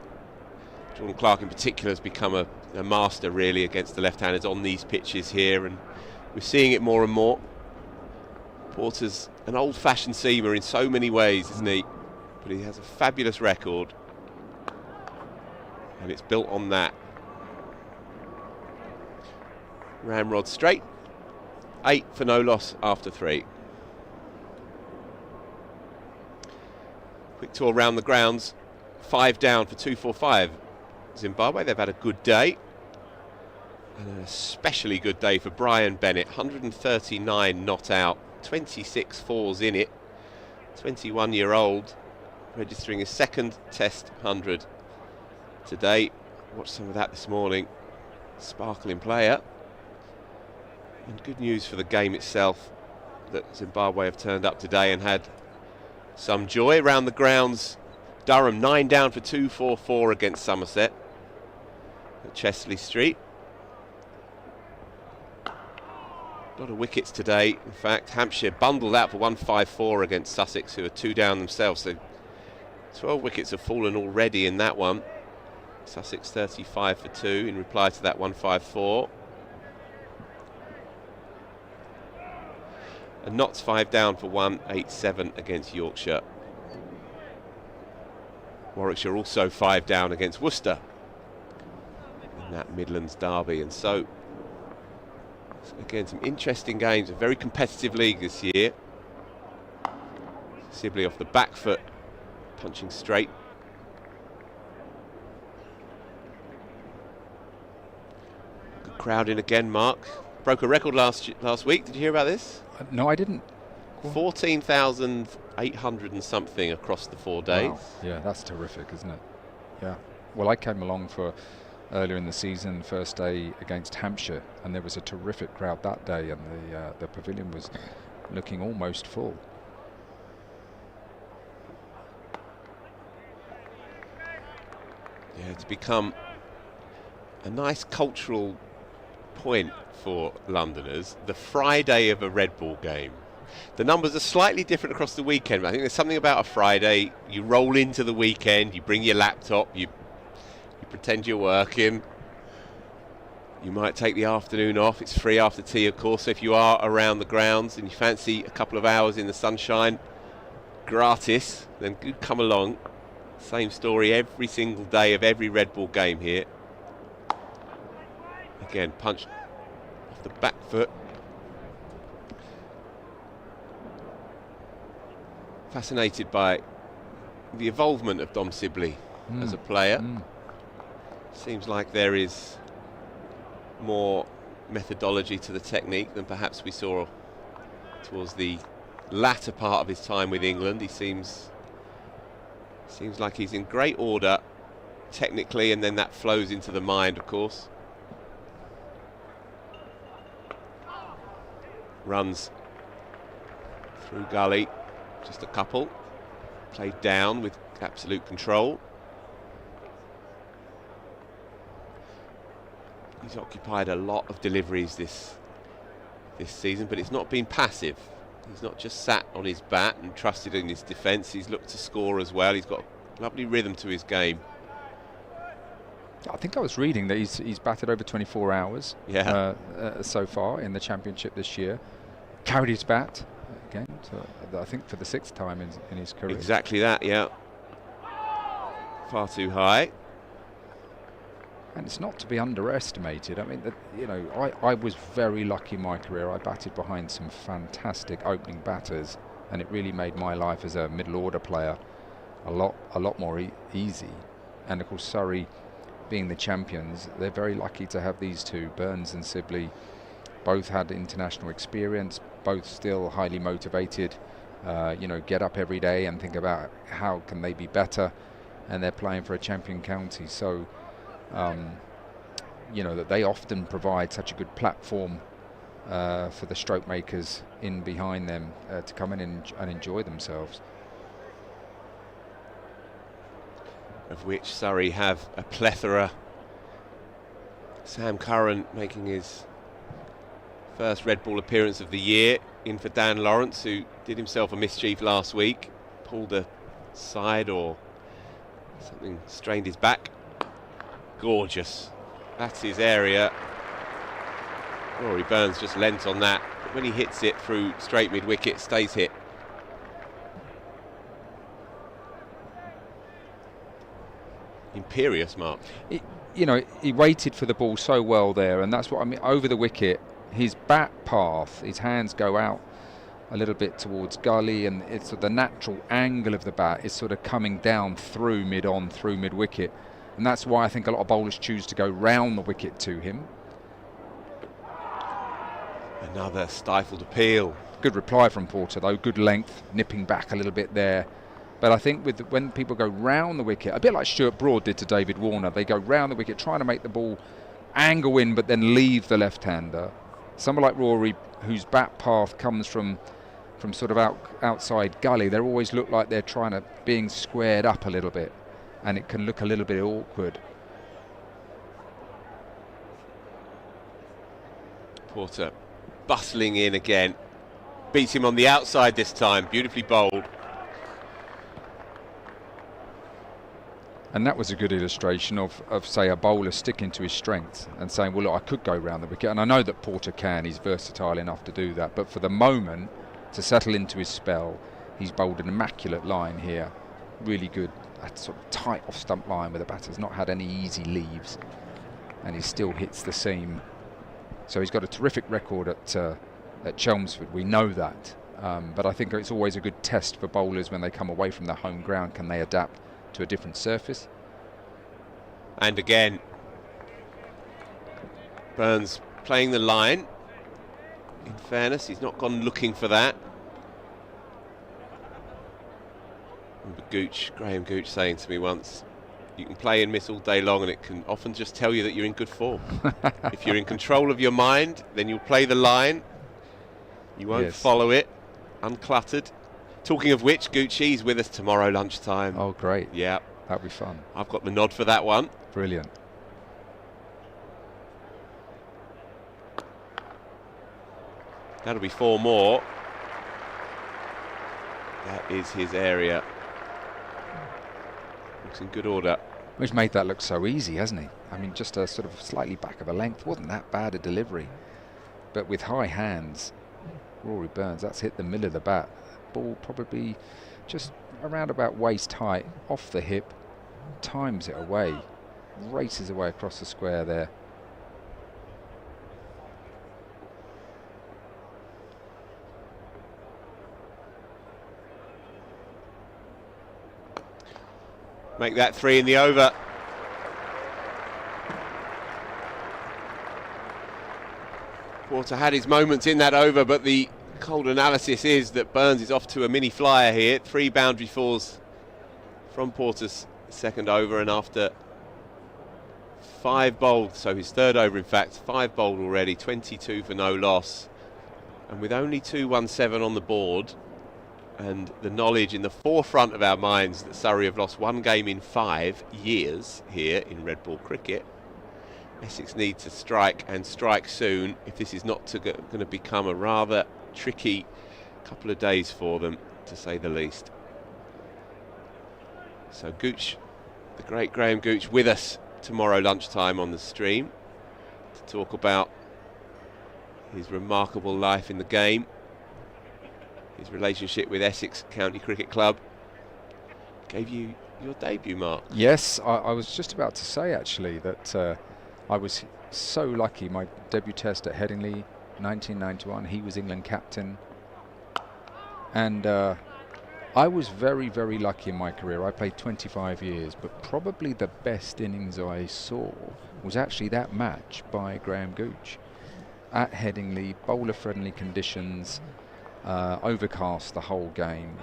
Jordan Clark in particular has become a master really against the left-handers on these pitches here, and we're seeing it more and more. Porter's an old-fashioned seamer in so many ways, isn't he? But he has a fabulous record, and it's built on that. Ramrod straight, 8 for no loss after 3. Quick tour around the grounds, 5 down for 245. Zimbabwe, they've had a good day, and an especially good day for Brian Bennett. 139 not out, 26 fours in it. 21-year-old, registering his second Test 100 today. Watched some of that this morning. Sparkling player. And good news for the game itself that Zimbabwe have turned up today and had some joy around the grounds. Durham 9 down for 244 against Somerset at Chesley Street. A lot of wickets today. In fact, Hampshire bundled out for 154 against Sussex, who are 2 down themselves. So 12 wickets have fallen already in that one. Sussex 35 for 2 in reply to that 154. And Notts 5 down for 187 against Yorkshire. Warwickshire also 5 down against Worcester in that Midlands derby. And so, again, some interesting games. A very competitive league this year. Sibley off the back foot, punching straight. Good crowd in again, Mark. Broke a record last week. Did you hear about this? No, I didn't. 14,800 and something across the 4 days. Wow. Yeah, that's terrific, isn't it? Yeah. Well, I came along for earlier in the season, first day against Hampshire, and there was a terrific crowd that day, and the pavilion was looking almost full. Yeah, it's become a nice cultural point for Londoners. The Friday of a red ball game. The numbers are slightly different across the weekend, but I think there's something about a Friday. You roll into the weekend, you bring your laptop, you pretend you're working. You might take the afternoon off. It's free after tea, of course. So if you are around the grounds and you fancy a couple of hours in the sunshine, gratis, then do come along. Same story every single day of every red ball game here. Again, punched off the back foot. Fascinated by the involvement of Dom Sibley as a player. Seems like there is more methodology to the technique than perhaps we saw towards the latter part of his time with England. He seems like he's in great order technically, and then that flows into the mind, of course. Runs through gully, just a couple. Played down with absolute control. He's occupied a lot of deliveries this season, but it's not been passive. He's not just sat on his bat and trusted in his defence. He's looked to score as well. He's got a lovely rhythm to his game. I think I was reading that he's batted over 24 hours so far in the championship this year. Carried his bat again, I think for the 6th time in his career. Exactly that, yeah. Far too high. And it's not to be underestimated. I mean, I was very lucky in my career. I batted behind some fantastic opening batters, and it really made my life as a middle order player a lot more easy. And of course, Surrey, being the champions, they're very lucky to have these two, Burns and Sibley. Both had international experience, both still highly motivated, get up every day and think about how can they be better, and they're playing for a champion county. So, that they often provide such a good platform for the stroke makers in behind them to come in and enjoy themselves. of which Surrey have a plethora. Sam Curran making his first red ball appearance of the year, in for Dan Lawrence, who did himself a mischief last week, pulled a side or something, strained his back. Gorgeous. That's his area. Rory Burns just lent on that, but when he hits it through straight mid-wicket, stays hit. Imperious, Mark. He waited for the ball so well there, and that's what I mean. Over the wicket, his bat path, his hands go out a little bit towards gully, and it's the natural angle of the bat is sort of coming down through mid-on, through mid-wicket, and that's why I think a lot of bowlers choose to go round the wicket to him. Another stifled appeal. Good reply from Porter though, good length, nipping back a little bit there. But I think when people go round the wicket, a bit like Stuart Broad did to David Warner, they go round the wicket trying to make the ball angle in but then leave the left-hander. Someone like Rory, whose bat path comes from sort of outside gully, they always look like they're trying to being squared up a little bit, and it can look a little bit awkward. Porter bustling in again, beats him on the outside this time, beautifully bowled. And that was a good illustration of say, a bowler sticking to his strengths and saying, well, look, I could go round the wicket. And I know that Porter can, he's versatile enough to do that. But for the moment, to settle into his spell, he's bowled an immaculate line here. Really good, that sort of tight off-stump line where the batter's not had any easy leaves. And he still hits the seam. So he's got a terrific record at Chelmsford, we know that. But I think it's always a good test for bowlers when they come away from their home ground. Can they adapt to a different surface? And again, Burns playing the line. In fairness, he's not gone looking for that. Graham Gooch saying to me once, you can play and miss all day long and it can often just tell you that you're in good form. If you're in control of your mind, then you'll play the line. You won't follow it uncluttered. Talking of which, Gucci's with us tomorrow lunchtime. Oh, great. Yeah. That'll be fun. I've got the nod for that one. Brilliant. That'll be 4 more. That is his area. Looks in good order. He's made that look so easy, hasn't he? I mean, just a sort of slightly back of a length. Wasn't that bad a delivery. But with high hands, Rory Burns, that's hit the middle of the bat. Ball probably just around about waist height, off the hip, times it away, races away across the square there. Make that 3 in the over. Porter had his moments in that over, but the cold analysis is that Burns is off to a mini flyer here. 3 boundary falls from Porter's second over, and after 5 bowled, so his third over in fact, 5 bowled already, 22 for no loss, and with only 217 on the board, and the knowledge in the forefront of our minds that Surrey have lost 1 game in 5 years here in red ball cricket, Essex need to strike, and strike soon, if this is not going to become a rather tricky couple of days for them, to say the least. So Gooch, the great Graham Gooch, with us tomorrow lunchtime on the stream to talk about his remarkable life in the game, his relationship with Essex County Cricket Club. Gave you your debut, Mark. Yes, I was just about to say actually that I was so lucky. My debut test at Headingley, 1991, he was England captain, and I was very, very lucky in my career. I played 25 years, but probably the best innings I saw was actually that match by Graham Gooch at Headingley, bowler-friendly conditions, overcast the whole game,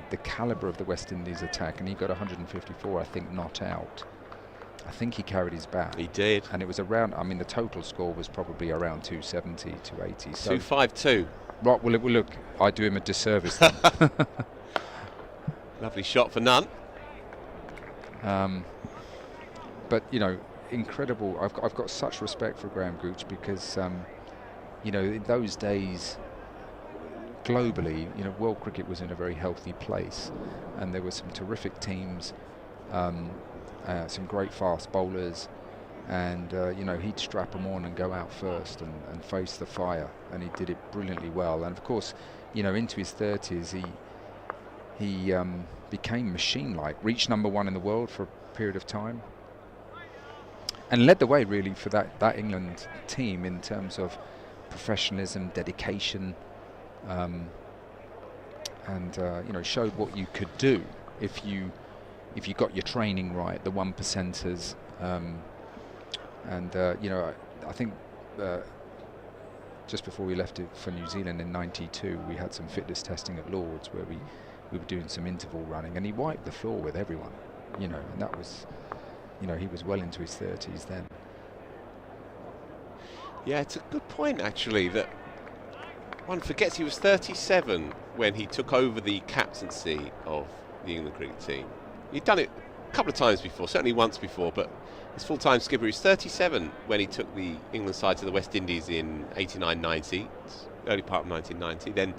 the calibre of the West Indies attack, and he got 154, I think, not out. I think he carried his bat. He did. And it was around, I mean, the total score was probably around 270, 280. So 252. Right, well, look, I do him a disservice then. Lovely shot for none. But incredible. I've got such respect for Graham Gooch because in those days, globally, world cricket was in a very healthy place, and there were some terrific teams, some great fast bowlers, and he'd strap them on and go out first and face the fire, and he did it brilliantly well. And of course, into his 30s, he became machine-like, reached number 1 in the world for a period of time, and led the way really for that England team in terms of professionalism, dedication, and showed what you could do if you got your training right, the 1%ers. I think just before we left it for New Zealand in '92, we had some fitness testing at Lord's where we were doing some interval running, and he wiped the floor with everyone, and that was, he was well into his 30s then. Yeah, it's a good point actually that one forgets he was 37 when he took over the captaincy of the England cricket team. He'd done it a couple of times before, certainly once before, but as full-time skipper, he was 37 when he took the England side to the West Indies in 89-90, early part of 1990. Then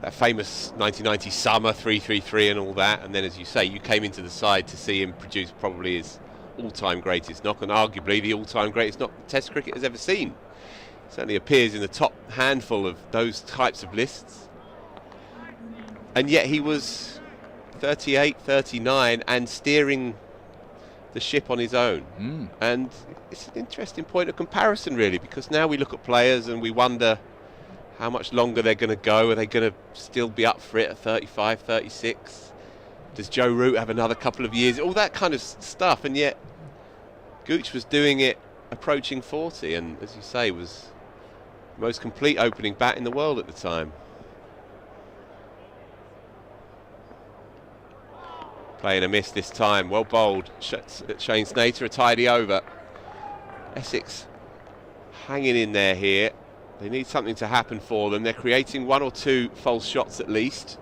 that famous 1990 summer, 3-3-3 and all that. And then, as you say, you came into the side to see him produce probably his all-time greatest knock, and arguably the all-time greatest knock Test cricket has ever seen. Certainly appears in the top handful of those types of lists. And yet he was 38, 39 and steering the ship on his own. And it's an interesting point of comparison really, because now we look at players and we wonder how much longer they're going to go. Are they going to still be up for it at 35, 36? Does Joe Root have another couple of years? All that kind of stuff. And yet Gooch was doing it approaching 40 and, as you say, was the most complete opening bat in the world at the time. Playing a miss this time. Well bowled. Shane Snater, a tidy over. Essex hanging in there here. They need something to happen for them. They're creating 1 or 2 false shots at least.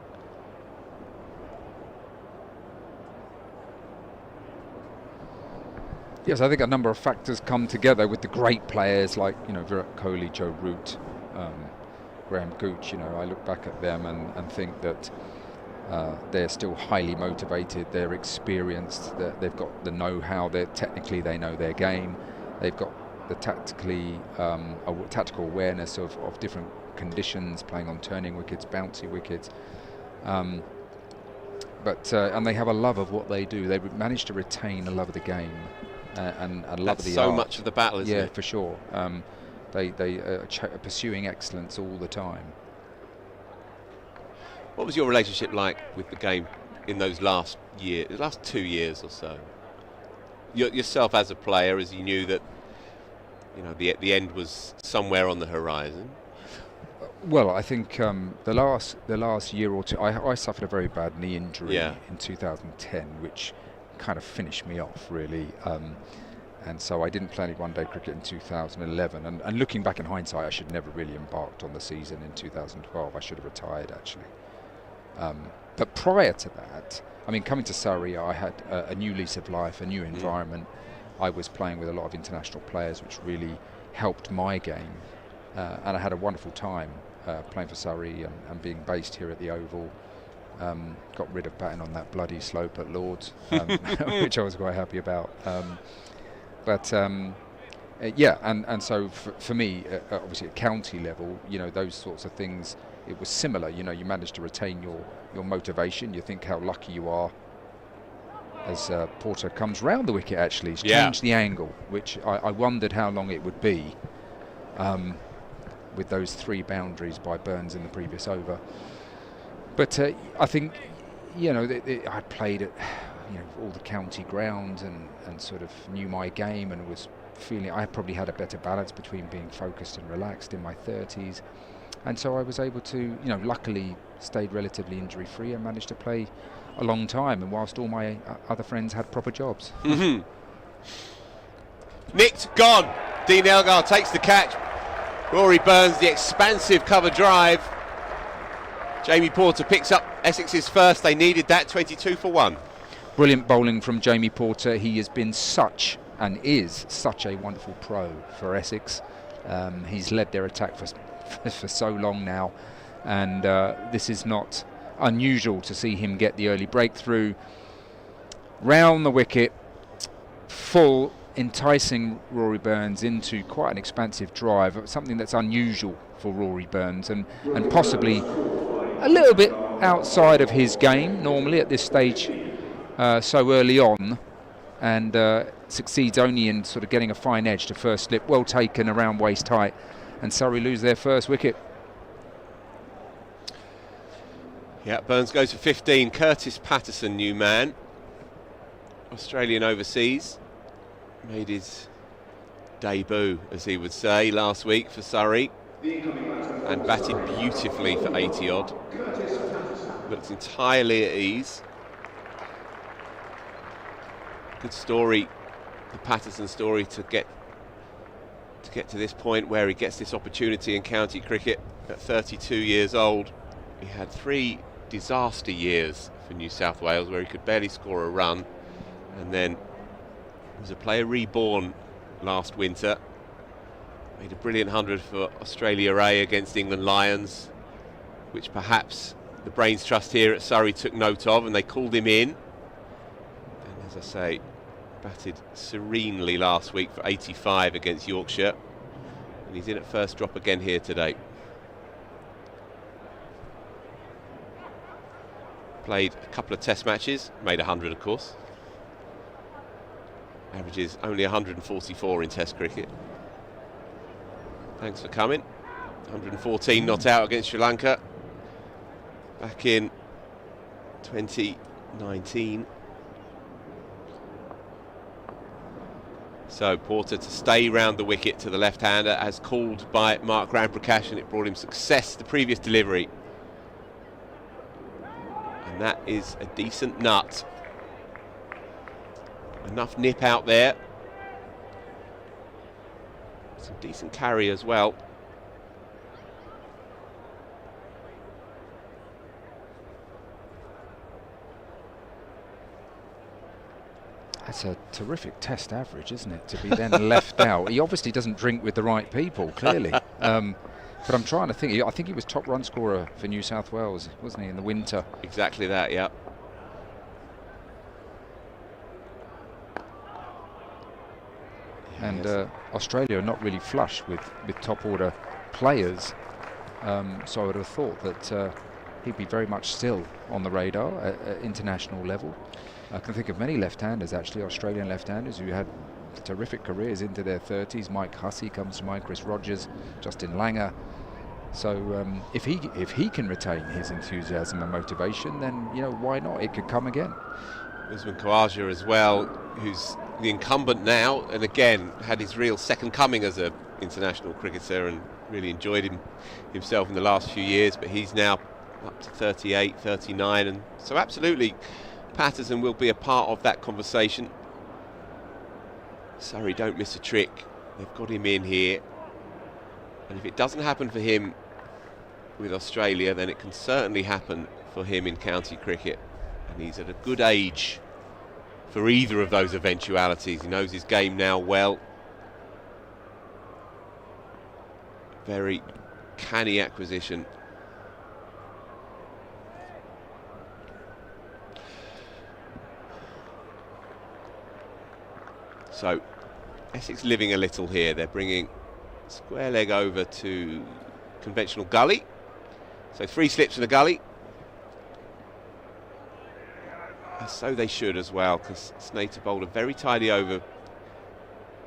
Yes, I think a number of factors come together with the great players like, Virat Kohli, Joe Root, Graham Gooch. I look back at them and think that they're still highly motivated, they're experienced, they've got the know-how, technically they know their game, they've got the tactical awareness of different conditions, playing on turning wickets, bouncy wickets, and they have a love of what they do. They've managed to retain a love of the game and a love of the art. So much of the battle, isn't it? Yeah, for sure. They are pursuing excellence all the time. What was your relationship like with the game in those last 2 years or so? Yourself as a player, as you knew that the end was somewhere on the horizon. Well, I think the last year or two, I suffered a very bad knee injury in 2010, which kind of finished me off really. And so I didn't play any one-day cricket in 2011. And looking back in hindsight, I should never really embarked on the season in 2012. I should have retired actually. But prior to that, coming to Surrey, I had a new lease of life, a new environment. I was playing with a lot of international players, which really helped my game. And I had a wonderful time playing for Surrey and being based here at the Oval. Got rid of batting on that bloody slope at Lord's, which I was quite happy about. And so for me, obviously at county level, those sorts of things, it was similar. You managed to retain your motivation. You think how lucky you are as Porter comes round the wicket, actually. He's changed the angle, which I wondered how long it would be with those 3 boundaries by Burns in the previous over. But I think, I played at all the county grounds and sort of knew my game and was feeling I probably had a better balance between being focused and relaxed in my 30s. And so I was able to, luckily stayed relatively injury-free and managed to play a long time, and whilst all my other friends had proper jobs. Nicked, gone. Dean Elgar takes the catch. Rory Burns, the expansive cover drive. Jamie Porter picks up Essex's first. They needed that, 22 for 1. Brilliant bowling from Jamie Porter. He has been such and is such a wonderful pro for Essex. He's led their attack for so long now, and this is not unusual to see him get the early breakthrough. Round the wicket, full, enticing Rory Burns into quite an expansive drive, something that's unusual for Rory Burns, and possibly a little bit outside of his game normally at this stage so early on, and succeeds only in sort of getting a fine edge to first slip. Well taken around waist height, and Surrey lose their first wicket. Yeah, Burns goes for 15. Curtis Patterson, new man, Australian overseas, made his debut, as he would say, last week for Surrey, and batted beautifully for 80 odd. Looked entirely at ease. Good story, the Patterson story, to get to this point where he gets this opportunity in county cricket at 32 years old. He had 3 disaster years for New South Wales where he could barely score a run, and then was a player reborn last winter. Made a brilliant 100 for Australia A against England Lions, which perhaps the Brains Trust here at Surrey took note of, and they called him in. And as I say, batted serenely last week for 85 against Yorkshire, and he's in at first drop again here today. Played a couple of test matches, made 100 of course. Averages only 144 in test cricket. Thanks for coming. 114 not out against Sri Lanka back in 2019. So Porter to stay round the wicket to the left-hander, as called by Mark Ramprakash, and it brought him success the previous delivery. And that is a decent nut. Enough nip out there. Some decent carry as well. That's a terrific test average, isn't it, to be then left out? He obviously doesn't drink with the right people, clearly. But I'm trying to think. I think he was top run scorer for New South Wales, wasn't he, in the winter? Exactly that, yeah. And Australia are not really flush with top order players, so I would have thought that he'd be very much still on the radar at international level. I can think of many left-handers, actually, Australian left-handers who had terrific careers into their 30s. Mike Hussey comes to mind, Chris Rogers, Justin Langer. So if he can retain his enthusiasm and motivation, then why not? It could come again. Wisden Cricket as well, who's the incumbent now, and again had his real second coming as an international cricketer, and really enjoyed himself in the last few years. But he's now up to 38, 39, and so absolutely Patterson will be a part of that conversation. Surrey don't miss a trick. They've got him in here, and if it doesn't happen for him with Australia, then it can certainly happen for him in county cricket, and he's at a good age for either of those eventualities. He knows his game now well. Very canny acquisition. So Essex living a little here. They're bringing square leg over to conventional gully. So 3 slips in the gully. So they should as well, because Snater bowled a very tidy over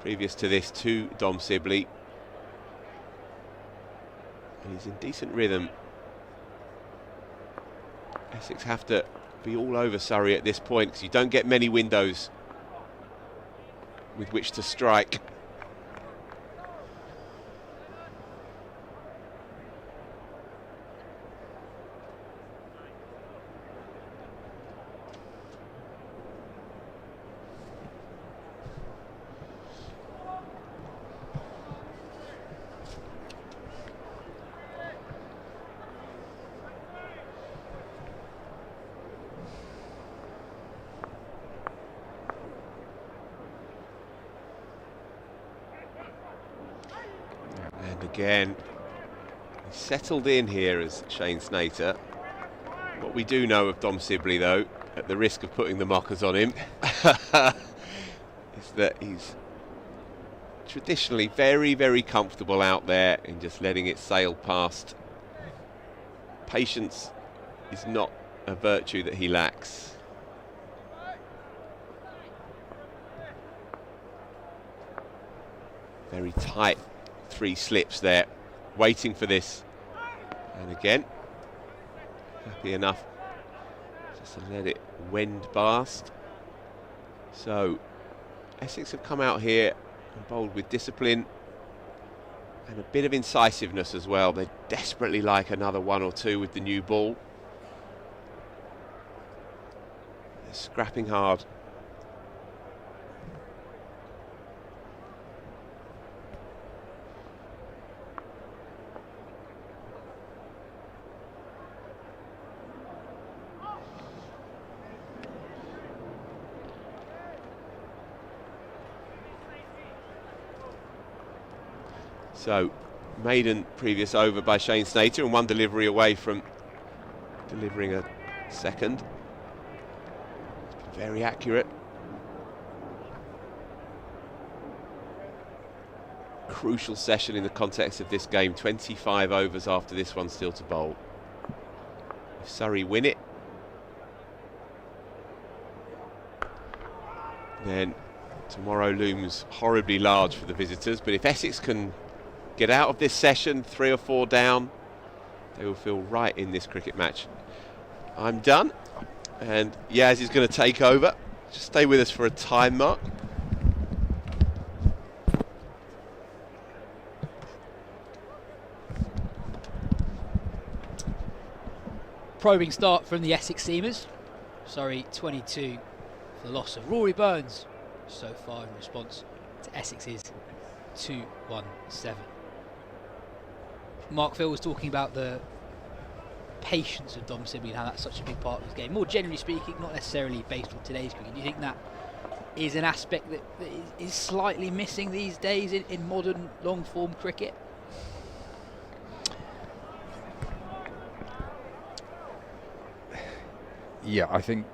previous to this to Dom Sibley. And he's in decent rhythm. Essex have to be all over Surrey at this point, because you don't get many windows with which to strike. again. He's settled in here as Shane Snater. What we do know of Dom Sibley, though, at the risk of putting the mockers on him, is that he's traditionally very, very comfortable out there in just letting it sail past. Patience is not a virtue that he lacks. Very tight 3 slips there, waiting for this. And again, happy enough just to let it wend past. So Essex have come out here and bowled with discipline and a bit of incisiveness as well. They desperately like another 1 or 2 with the new ball. They're scrapping hard. So, maiden previous over by Shane Snater and 1 delivery away from delivering a second. It's been very accurate. Crucial session in the context of this game. 25 overs after this one still to bowl. If Surrey win it, then tomorrow looms horribly large for the visitors. But if Essex can get out of this session 3 or 4 down, they will feel right in this cricket match. I'm done, and Yas is going to take over. Just stay with us for a time, Mark. Probing start from the Essex seamers. Surrey 22 for the loss of Rory Burns so far in response to Essex's 2-1-7. Mark Phil was talking about the patience of Dom Sibley and how that's such a big part of his game. More generally speaking, not necessarily based on today's cricket. Do you think that is an aspect that is slightly missing these days in modern long-form cricket? Yeah, I think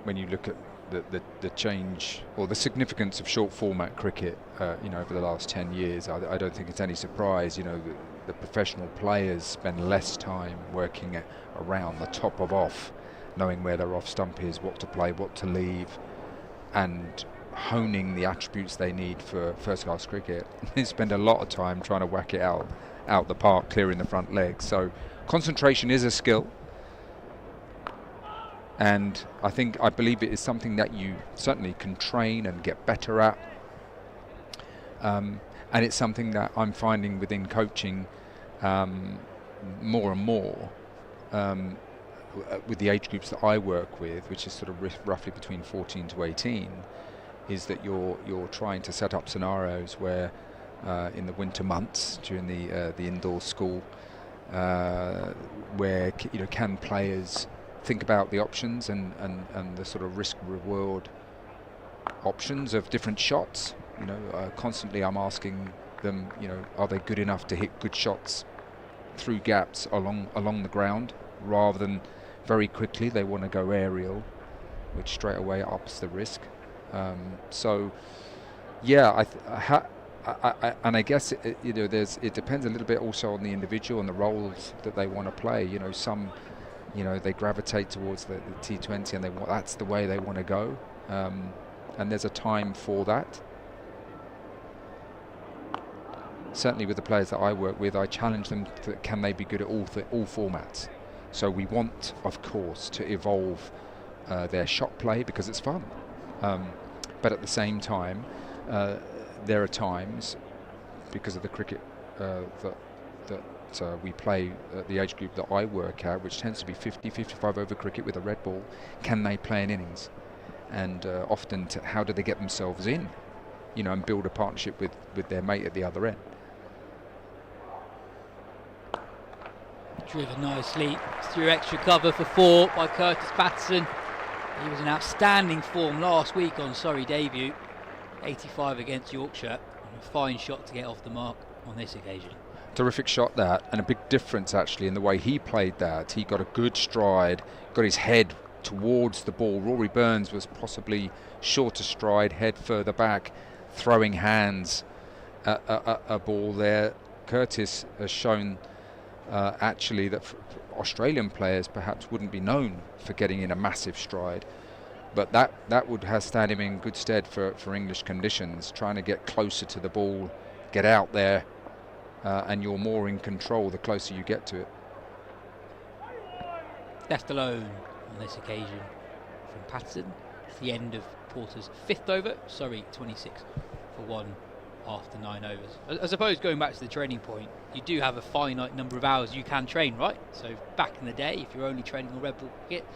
when you look at the change or the significance of short format cricket, over the last 10 years, I don't think it's any surprise. The professional players spend less time working around the top of off, knowing where their off stump is, what to play, what to leave, and honing the attributes they need for first class cricket. They spend a lot of time trying to whack it out the park, clearing the front legs. So concentration is a skill. And I believe it is something that you certainly can train and get better at. And it's something that I'm finding within coaching more and more with the age groups that I work with, which is sort of roughly between 14 to 18, is that you're trying to set up scenarios where in the winter months during the indoor school, where can players think about the options and the sort of risk reward options of different shots. Constantly I'm asking them, are they good enough to hit good shots through gaps along the ground, rather than very quickly they want to go aerial, which straight away ups the risk. I guess it depends a little bit also on the individual and the roles that they want to play. Some they gravitate towards the T20 and that's the way they want to go, and there's a time for that. Certainly with the players that I work with, I challenge them can they be good at all formats. So we want, of course, to evolve their shot play because it's fun, but at the same time there are times, because of the cricket that we play at the age group that I work at, which tends to be 50-55 over cricket with a red ball, can they play an innings? And often how do they get themselves in, and build a partnership with their mate at the other end. Driven nicely through extra cover for 4 by Curtis Patterson. He was in outstanding form last week on Surrey debut, 85 against Yorkshire, and a fine shot to get off the mark on this occasion. Terrific shot that, and a big difference actually in the way he played that. He got a good stride, got his head towards the ball. Rory Burns was possibly shorter stride, head further back, throwing hands at a ball there. Curtis has shown actually that Australian players perhaps wouldn't be known for getting in a massive stride, but that would have stand him in good stead for English conditions, trying to get closer to the ball, get out there, and you're more in control the closer you get to it. Left alone on this occasion from Patterson. It's the end of Porter's 5th over. Surrey 26 for 1 after 9 overs. I suppose going back to the training point, you do have a finite number of hours you can train, right? So back in the day, if you're only training on red ball cricket,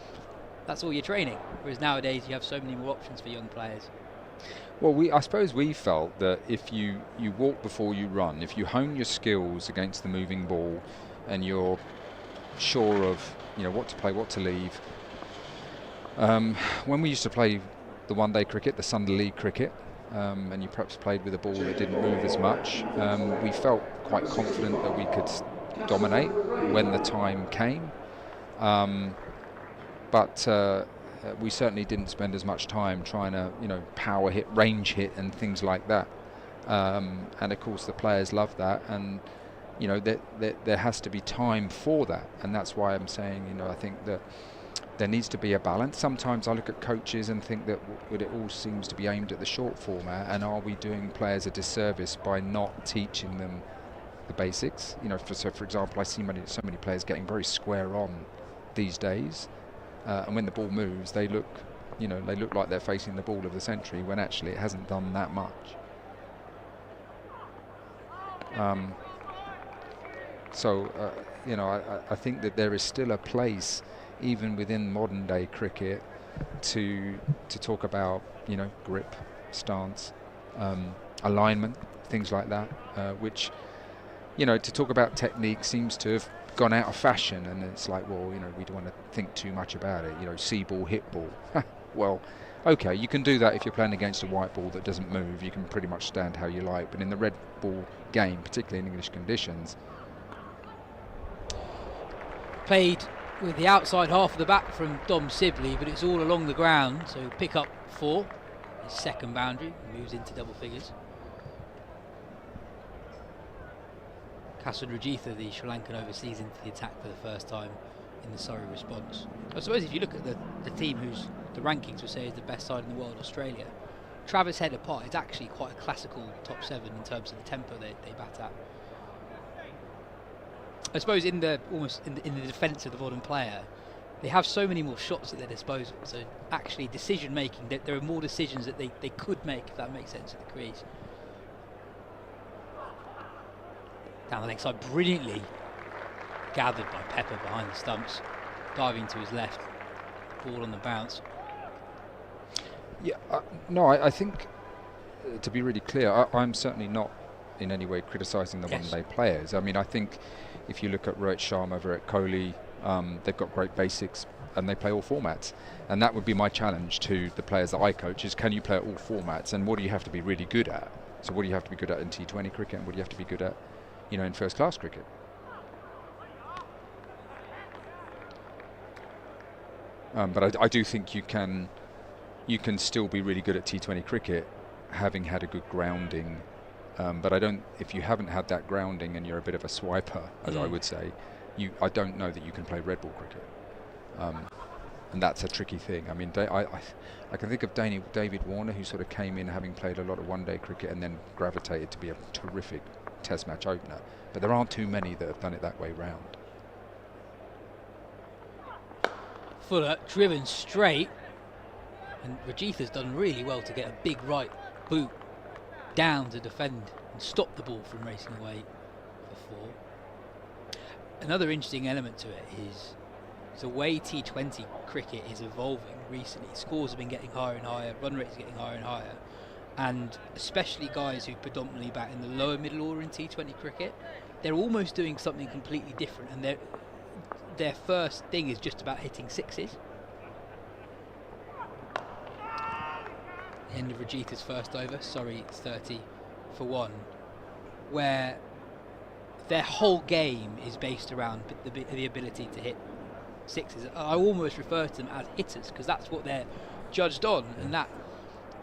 that's all you're training. Whereas nowadays you have so many more options for young players. Well, I suppose we felt that if you walk before you run, if you hone your skills against the moving ball, and you're sure of what to play, what to leave. When we used to play the one-day cricket, the Sunday League cricket, and you perhaps played with a ball that didn't move as much, we felt quite confident that we could dominate when the time came. But we certainly didn't spend as much time trying to, power hit, range hit, and things like that. And of course, the players love that, and there has to be time for that. And that's why I'm saying, I think that there needs to be a balance. Sometimes I look at coaches and think that it all seems to be aimed at the short format, and are we doing players a disservice by not teaching them the basics? For example, I see so many players getting very square on these days. And when the ball moves, they look like they're facing the ball of the century, when actually it hasn't done that much. I think that there is still a place, even within modern day cricket, to talk about grip, stance, alignment, things like that, which to talk about technique seems to have gone out of fashion, and it's like, well, we don't want to think too much about it. See ball, hit ball. Well, okay, you can do that if you're playing against a white ball that doesn't move. You can pretty much stand how you like. But in the red ball game, particularly in English conditions, played with the outside half of the bat from Dom Sibley, but it's all along the ground. So pick up 4, his second boundary, moves into double figures. Kasan Rajitha, the Sri Lankan overseas, into the attack for the first time in the Surrey response. I suppose if you look at the team whose the rankings would say is the best side in the world, Australia, Travis Head apart, it's actually quite a classical top 7 in terms of the tempo they bat at. I suppose in the defence of the modern player, they have so many more shots at their disposal. So actually decision making, there are more decisions that they could make, if that makes sense, at the crease. Down the leg side, brilliantly gathered by Pepper behind the stumps, diving to his left, ball on the bounce. Yeah, I think, to be really clear, I'm certainly not in any way criticising the one-day players. I mean, I think if you look at Rohit Sharma, Virat Kohli, they've got great basics and they play all formats. And that would be my challenge to the players that I coach, is can you play at all formats, and what do you have to be really good at? So what do you have to be good at in T20 cricket, and what do you have to be good at in first-class cricket? But I do think you can still be really good at T20 cricket, having had a good grounding. But if you haven't had that grounding and you're a bit of a swiper, as I would say, I don't know that you can play red ball cricket. And that's a tricky thing. I mean, I can think of David Warner, who sort of came in having played a lot of one-day cricket and then gravitated to be a terrific Test match opener. But there aren't too many that have done it that way round. Fuller driven straight, and Rajitha's done really well to get a big right boot down to defend and stop the ball from racing away for 4. Another interesting element to it is the way T20 cricket is evolving recently. Scores have been getting higher and higher, run rates are getting higher and higher, and especially guys who predominantly bat in the lower middle order in T20 cricket, they're almost doing something completely different, and their first thing is just about hitting sixes. End of Rajitha's first over, Surrey 30 for 1, where their whole game is based around the ability to hit sixes. I almost refer to them as hitters because that's what they're judged on, and that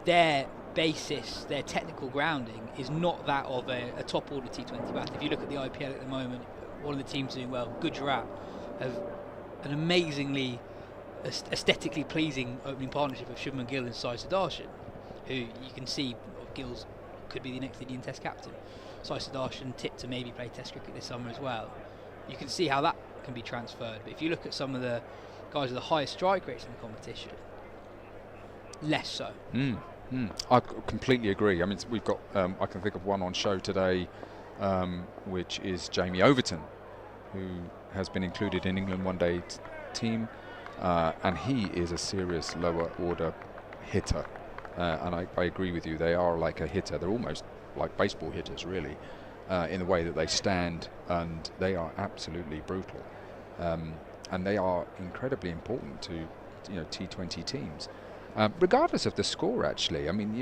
their basis, their technical grounding is not that of a top order T20 batter. If you look at the IPL at the moment, one of the teams doing well, Gujarat, have an amazingly aesthetically pleasing opening partnership of Shubman Gill and Sai Sudarshan, who you can see Gill's could be the next Indian Test captain. Sai Sudarshan tipped to maybe play Test cricket this summer as well. You can see how that can be transferred. But if you look at some of the guys with the highest strike rates in the competition, less so. I completely agree. I mean, we've got, I can think of one on show today, which is Jamie Overton, who has been included in England one-day team, and he is a serious lower order hitter. And I agree with you, they are like a hitter. They're almost like baseball hitters, really, in the way that they stand, and they are absolutely brutal. And they are incredibly important to T20 teams. Regardless of the score, actually, I mean,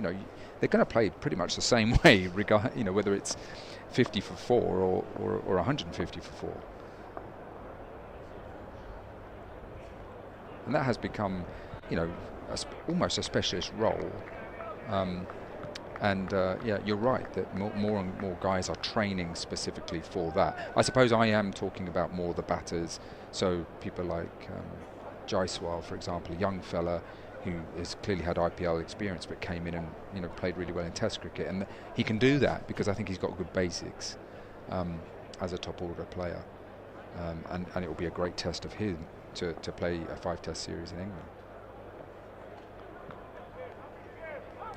they're going to play pretty much the same way, whether it's 50 for 4 or 150 for 4. And that has become, almost a specialist role. You're right that more and more guys are training specifically for that. I suppose I am talking about more the batters, so people like Jaiswal, for example, a young fella who has clearly had IPL experience but came in and played really well in Test cricket, and he can do that because I think he's got good basics as a top order player, and it will be a great test of him to play a 5-test series in England.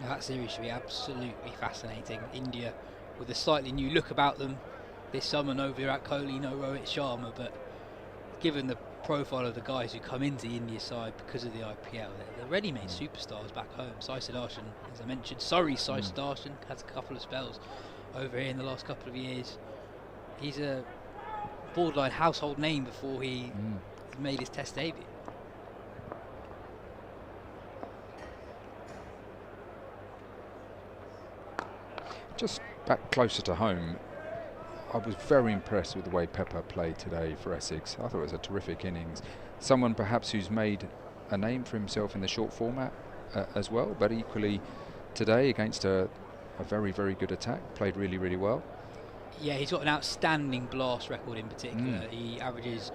That series should be absolutely fascinating. India with a slightly new look about them this summer. No Virat Kohli, no Rohit Sharma, but given the profile of the guys who come into the India side because of the IPL, they're ready-made superstars back home. Sai Sudarshan, as I mentioned, Sai Sudarshan has a couple of spells over here in the last couple of years. He's a borderline household name before he made his Test debut. Just back closer to home, I was very impressed with the way Pepper played today for Essex. I thought it was a terrific innings. Someone perhaps who's made a name for himself in the short format as well, but equally today against a very, very good attack, played really, really well. Yeah, he's got an outstanding blast record in particular. He averages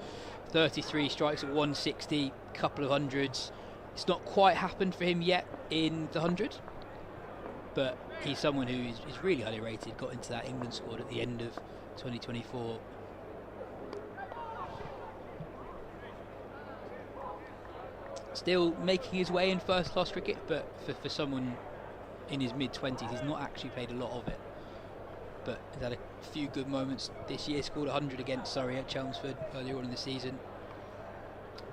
33 strikes at 160, couple of hundreds. It's not quite happened for him yet in the 100, but he's someone who is really highly rated, got into that England squad at the end of 2024. Still making his way in first class cricket, but for someone in his mid-20s, he's not actually played a lot of it. But he's had a few good moments this year, scored 100 against Surrey at Chelmsford earlier on in the season.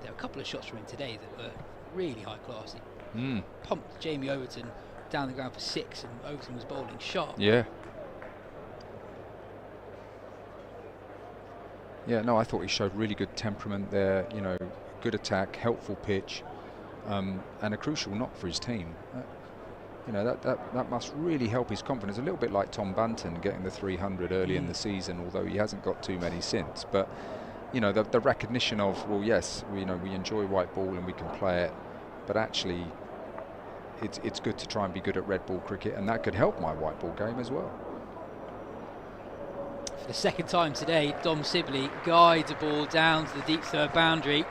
There were a couple of shots from him today that were really high class. He pumped Jamie Overton down the ground for 6, and Overton was bowling sharp. Yeah, no, I thought he showed really good temperament there, good attack, helpful pitch, and a crucial knock for his team. That must really help his confidence, a little bit like Tom Banton getting the 300 early in the season, although he hasn't got too many since. But the recognition of, well, yes, we enjoy white ball and we can play it, but actually it's good to try and be good at red ball cricket, and that could help my white ball game as well. For the second time today, Dom Sibley guides a ball down to the deep third boundary,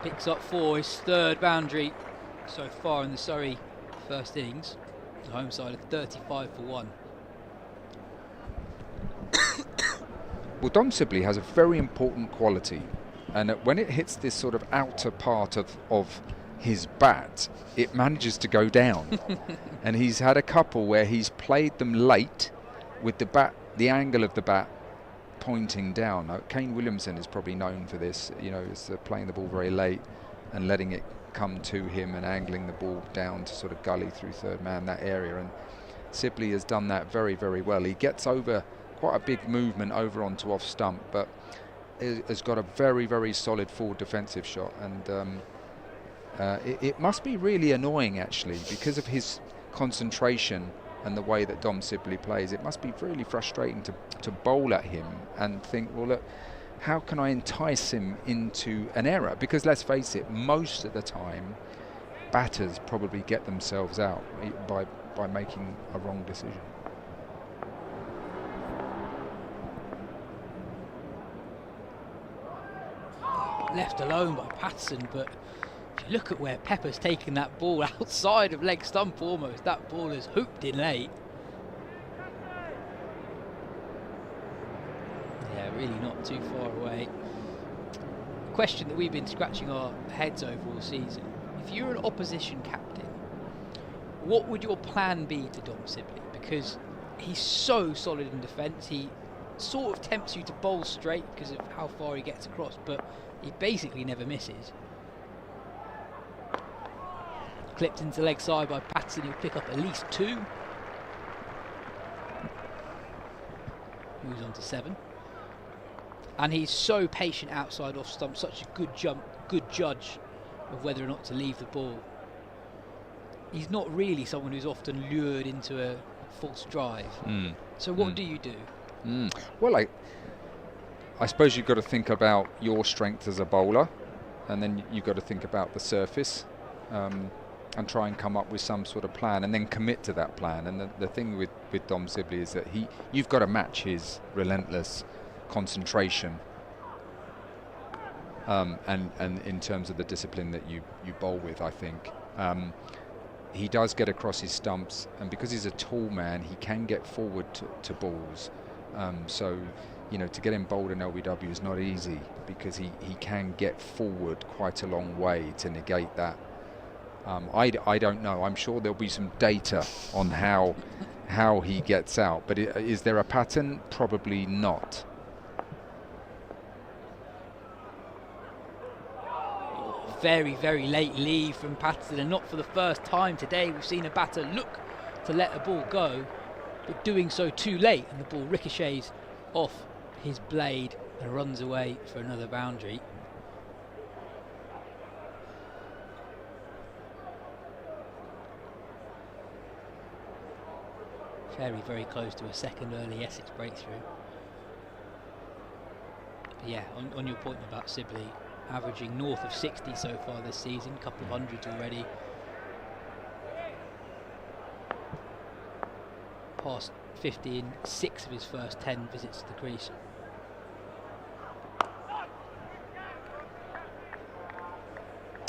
picks up 4, his third boundary so far in the Surrey first innings. The home side of 35 for 1. Well, Dom Sibley has a very important quality, and when it hits this sort of outer part of his bat, it manages to go down. And he's had a couple where he's played them late with the angle of the bat pointing down. Now, Kane Williamson is probably known for this, is playing the ball very late and letting it come to him and angling the ball down to sort of gully through third man, that area. And Sibley has done that very, very well. He gets over quite a big movement over onto off stump, but has got a very, very solid forward defensive shot. And it must be really annoying, actually, because of his concentration and the way that Dom Sibley plays, it must be really frustrating to bowl at him and think, well, look, how can I entice him into an error? Because let's face it, most of the time, batters probably get themselves out by making a wrong decision. Left alone by Patterson, but if you look at where Pepper's taken that ball outside of leg stump almost, that ball is hooped in late. Yeah, really not too far away. Question that we've been scratching our heads over all season. If you're an opposition captain, what would your plan be to Dom Sibley? Because he's so solid in defence, he sort of tempts you to bowl straight because of how far he gets across, but he basically never misses. Clipped into leg side by Patterson, he'll pick up at least 2. Moves on to 7. And he's so patient outside off stump, such a good judge of whether or not to leave the ball. He's not really someone who's often lured into a false drive. So what do you do? Well, I suppose you've got to think about your strength as a bowler, and then you've got to think about the surface, and try and come up with some sort of plan, and then commit to that plan. And the thing with Dom Sibley is that you've got to match his relentless concentration, and in terms of the discipline that you bowl with, I think. He does get across his stumps, and because he's a tall man, he can get forward to balls. So, you know, to get him bowled in LBW is not easy, because he can get forward quite a long way to negate that. I don't know. I'm sure there'll be some data on how he gets out, but is there a pattern? Probably not. Very, very late leave from Patterson, and not for the first time today we've seen a batter look to let a ball go, but doing so too late, and the ball ricochets off his blade and runs away for another boundary. Very, very close to a second early Essex breakthrough. But yeah, on your point about Sibley, averaging north of 60 so far this season, couple of hundreds already. Past 50 in 6 of his first 10 visits to the crease.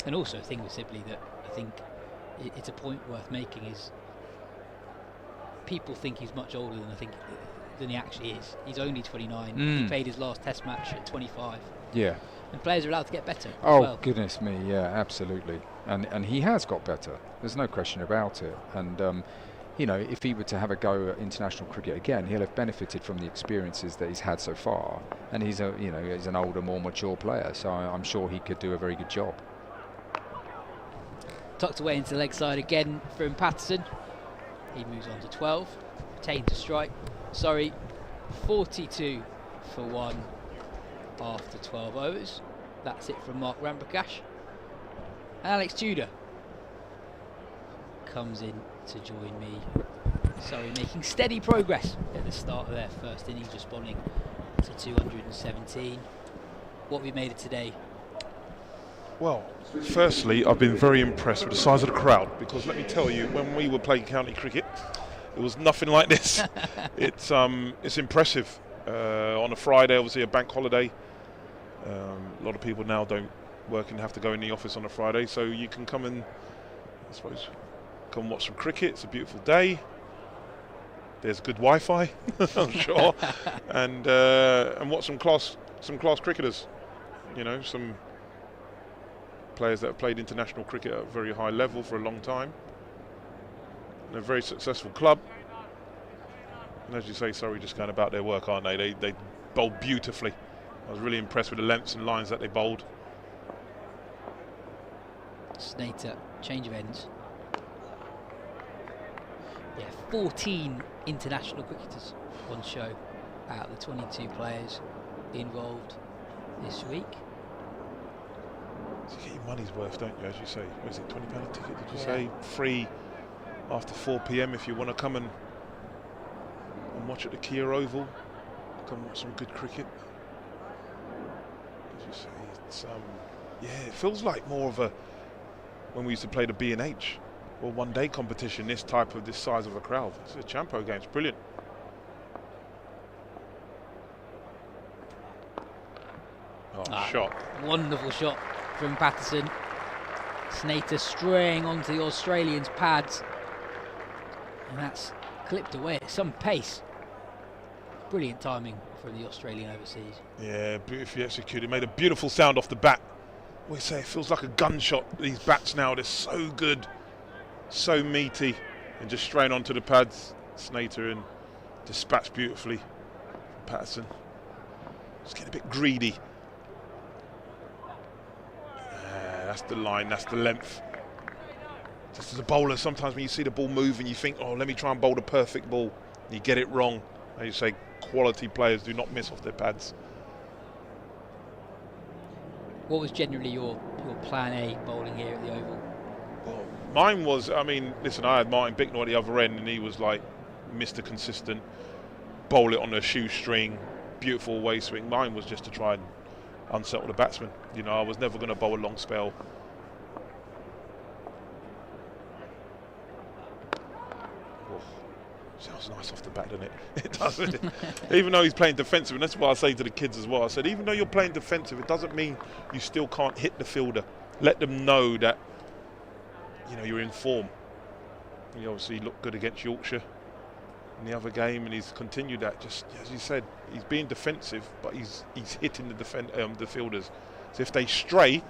And also a thing with Sibley that I think it's a point worth making is people think he's much older than he actually is. He's only 29. He played his last test match at 25. Yeah. And players are allowed to get better. Oh, as well. Goodness me, yeah, absolutely. And he has got better. There's no question about it. And you know, if he were to have a go at international cricket again, he'll have benefited from the experiences that he's had so far. And he's an older, more mature player, so I'm sure he could do a very good job. Tucked away into the leg side again from Patterson. He moves on to 12, retains a strike. Sorry, 42 for 1 after 12 overs. That's it from Mark Ramprakash. And Alex Tudor comes in to join me. Surrey making steady progress at the start of their first innings, responding to 217. What have we made of today? Well, firstly, I've been very impressed with the size of the crowd, because let me tell you, when we were playing county cricket, it was nothing like this. It's impressive. On a Friday, obviously a bank holiday. A lot of people now don't work and have to go in the office on a Friday, so you can come and, I suppose, come watch some cricket. It's a beautiful day. There's good Wi-Fi, I'm sure, and watch some class cricketers. You know, some players that have played international cricket at a very high level for a long time. And a very successful club. And as you say, Surrey just going about their work, aren't they? They bowled beautifully. I was really impressed with the lengths and lines that they bowled. Snater, change of ends. Yeah, 14 international cricketers on show out of the 22 players involved this week. So you get your money's worth, don't you, as you say? What is it, £20 a ticket, did you say? Free after 4 p.m. if you want to come and watch at the Kia Oval. Come and watch some good cricket. As you say, it's it feels like more of a when we used to play the B&H or one-day competition. This size of a crowd. It's a Champo game. It's brilliant. Shot. Wonderful shot from Patterson. Snater straying onto the Australians' pads, and that's clipped away at some pace. Brilliant timing from the Australian overseas. Yeah, beautifully executed. Made a beautiful sound off the bat. We say it feels like a gunshot. These bats now, they're so good, so meaty, and just straying onto the pads. Snater and dispatched beautifully. Patterson. Just getting a bit greedy. That's the line, that's the length. Just as a bowler, sometimes when you see the ball move and you think, oh, let me try and bowl the perfect ball, you get it wrong. As you say, quality players do not miss off their pads. What was generally your plan A bowling here at the Oval? Well, mine was, listen, I had Martin Bicknell at the other end, and he was like Mr. Consistent, bowl it on a shoestring, beautiful away swing. Mine was just to try and unsettle the batsman. I was never going to bowl a long spell. Oh, sounds nice off the bat, doesn't it? It does, doesn't it? Even though he's playing defensive, and that's what I say to the kids as well. I said, even though you're playing defensive, it doesn't mean you still can't hit the fielder. Let them know that, you're in form. He obviously looked good against Yorkshire in the other game, and he's continued that. Just as you said, he's being defensive, but he's hitting the fielders. So if they stray,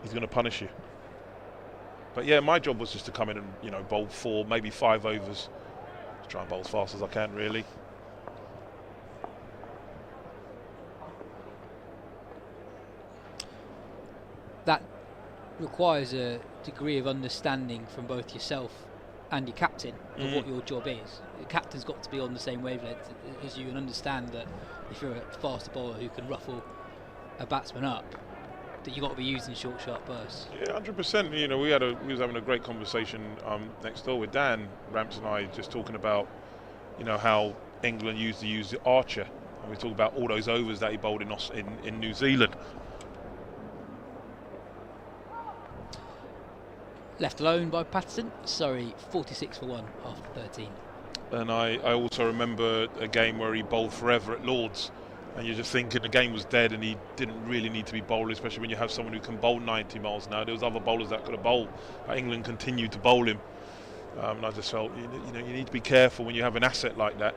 he's going to punish you. But yeah, my job was just to come in and bowl 4, maybe 5 overs, try and bowl as fast as I can, really. That requires a degree of understanding from both yourself and your captain of what your job is. The captain's got to be on the same wavelength as you and understand that if you're a faster bowler who can ruffle a batsman up, that you've got to be using short, sharp bursts. Yeah, 100%. We was having a great conversation next door with Dan Ramps and I, just talking about how England used to use the Archer, and we talked about all those overs that he bowled in New Zealand. Left alone by Patterson. Surrey 46 for 1 after 13. And I also remember a game where he bowled forever at Lords, and you're just thinking the game was dead and he didn't really need to be bowled, especially when you have someone who can bowl 90 miles an hour. There was other bowlers that could have bowled, but England continued to bowl him. And I just felt, you need to be careful when you have an asset like that.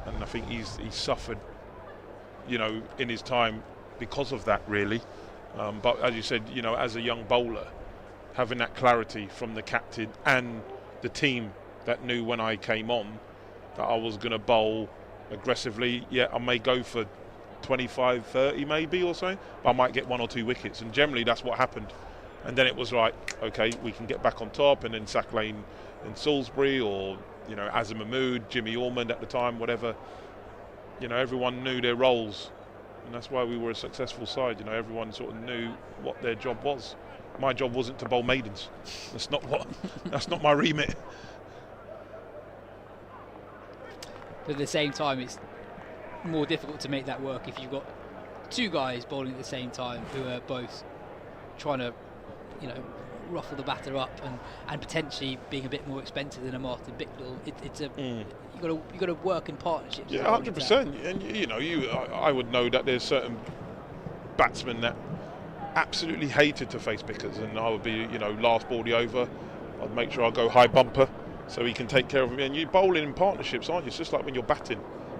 And I think he's suffered, in his time because of that, really. But as you said, as a young bowler, having that clarity from the captain and the team that knew when I came on that I was going to bowl aggressively. Yeah, I may go for 25, 30 maybe or so, but I might get 1 or 2 wickets, and generally that's what happened. And then it was like, okay, we can get back on top, and then Sack Lane in Salisbury, or Azim Mahmood, Jimmy Ormond at the time, whatever. Everyone knew their roles, and that's why we were a successful side. Everyone sort of knew what their job was. My job wasn't to bowl maidens. That's not my remit. But at the same time, it's more difficult to make that work if you've got 2 guys bowling at the same time who are both trying to, ruffle the batter up and potentially being a bit more expensive than a Martin Bicknell. You've got to work in partnerships. Yeah, 100%. And I would know that there's certain batsmen that absolutely hated to face Bickers, and I would be, last ball the over. I'd make sure I go high bumper so he can take care of me. And you're bowling in partnerships, aren't you? It's just like when you're batting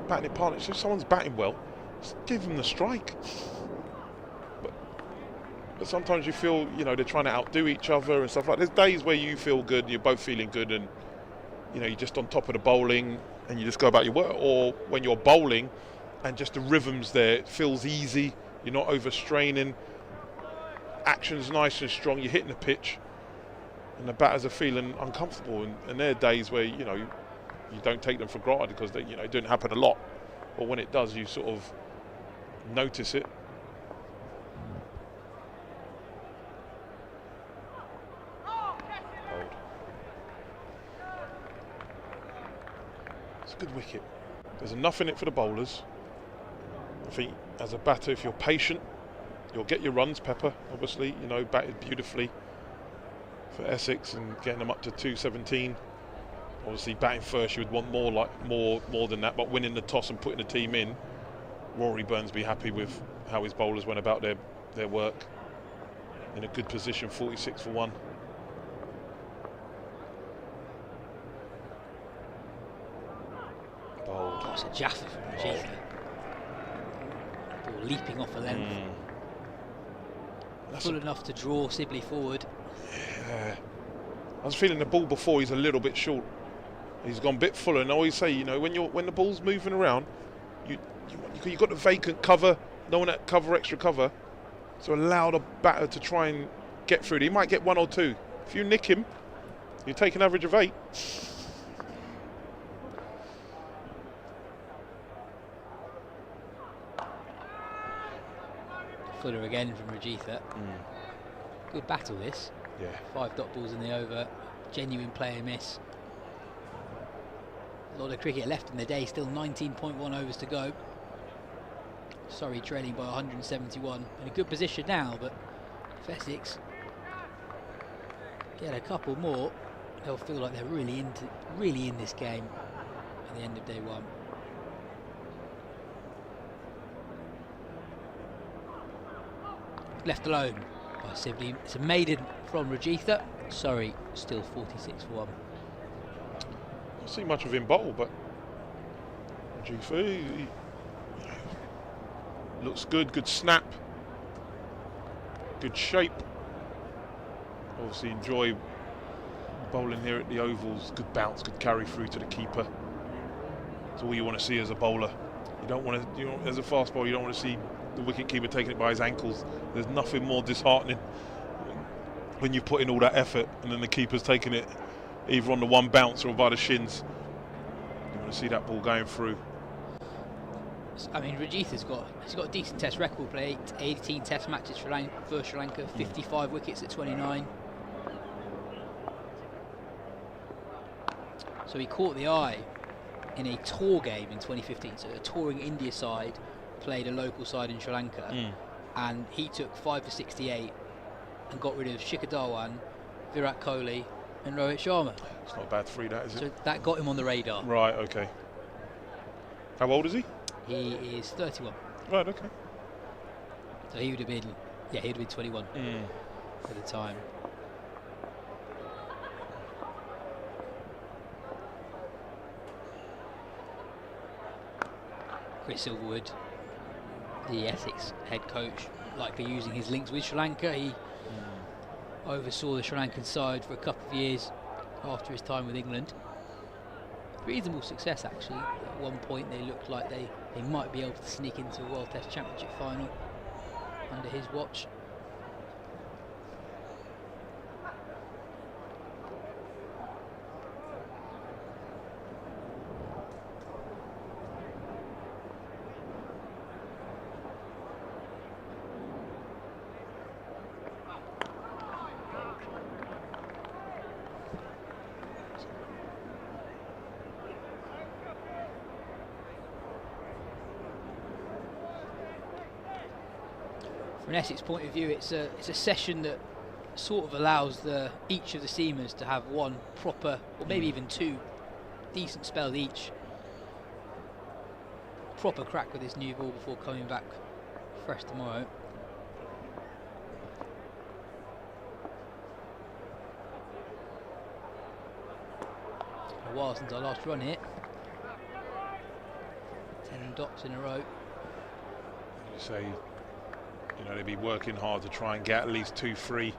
in partnerships. If someone's batting well, just give them the strike. But sometimes you feel, they're trying to outdo each other and stuff like that. There's days where you feel good, you're both feeling good, and you're just on top of the bowling and you just go about your work. Or when you're bowling and just the rhythm's there, it feels easy, you're not overstraining, action's nice and strong, you're hitting the pitch, and the batters are feeling uncomfortable. And there are days where you don't take them for granted because it didn't happen a lot, but when it does, you sort of notice it. It's a good wicket. There's enough in it for the bowlers. I think as a batter, if you're patient, you'll get your runs. Pepper, obviously, batted beautifully for Essex and getting them up to 217. Obviously, batting first, you would want more than that, but winning the toss and putting the team in, Rory Burnsby happy with how his bowlers went about their work. In a good position, 46 for 1. Bold. Oh, it's a Jaffa from Rajitha. Ball leaping off a length. Full enough to draw Sibley forward. Yeah. I was feeling the ball before, he's a little bit short. He's gone a bit fuller, and I always say, when the ball's moving around, you've got the vacant cover, no one at cover, extra cover. So allow the batter to try and get through. He might get 1 or 2. If you nick him, you take an average of 8. Fuller again from Rajitha. Good battle this. Yeah. 5 dot balls in the over. Genuine player miss. A lot of cricket left in the day. Still 19.1 overs to go. Surrey trailing by 171. In a good position now, but if Essex get a couple more, they'll feel like they're really in this game at the end of day 1. Left alone by Sibley. It's a maiden from Rajitha. Surrey still 46 for 1. Don't see much of him bowl, but he looks good snap, good shape. Obviously enjoy bowling here at the Ovals. Good bounce, good carry through to the keeper. That's all you want to see as a bowler. You don't want to, as a fast bowler, you don't want to see the wicket keeper taking it by his ankles. There's nothing more disheartening when you put in all that effort and then the keeper's taking it either on the one bounce or by the shins. You want to see that ball going through. I mean, Rajitha's got a decent test record, played 18 test matches for Sri Lanka, 55 wickets at 29. So he caught the eye in a tour game in 2015. So a touring India side played a local side in Sri Lanka, and he took 5 for 68 and got rid of Shikhar Dhawan, Virat Kohli and Rohit Sharma. It's not a bad 3, that, is it? So that got him on the radar. Right, okay. How old is he? He is 31. Right, okay. So he would have been, he would have been 21 at the time. Chris Silverwood, the Essex head coach, likely using his links with Sri Lanka. He oversaw the Sri Lankan side for a couple of years after his time with England. Reasonable success, actually. At one point they looked like they might be able to sneak into a World Test Championship final under his watch. From an Essex point of view, it's a session that sort of allows each of the seamers to have one proper, or maybe even 2 decent spells each. Proper crack with this new ball before coming back fresh tomorrow. A while since our last run here. 10 dots in a row. You say, they'd be working hard to try and get at least 2 free.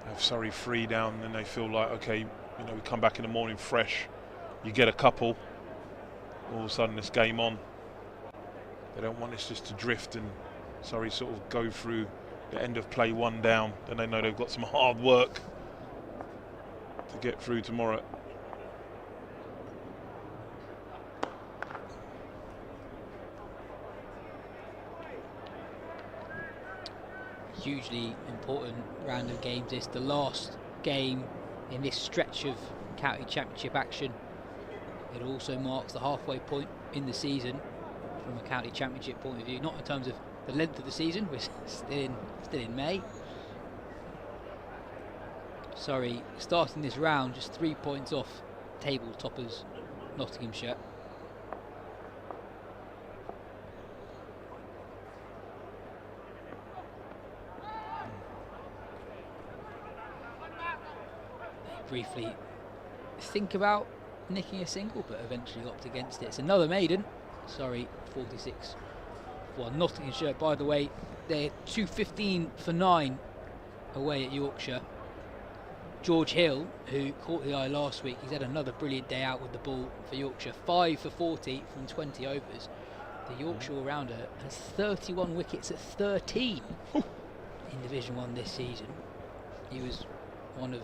Have Surrey 3 down, and then they feel like, okay, we come back in the morning fresh. You get a couple, all of a sudden it's game on. They don't want this just to drift and Surrey sort of go through the end of play 1 down. Then they know they've got some hard work to get through tomorrow. Hugely important round of games. It's the last game in this stretch of county championship action It also marks the halfway point in the season from a county championship point of view, not in terms of the length of the season, we're still in May. Surrey starting this round just 3 points off table toppers Nottinghamshire. They briefly think about nicking a single, but eventually opt against it. It's another maiden. Surrey 46 for Nottinghamshire. By the way, they're 215 for 9 away at Yorkshire. George Hill, who caught the eye last week, he's had another brilliant day out with the ball for Yorkshire. 5 for 40 from 20 overs. The Yorkshire all-rounder has 31 wickets at 13 in Division 1 this season. He was one of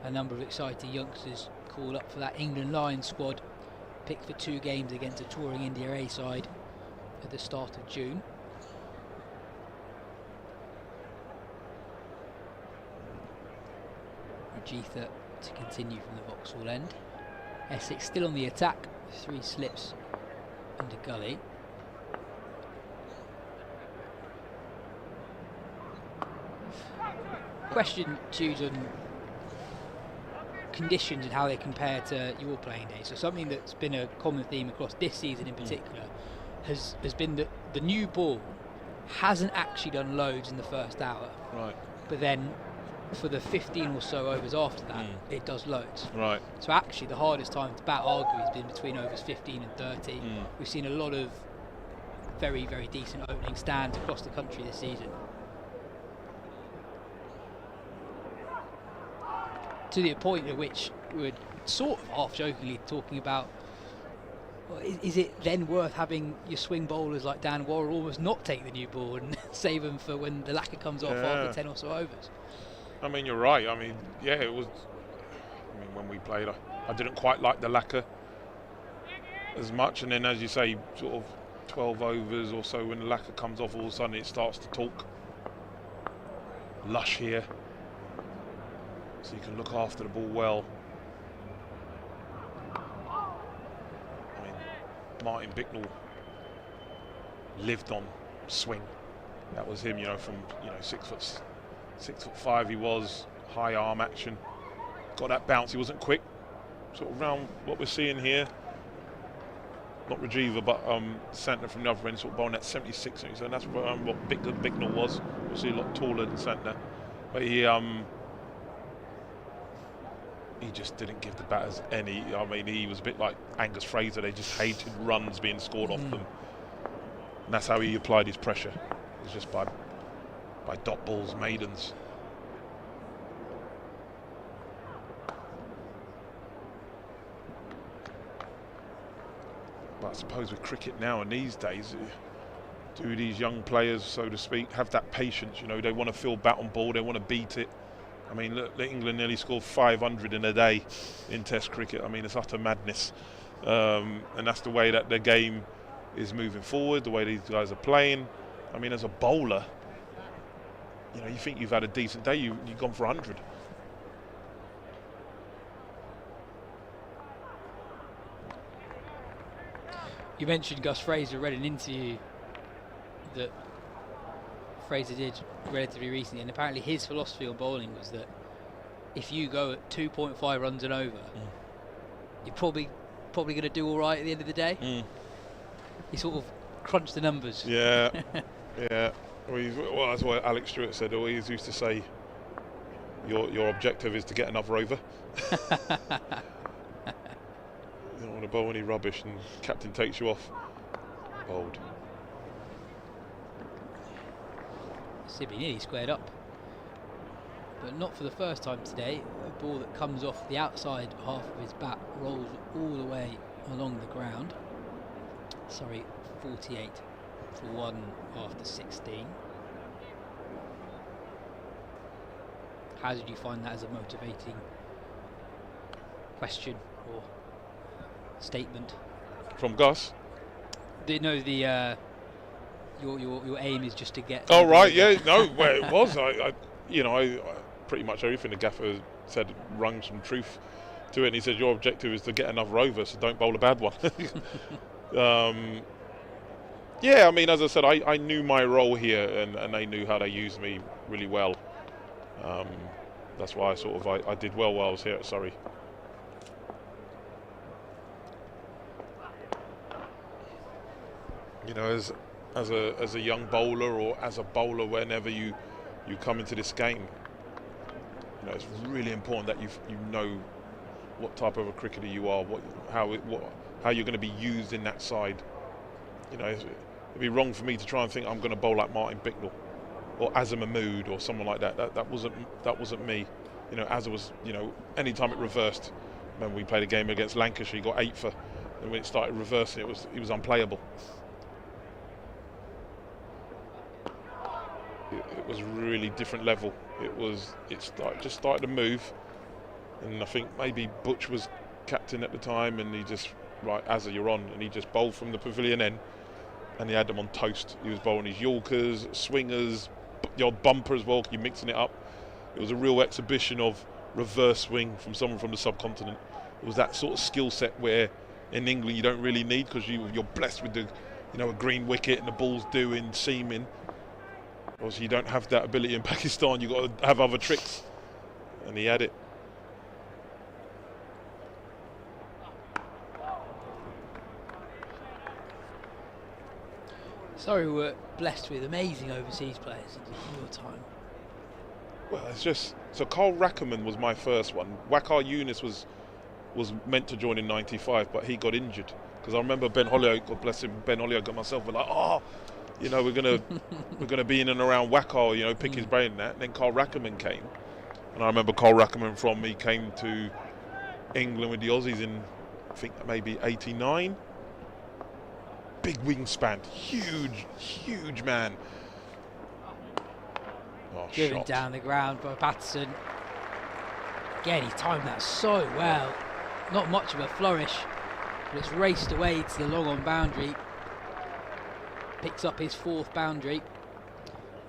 a number of exciting youngsters called up for that England Lions squad, picked for 2 games against a touring India A side at the start of June. Rajitha to continue from the Vauxhall end. Essex still on the attack, 3 slips under Gully. Question, Tudor, on conditions and how they compare to your playing days. So something that's been a common theme across this season in particular has been that the new ball hasn't actually done loads in the first hour. Right. But then for the 15 or so overs after that, it does loads. Right. So actually the hardest time to bat argue has been between overs 15 and 30. We've seen a lot of very, very decent opening stands across the country this season. To the point at which we're sort of half-jokingly talking about, well, is it then worth having your swing bowlers like Dan Worrell almost not take the new ball and save them for when the lacquer comes off after 10 or so overs? I mean, you're right. I mean, yeah, it was. I mean, when we played, I didn't quite like the lacquer as much. And then, as you say, sort of 12 overs or so, when the lacquer comes off, all of a sudden it starts to talk lush here. So you can look after the ball well. I mean, Martin Bicknell lived on swing. That was him, from 6'5" he was, high arm action, got that bounce. He wasn't quick, sort of round what we're seeing here. Not Rajiva, but Santner from the other end, sort of bowling at 76. So that's what Bicknell was. Obviously a lot taller than Santner, but he just didn't give the batters any. I mean, he was a bit like Angus Fraser. They just hated runs being scored off them, and that's how he applied his pressure. It was just by dot balls, maidens. But I suppose with cricket now and these days, do these young players, so to speak, have that patience? They want to feel bat on ball, they want to beat it. I mean, look, England nearly scored 500 in a day in Test cricket. I mean, it's utter madness. And that's the way that the game is moving forward, the way these guys are playing. I mean, as a bowler, you think you've had a decent day, you've gone for 100. You mentioned Gus Fraser. Read an interview that Fraser did relatively recently, and apparently his philosophy on bowling was that if you go at 2.5 runs and over, you're probably going to do all right at the end of the day. He sort of crunched the numbers. Yeah, yeah. Well, that's what Alex Stewart said. Always used to say, your objective is to get another over. You don't want to bowl any rubbish, and captain takes you off. Bowled. Sibby nearly squared up, but not for the first time today. A ball that comes off the outside half of his bat rolls all the way along the ground. Sorry, 48 for 1 after 16. How did you find that as a motivating question or statement from Gus? Your aim is just to get. Oh right, yeah, no, well it was. I pretty much everything the gaffer said rung some truth to it, and he said, your objective is to get another over, so don't bowl a bad one. Yeah, I mean, as I said, I knew my role here, and they knew how to use me really well. That's why I did well while I was here at Surrey. You know, as a young bowler, or as a bowler, whenever you come into this game, you know, it's really important that you know what type of a cricketer you are, how you're going to be used in that side. You know, it'd be wrong for me to try and think I'm going to bowl like Martin Bicknell or Azza Mahmood or someone like that. That wasn't me. You know, Azza was, you know, any time it reversed. Remember we played a game against Lancashire, he got 8 for, and when it started reversing, he was unplayable. It was really different level. Just started to move, and I think maybe Butch was captain at the time, and he just, right, Azza, you're on, and he just bowled from the pavilion end, and he had them on toast. He was bowling his Yorkers, swingers, the odd bumper as well, you're mixing it up. It was a real exhibition of reverse swing from someone from the subcontinent. It was that sort of skill set where in England you don't really need, because you're blessed with a green wicket and the ball's doing seaming. Obviously you don't have that ability in Pakistan, you've got to have other tricks, and he had it. Sorry, we were blessed with amazing overseas players in your time. Well, it's just, so Carl Rackerman was my first one. Waqar Younis was meant to join in '95, but he got injured. Because I remember Ben Holyoke, God bless him, Ben Holyoke and myself were like, you know, we're gonna be in and around Waqar, you know, pick his brain and that. And then Carl Rackerman came, and I remember Carl Rackerman he came to England with the Aussies in, I think maybe '89. Big wingspan, huge man. Driven down the ground by Patterson. Again, he timed that so well. Not much of a flourish, but it's raced away to the long on boundary. Picks up his 4th boundary,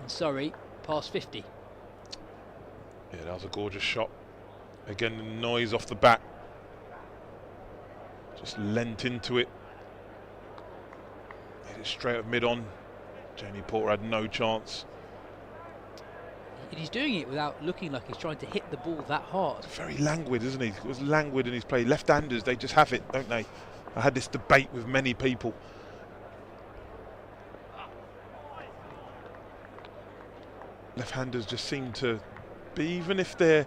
and Surrey past 50. Yeah, that was a gorgeous shot. Again, the noise off the bat. Just leant into it. Hit it straight at mid-on. Jamie Porter had no chance. And he's doing it without looking like he's trying to hit the ball that hard. Very languid, isn't he? It was languid in his play. Left-handers, they just have it, don't they? I had this debate with many people. Left-handers just seem to be, even if they're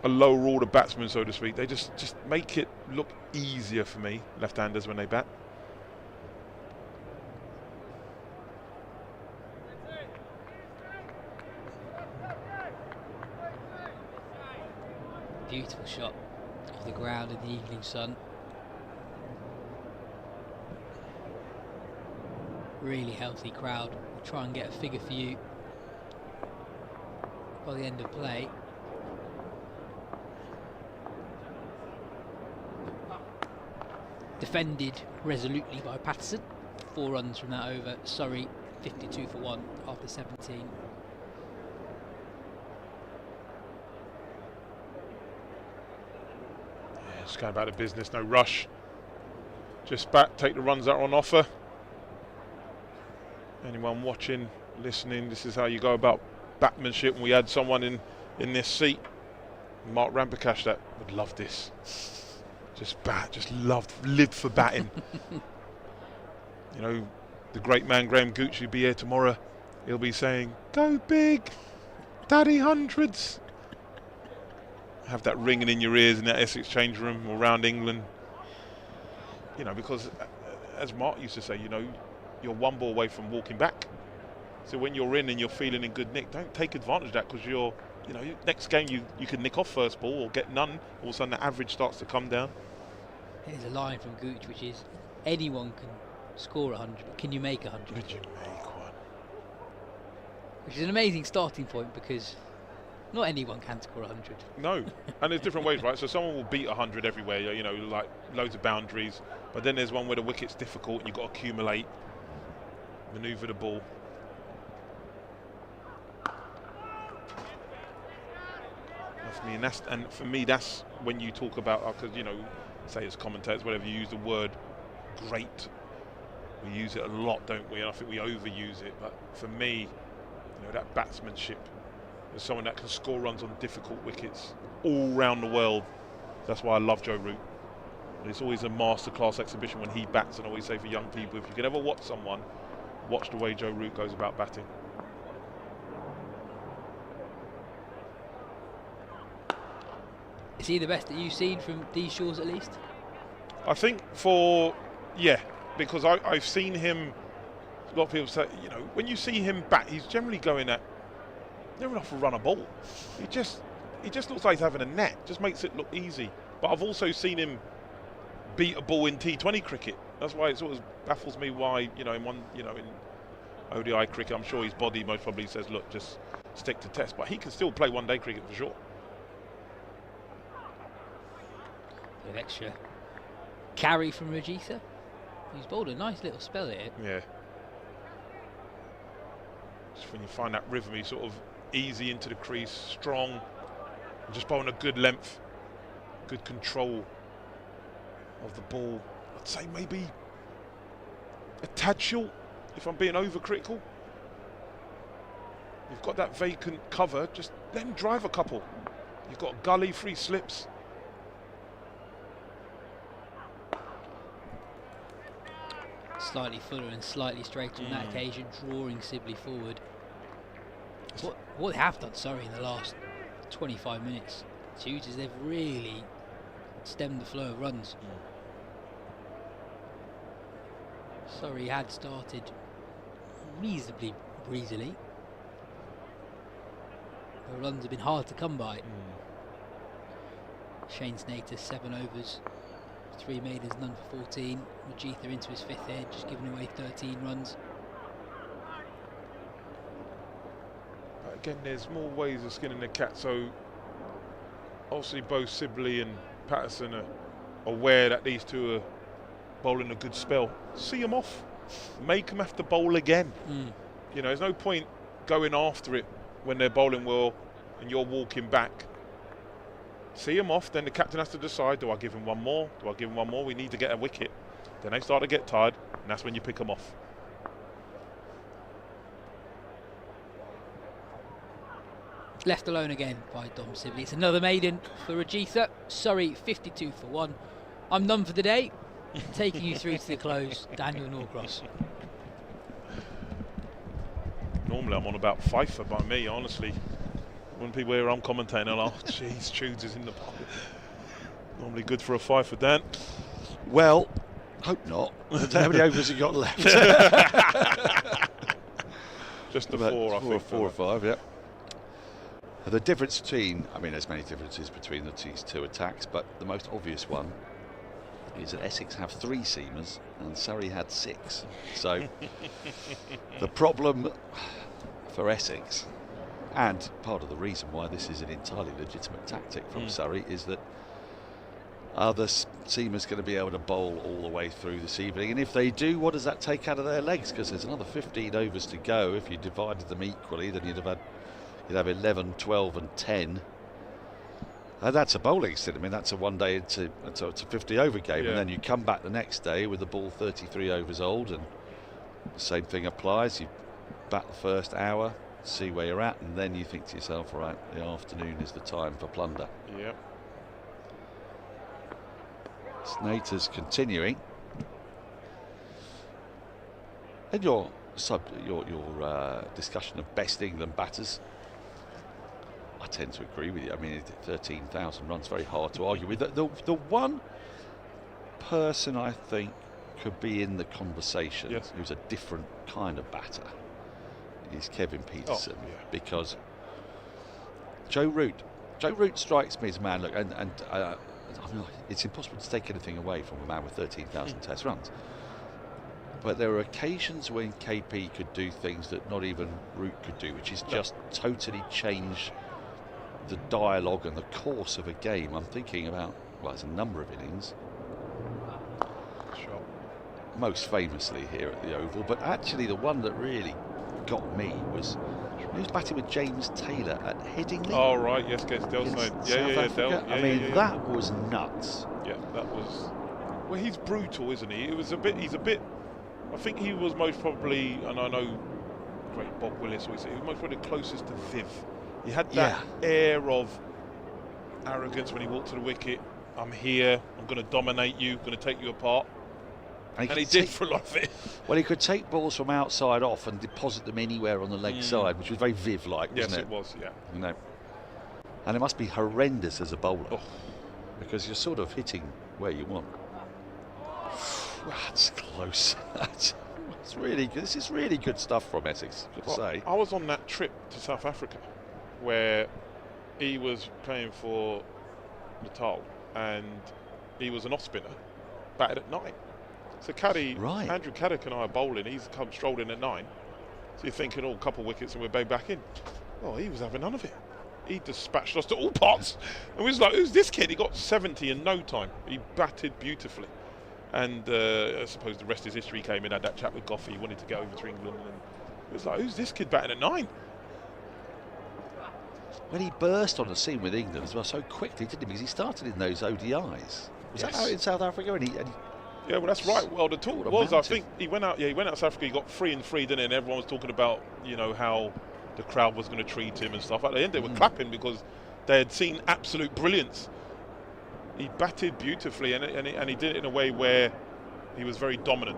a lower order batsman, so to speak, they just make it look easier for me, left-handers, when they bat. Beautiful shot of the ground in the evening sun. Really healthy crowd. We'll try and get a figure for you by the end of play. Defended resolutely by Patterson. 4 runs from that over. Surrey 52 for 1 after 17. Just going about the business, no rush. Just bat, take the runs that are on offer. Anyone watching, listening, this is how you go about batsmanship. And we had someone in this seat, Mark Ramprakash, that would love this. Just bat, just lived for batting. You know, the great man Graham Gooch will be here tomorrow. He'll be saying, "Go big, daddy hundreds." Have that ringing in your ears in that Essex change room or around England. You know, because as Mark used to say, you know, you're 1 ball away from walking back. So when you're in and you're feeling in good nick, don't take advantage of that, because you know, next game you can nick off first ball or get none. All of a sudden the average starts to come down. There's a line from Gooch which is, anyone can score 100, but can you make 100? Could you make one? Which is an amazing starting point, because not anyone can score 100. No, and there's different ways, right? So someone will beat 100 everywhere, you know, like loads of boundaries. But then there's one where the wicket's difficult and you've got to accumulate, manoeuvre the ball. And for me, that's when you talk about, because say as commentators, whatever, you use the word great. We use it a lot, don't we? And I think we overuse it. But for me, that batsmanship, as someone that can score runs on difficult wickets all round the world. That's why I love Joe Root. And it's always a masterclass exhibition when he bats. And I always say for young people, if you could ever watch someone, watch the way Joe Root goes about batting. Is he the best that you've seen from these shores at least? I think because I've seen him, a lot of people say, when you see him bat, he's generally going at near enough to run a ball. He just looks like he's having a net, just makes it look easy. But I've also seen him beat a ball in T20 cricket. That's why it sort of baffles me why, in ODI cricket, I'm sure his body most probably says, look, just stick to test. But he can still play one-day cricket for sure. Bit of extra carry from Rothesay. He's bowled a nice little spell here. Yeah. Just when you find that rhythm, he's sort of easy into the crease, strong, and just bowling a good length, good control of the ball. I'd say maybe a tad short, if I'm being overcritical. You've got that vacant cover, just let him drive a couple. You've got gully, 3 slips. Slightly fuller and slightly straighter on that occasion, drawing Sibley forward. What they have done, Surrey, in the last 25 minutes, Tudors, they've really stemmed the flow of runs. Surrey had started reasonably breezily. The runs have been hard to come by. Shane Snater, 7 overs, 3 maidens, none for 14. Rothesay into his 5th edge, just giving away 13 runs. Again, there's more ways of skinning the cat. So obviously both Sibley and Patterson are aware that these two are bowling a good spell. See them off, make them have to bowl again. There's no point going after it when they're bowling well and you're walking back. See him off, then the captain has to decide, do I give him one more? Do I give him one more? We need to get a wicket. Then they start to get tired, and that's when you pick them off. Left alone again by Dom Sibley. It's another maiden for Rothesay. Surrey 52 for 1. I'm done for the day. Taking you through to the close, Daniel Norcross. Normally I'm on about Pfeiffer by me, honestly. When people hear I'm commentating, oh, jeez, Tudes is in the bowl. Normally good for a Pfeiffer, Dan. Well, hope not. How many overs have you got left? Just the 4, I think. 4 or 5, yeah. The difference between, there's many differences between these two attacks, but the most obvious one is that Essex have 3 seamers and Surrey had 6. So the problem for Essex, and part of the reason why this is an entirely legitimate tactic from Surrey, is that are the seamers going to be able to bowl all the way through this evening? And if they do, what does that take out of their legs? Because there's another 15 overs to go. If you divided them equally, then you'd have 11, 12 and 10. And that's a bowling stint. That's a one-day, it's a 50-over game. Yeah. And then you come back the next day with the ball 33 overs old, and the same thing applies. You bat the first hour, see where you're at, and then you think to yourself, right, the afternoon is the time for plunder. Yep. Snater's continuing. And your discussion of best England batters, I tend to agree with you. 13,000 runs, very hard to argue with. The one person I think could be in the conversation, yes, who's a different kind of batter, is Kevin Peterson. Oh, yeah. Because Joe Root strikes me as a man, look, and it's impossible to take anything away from a man with 13,000 test runs. But there are occasions when KP could do things that not even Root could do, which is just totally change the dialogue and the course of a game. I'm thinking about, there's a number of innings. Sure. Most famously here at the Oval, but actually the one that really got me was he was batting with James Taylor at Headingley. Oh right, yes, Del's against name. South Africa. Del. I mean, that was nuts. Yeah, that was. Well, he's brutal, isn't he? He's a bit. I think he was most probably, and I know, great Bob Willis always said, he was most probably closest to Viv. He had that air of arrogance when he walked to the wicket. I'm here. I'm going to dominate you. Going to take you apart. And he did for a lot of it. Well, he could take balls from outside off and deposit them anywhere on the leg side, which was very Viv-like, wasn't it? Yes, it was, yeah. You know. And it must be horrendous as a bowler, because you're sort of hitting where you want. That's close. It's really good. This is really good stuff from Essex, I could say. I was on that trip to South Africa where he was playing for Natal and he was an off spinner, batted at 9. So Andrew Caddick and I are bowling. He's come strolling at 9. So you're thinking, a couple wickets and we're back in. Oh, he was having none of it. He dispatched us to all parts. And we was like, who's this kid? He got 70 in no time. He batted beautifully. And I suppose the rest is history. He came in, had that chat with Goffey. He wanted to get over to England. And it was like, who's this kid batting at 9? When he burst on the scene with England as well so quickly, didn't he? Because he started in those ODIs. Was that out in South Africa? Yeah, well, that's right. Well, the talk was, I think he went out. Yeah, he went out to South Africa. He got 3 and 3, didn't he? And everyone was talking about, how the crowd was going to treat him and stuff. At the end, they were clapping because they had seen absolute brilliance. He batted beautifully, and he did it in a way where he was very dominant.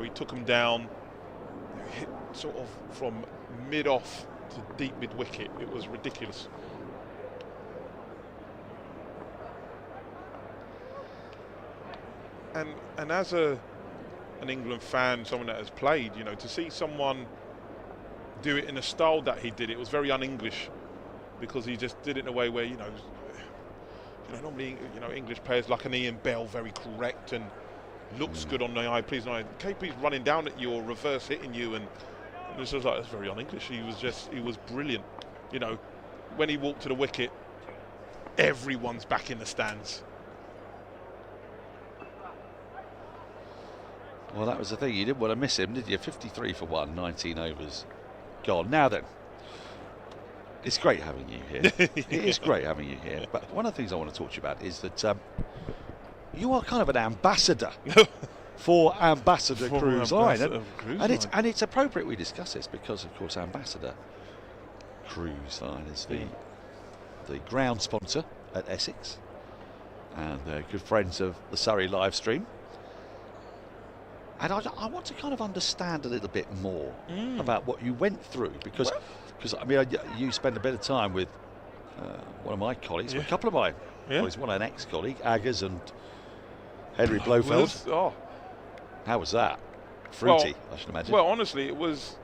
He took him down, hit sort of from mid-off to deep mid-wicket. It was ridiculous. And as an England fan, someone that has played, to see someone do it in a style that he did, it was very un-English, because he just did it in a way where, normally, English players like an Ian Bell, very correct and looks good on the eye. Please, no, KP's running down at you or reverse hitting you, and this was like, that's very un-English. He was brilliant. When he walked to the wicket, everyone's back in the stands. Well, that was the thing. You didn't want to miss him, did you? 53 for 1, 19 overs gone. Now then, it's great having you here. It is great having you here. But one of the things I want to talk to you about is that you are kind of an ambassador for Ambassador Cruise Line. And it's appropriate we discuss this because, of course, Ambassador Cruise Line is the ground sponsor at Essex, and they're good friends of the Surrey live stream. And I want to kind of understand a little bit more about what you went through, because you spend a bit of time with one of my colleagues, a couple of my colleagues, one an ex-colleague, Aggers and Henry Blofeld. How was that? Fruity, I should imagine. Well, honestly, it was.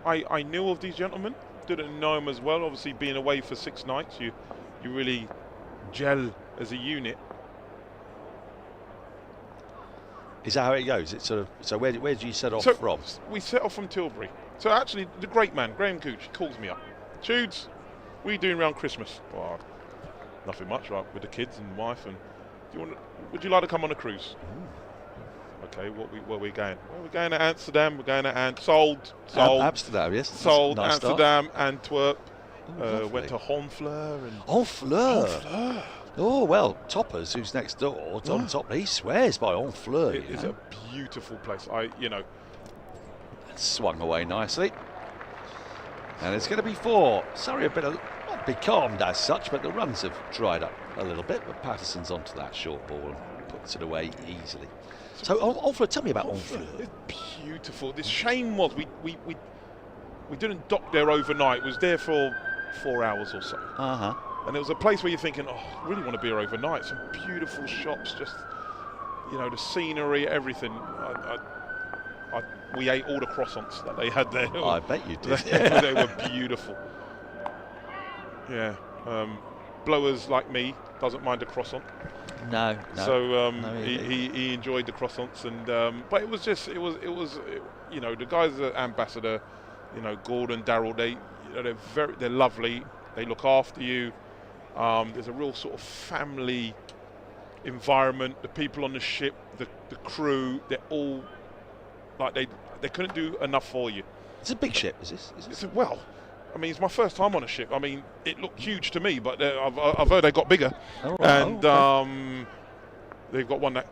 I knew of these gentlemen, didn't know them as well. Obviously, being away for 6 nights, you really gel as a unit. Is that how it goes? It's sort of. So where did you set off from? We set off from Tilbury. So actually, the great man, Graham Gooch, calls me up. Tudes, what are you doing around Christmas? Well, nothing much, right, with the kids and wife. And would you like to come on a cruise? Okay, where are we going? Well, we're going to Amsterdam. We're going to sold. Amsterdam, yes. Sold. Nice Amsterdam, start. Antwerp. Went to Honfleur. Honfleur. Oh, well, Toppers, who's next door, Tom Topper, he swears by Honfleur. It is a beautiful place. Swung away nicely. And it's going to be 4. Surrey a bit not becalmed as such, but the runs have dried up a little bit. But Patterson's onto that short ball and puts it away easily. So, Honfleur, tell me about Honfleur. It's beautiful. The shame was we didn't dock there overnight. It was there for 4 hours or so. And it was a place where you're thinking, I really want to be here overnight. Some beautiful shops, just, the scenery, everything. We ate all the croissants that they had there. I bet you did. They were beautiful. Yeah. Blowers like me doesn't mind a croissant. No. So he enjoyed the croissants, and but it was the guys at Ambassador, Gordon, Darryl, they're lovely. They look after you. There's a real sort of family environment. The people on the ship, the crew, they're all like they couldn't do enough for you. It's a big ship, is this? Well, I mean, it's my first time on a ship. I mean, it looked huge to me, but I've heard they got bigger. Oh, right. And they've got one that,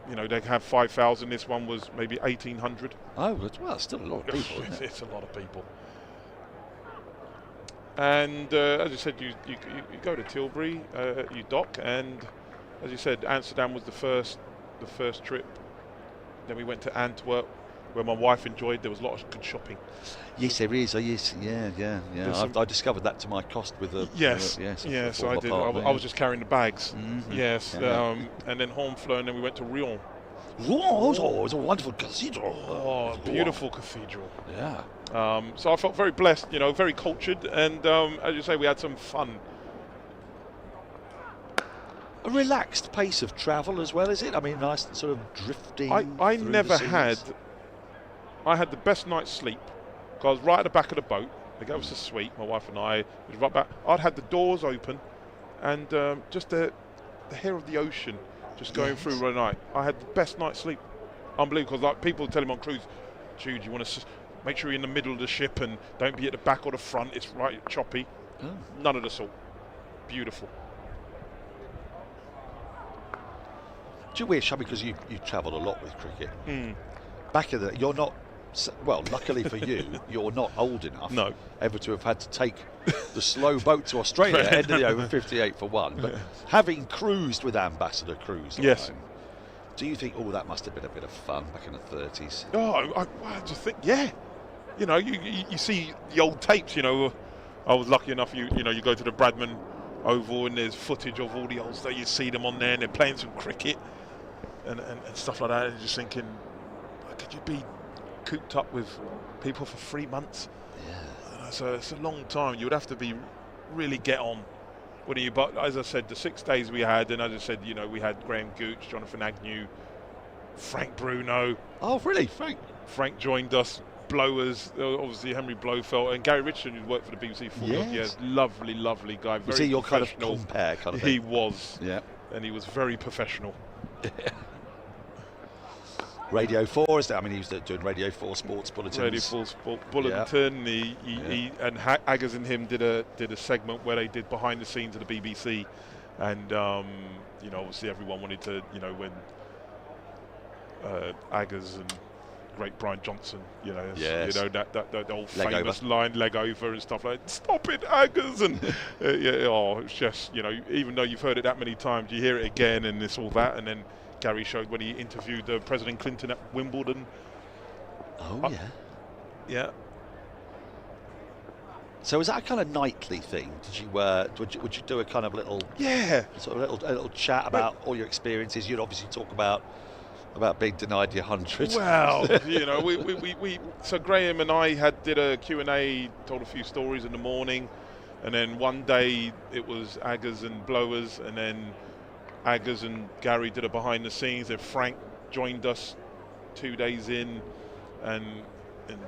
they have 5,000. This one was maybe 1,800. Oh, well, it's still a lot of people, isn't it? It's a lot of people. And as you said, you go to Tilbury, you dock, and as you said, Amsterdam was the first trip. Then we went to Antwerp, where my wife enjoyed. There was a lot of good shopping. Yes, there is. Yes, yeah. I discovered that to my cost with the. Yes, I did. I was just carrying the bags. Mm-hmm. Yes, and then Honfleur, and then we went to Rion. Oh, it was a wonderful cathedral. Oh, beautiful cathedral. Yeah. So I felt very blessed, very cultured, and as you say, we had some fun. A relaxed pace of travel as well, is it? I mean, nice sort of drifting. I never had. I had the best night's sleep because I was right at the back of the boat. They gave us a suite, my wife and I. It was right back. I'd had the doors open, and just the hair of the ocean just going through the night. I had the best night's sleep. Unbelievable, because people tell him on cruise, Jude, you want to make sure you're in the middle of the ship and don't be at the back or the front. It's right choppy. Oh. None of the sort. Beautiful. Do you wish, because you travelled a lot with cricket, Mm. back in the, you're not, well, luckily for you, you're not old enough ever to have had to take the slow boat to Australia, end of the over 58 for one. But having cruised with Ambassador Cruise Yes. Line, do you think, that must have been a bit of fun back in the 30s? Oh, I just think, yeah. You see the old tapes, I was lucky enough, you go to the Bradman Oval and there's footage of all the old stuff. You see them on there and they're playing some cricket and stuff like that. And you're just thinking, could you be cooped up with people for 3 months? Yeah. So it's a long time. You would have to be really get on. Wouldn't you? But as I said, the 6 days we had, and as I said, we had Graham Gooch, Jonathan Agnew, Frank Bruno. Oh, really? Frank joined us. Blowers, obviously Henry Blofeld, and Gary Richardson, who worked for the BBC for years. Lovely, lovely guy. Very Was he your kind of professional. compare kind of thing? He was. Yeah. And he was very professional. Radio 4, is that? I mean, he was doing Radio 4 sports bulletins. Radio 4 sport bulletin. He and Aggers and him did a segment where they did behind the scenes of the BBC, and obviously everyone wanted to, when Aggers and great Brian Johnson, that old famous line, leg over and stuff like that. Stop it, Aggers, and it's just even though you've heard it that many times, you hear it again, and it's all that. And then Gary showed when he interviewed President Clinton at Wimbledon. Oh yeah. So was that a kind of nightly thing? Did you would you do a kind of little sort of a little chat about all your experiences? You'd obviously talk about being denied your 100. Well, we so Graham and I did a Q&A, told a few stories in the morning, and then one day it was Aggers and Blowers, and then Aggers and Gary did a behind the scenes, and Frank joined us 2 days in, and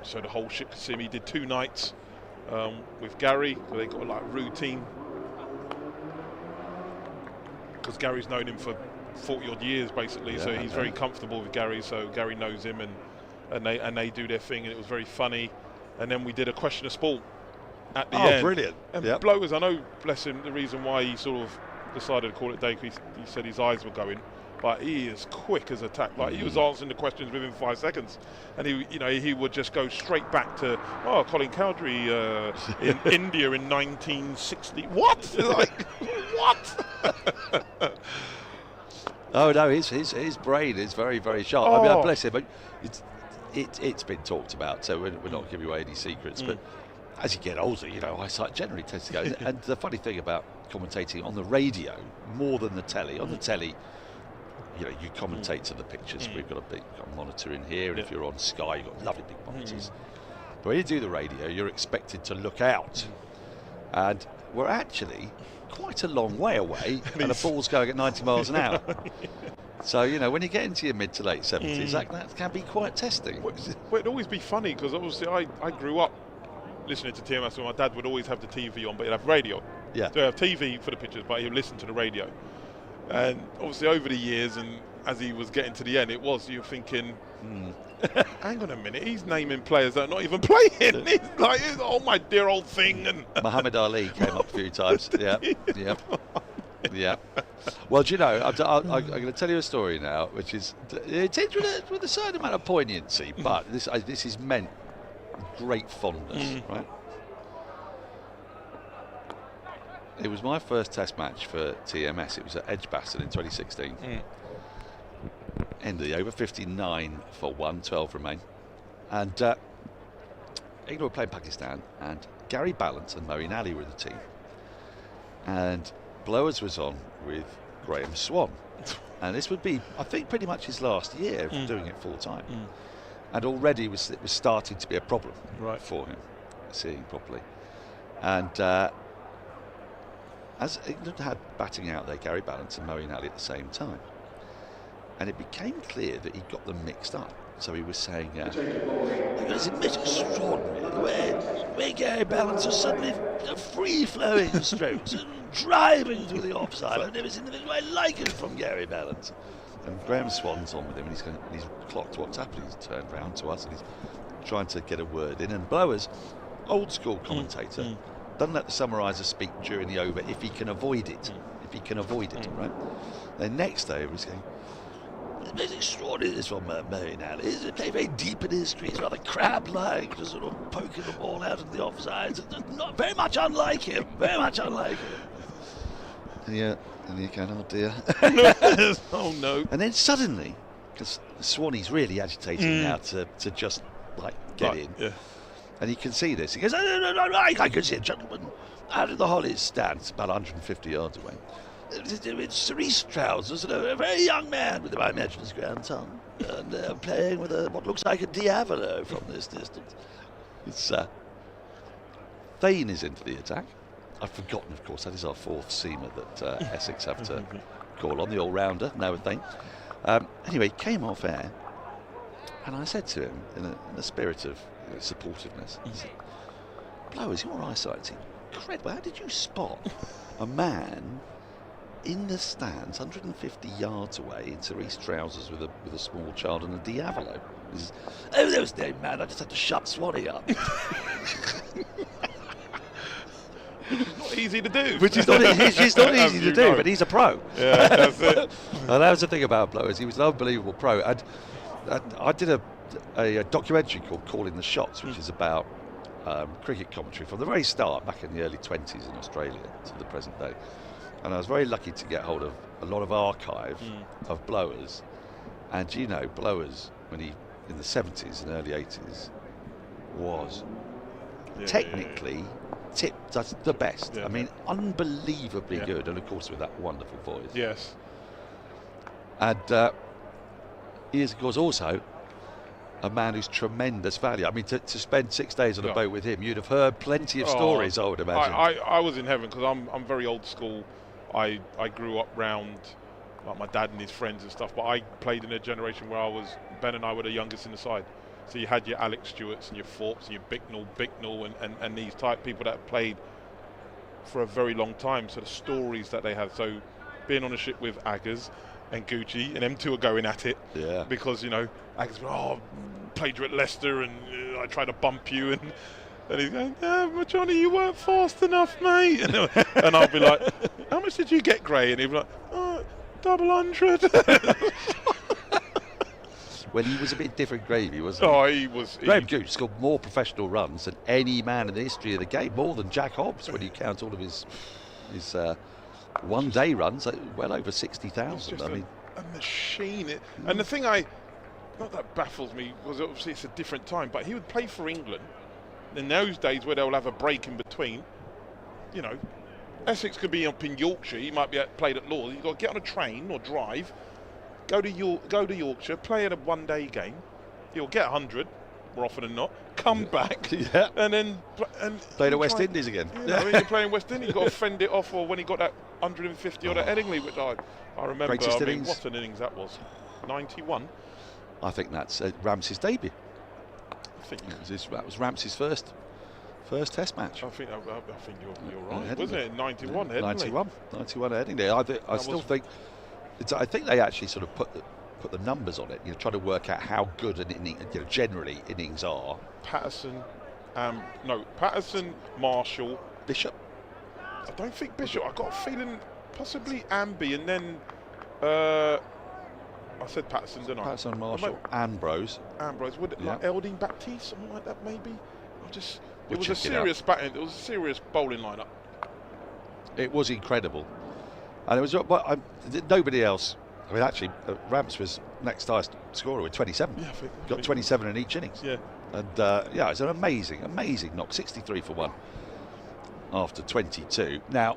so the whole ship could see me. Did 2 nights with Gary, where they got like routine, because Gary's known him for 40 odd years basically, so he's very comfortable with Gary, so Gary knows him, and they do their thing, and it was very funny. And then we did a question of sport at the end. Oh, brilliant. And Blowers, I know, bless him, the reason why he sort of decided to call it day, he said his eyes were going, but he is quick as a tack. Like, he was answering the questions within 5 seconds, and he would just go straight back to Colin Cowdrey in India in 1960. What? Like, what? Oh no, his brain is very, very sharp. I mean, bless him, but it's been talked about, so we're not giving away any secrets. But as you get older, eyesight generally tends to go. And the funny thing about commentating on the radio more than the telly, on the telly, you commentate to the pictures. We've got a big monitor in here, and if you're on Sky, you've got lovely big monitors. But when you do the radio, you're expected to look out, and we're actually quite a long way away, and the ball's going at 90 miles an hour. So, when you get into your mid to late 70s, that can be quite testing. Well, it'd always be funny, because obviously I grew up listening to TMS, and my dad would always have the TV on, but he'd have radio. Yeah. So he'd have TV for the pictures, but he'd listen to the radio. And obviously over the years, and as he was getting to the end, you're thinking, hang on a minute, he's naming players that are not even playing. He's like, oh my dear old thing. And Muhammad Ali came up a few times. Yeah. Well, do you know, I'm going to tell you a story now, which is it's with a certain amount of poignancy, but this is meant great fondness, right? It was my first Test match for TMS. It was at Edgbaston in 2016. End of the over, 59 for 1, 12 remain. And England were playing Pakistan, and Gary Balance and Moeen Ali were the team. And Blowers was on with Graham Swan. And this would be, I think, pretty much his last year of doing it full time. And already it was starting to be a problem for him, seeing properly. And as England had batting out there, Gary Balance and Moeen Ali at the same time. And it became clear that he got them mixed up. So he was saying, it's a bit extraordinary the way Gary Balance was suddenly free-flowing strokes and driving through the offside. I've never seen anything quite like it from Gary Balance. And Graham Swan's on with him, and he's clocked what's happening. He's turned round to us, and he's trying to get a word in. And Blowers, old school commentator, doesn't let the summariser speak during the over if he can avoid it. Right? Then next day, he was going, it's extraordinary this one, Moeen Ali. He's playing very deep in history. He's rather crab-like, just sort of poking the ball out of the offsides. Not very much unlike him. And you're going, oh dear. oh no. And then suddenly, because Swanee's really agitating now to just get in. Yeah. And he can see this. He goes, no, I can see a gentleman out of the Hollies stands about 150 yards away. It's cerise trousers and a very young man with, I imagine, his grandson, and playing with what looks like a Diavolo from this distance. It's Thane is into the attack. I've forgotten, of course, that is our fourth seamer that Essex have to call on, the all-rounder, Noah Thane. Anyway, he came off air, and I said to him, in a spirit of supportiveness, I said, Blowers, your eyesight's incredible. How did you spot a man in the stands, 150 yards away, in cerise trousers with a small child and a Diavolo? He says, there was no man, I just had to shut Swanee up. It's not easy to do. Which is not easy to do, but he's a pro. Yeah, that's it. And that was the thing about Blowers. He was an unbelievable pro. And I did a documentary called Calling the Shots, which is about cricket commentary from the very start, back in the early 20s in Australia to the present day. And I was very lucky to get hold of a lot of archive of Blowers. And you know, Blowers, when he, in the 70s and early 80s, was technically tipped as the best. I mean, unbelievably good, and of course with that wonderful voice. Yes. And he is, of course, also a man who's tremendous value. I mean, to spend 6 days on a boat with him, you'd have heard plenty of stories, I would imagine. I was in heaven, because I'm very old school. I grew up round like my dad and his friends and stuff, but I played in a generation where Ben and I were the youngest in the side. So you had your Alex Stewarts and your Forbes and your Bicknell and these type people that played for a very long time. So the stories that they had. So being on a ship with Aggers and Gucci, and them two are going at it. Yeah. Because, you know, Aggers, played you at Leicester and I tried to bump you, and he's going, Johnny, you weren't fast enough, mate. And I'll be like, how much did you get, Gray? And he'd be like, 100. Well, he was a bit different gravy, wasn't he? Oh, he was. Graham Gooch scored more professional runs than any man in the history of the game, more than Jack Hobbs when you count all of his one-day runs, well over 60,000. I mean, a machine. And the thing not that baffles me, was obviously it's a different time, but he would play for England in those days where they'll have a break in between. You know, Essex could be up in Yorkshire. He might be played at Law. You've got to get on a train or drive. Go to Yorkshire, play at a one-day game. You'll get 100 more often than not. Come back, and then play the West Indies again. You know, you're playing West Indies. You've got to fend it off. Or when he got that 150 odd at Headingley, which I remember. Greatest innings. What an innings that was! 91. I think that's Ramsey's debut. I think that was Ramsey's first Test match. I think you're right. Wasn't it 91? 91 at Headingley. I still think. I think they actually sort of put put the numbers on it, try to work out how good an inning, generally innings are. Patterson, Marshall, Bishop. I don't think Bishop. I got a feeling possibly Amby, and then I said Patterson, didn't I? Patterson, Marshall, Ambrose. Would it like Eldine Baptiste, something like that, maybe? It was a serious batting. It was a serious bowling lineup. It was incredible, and it was. Nobody else. I mean, actually, Ramps was next highest scorer with 27. Yeah, got 27 in each innings. Yeah, and it's an amazing knock. 63 for 1 after 22. Now,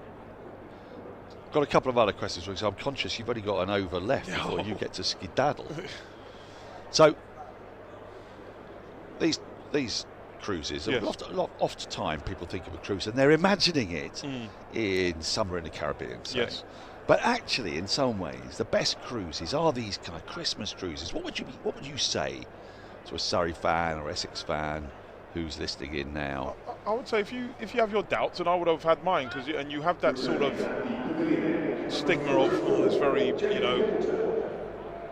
got a couple of other questions because I'm conscious you've only got an over left before you get to skedaddle. So these cruises, oft time people think of a cruise and they're imagining it in somewhere in the Caribbean. So. Yes. But actually, in some ways, the best cruises are these kind of Christmas cruises. What would you say to a Surrey fan or Essex fan who's listening in now? I would say if you have your doubts, and I would have had mine, and you have that sort of stigma of it's very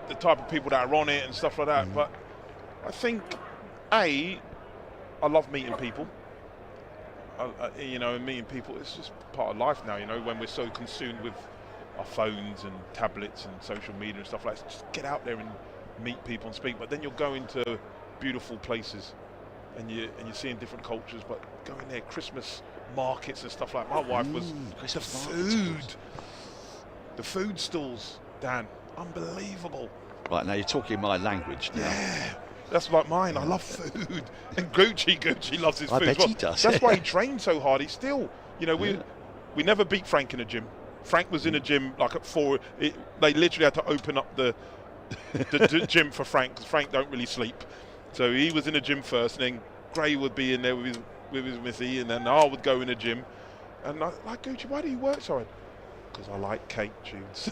the type of people that are on it and stuff like that. But I think I love meeting people. And meeting people, it's just part of life now. When we're so consumed with our phones and tablets and social media and stuff like that, just get out there and meet people and speak. But then you're going to beautiful places and you're seeing different cultures, but going there, Christmas markets and stuff like that. My wife was the food stalls, Dan, unbelievable. Right, now you're talking my language now. Yeah, that's like mine. I love food. And Gucci loves his food. I bet he does. That's why he trained so hard. He's still, we never beat Frank in a gym. Frank was in a gym like at 4. They literally had to open up the gym for Frank because Frank don't really sleep. So he was in a gym first, and then Gray would be in there with his missy, and then I would go in a gym. And I like, Gucci, why do you work so hard? Because I like cake, Tunes.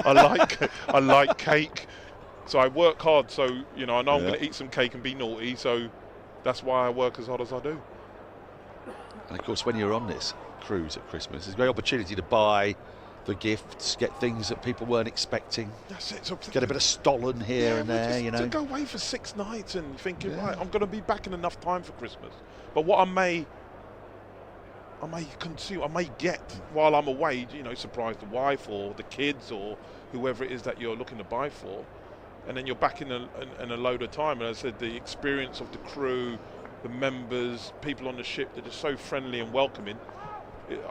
I like cake. So I work hard, so I know I'm going to eat some cake and be naughty, so that's why I work as hard as I do. And of course, when you're on this cruise at Christmas, it's a great opportunity to buy the gifts, get things that people weren't expecting. That's it. So get a bit of Stollen here and there, To go away for 6 nights and thinking, right, I'm going to be back in enough time for Christmas. But what I may consume, I may get while I'm away, surprise the wife or the kids or whoever it is that you're looking to buy for. And then you're back in a load of time. And as I said, the experience of the crew, the members, people on the ship, they're just so friendly and welcoming.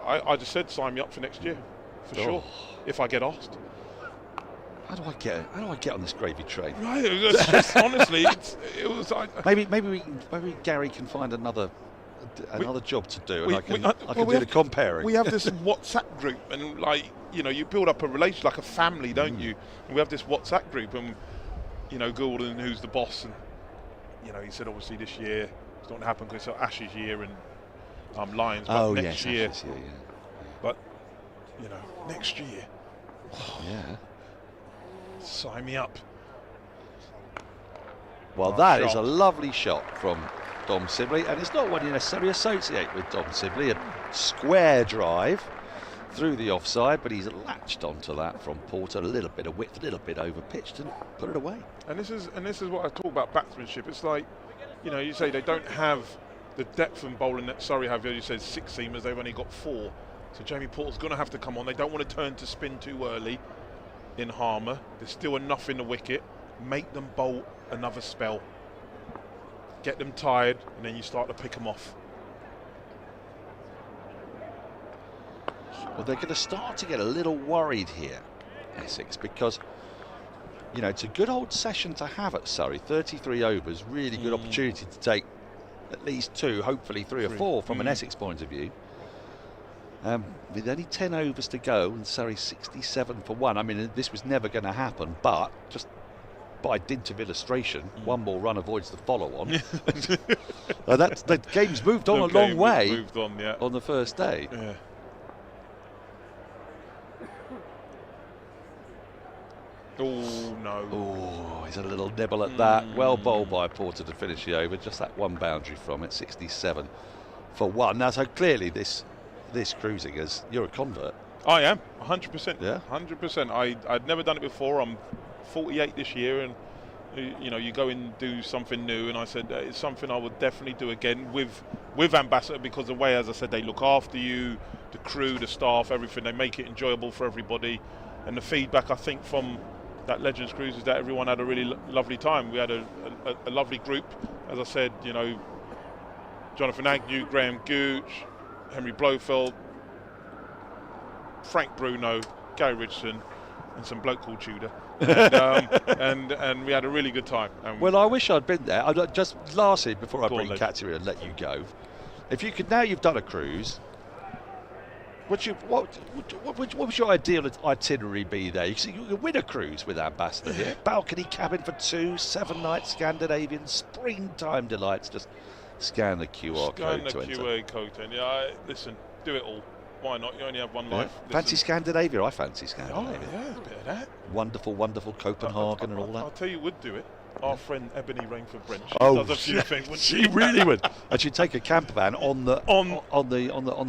I just said sign me up for next year, for sure, if I get asked. How do I get on this gravy train? Right, honestly, it was like maybe Gary can find another job to do, and I can do the comparing. We have this WhatsApp group, and you build up a relationship like a family, don't you? And we have this WhatsApp group, and Gordon, who's the boss, and he said obviously this year it's not going to happen because it's Ash's year and Lions, but next year. Ash's year, yeah. But next year. Yeah. Sign me up. Well, that is a lovely shot from Dom Sibley, and it's not one you necessarily associate with Dom Sibley. A square drive through the offside, but he's latched onto that from Porter. A little bit of width, a little bit over pitched, and put it away. And this is what I talk about batsmanship. It's like, you say they don't have the depth in bowling that Surrey have. As you said, 6 seamers. They've only got 4. So Jamie Porter's going to have to come on. They don't want to turn to spin too early in Harmer. There's still enough in the wicket. Make them bowl another spell. Get them tired, and then you start to pick them off. Well, they're going to start to get a little worried here, Essex, because it's a good old session to have at Surrey. 33 overs, really good opportunity to take at least 2, hopefully 3 or 4 from an Essex point of view. With only 10 overs to go, and Surrey 67 for 1. I mean, this was never going to happen, but just by dint of illustration, one more run avoids the follow-on. The game's moved on a long way on the first day. Yeah. Oh, no. Oh, he's had a little nibble at that. Well bowled by Porter to finish the over. Just that one boundary from it, 67 for 1. Now, so clearly this cruising you're a convert. I am, 100%. Yeah? 100%. I'd never done it before. I'm 48 this year, and you know, you go and do something new, and I said it's something I would definitely do again with Ambassador, because the way, as I said, they look after you, the crew, the staff, everything. They make it enjoyable for everybody, and the feedback I think from that Legends Cruise is that everyone had a really lovely time. We had a lovely group, as I said, you know, Jonathan Agnew, Graham Gooch, Henry Blofeld, Frank Bruno, Gary Richardson, and some bloke called Tudor. And we had a really good time. Well, I wish I'd been there. Just lastly, before I bring Katya in and let you go, if you could, now you've done a cruise, what would your ideal itinerary be there? You could win a cruise with Ambassador here. Balcony cabin for 2, 7-night Scandinavian springtime delights. Just scan the QR code to enter. Scan the QR code. Yeah, listen, do it all. Why not? You only have one life. Fancy Scandinavia? I fancy Scandinavia. Oh, yeah, a bit of that. Wonderful, wonderful Copenhagen and all that. I'll tell you, would do it. Our friend Ebony Rainford Brent. She does a few things. Wouldn't she really would. And she'd take a camper van on the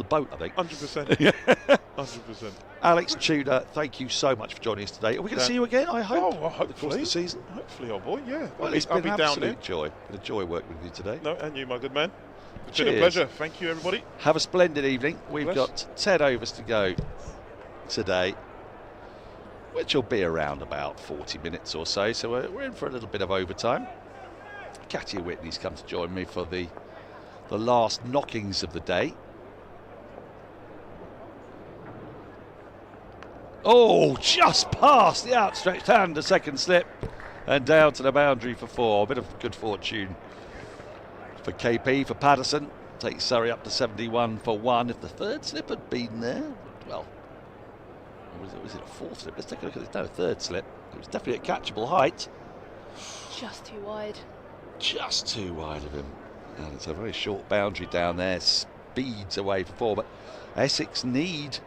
boat, I think. 100%. 100%. Alex Tudor, thank you so much for joining us today. Are we going to see you again? I hope. Oh, well, hopefully. The course of the season. Hopefully, oh boy, yeah. Well, it's been an absolute joy. Been a joy working with you today. No, and you, my good man. It's Cheers. been a pleasure. Thank you, everybody. Have a splendid evening. We've got 10 overs to go today, which will be around about 40 minutes or so. So we're in for a little bit of overtime. Katya Witney's come to join me for the last knockings of the day. Oh, just past the outstretched hand, a second slip, and down to the boundary for 4. A bit of good fortune for KP, for Patterson. Takes Surrey up to 71 for 1. If the third slip had been there, well, was it a fourth slip? Let's take a look at this. No, third slip. It was definitely a catchable height. Just too wide. Just too wide of him. And it's a very short boundary down there. Speeds away for 4. But Essex need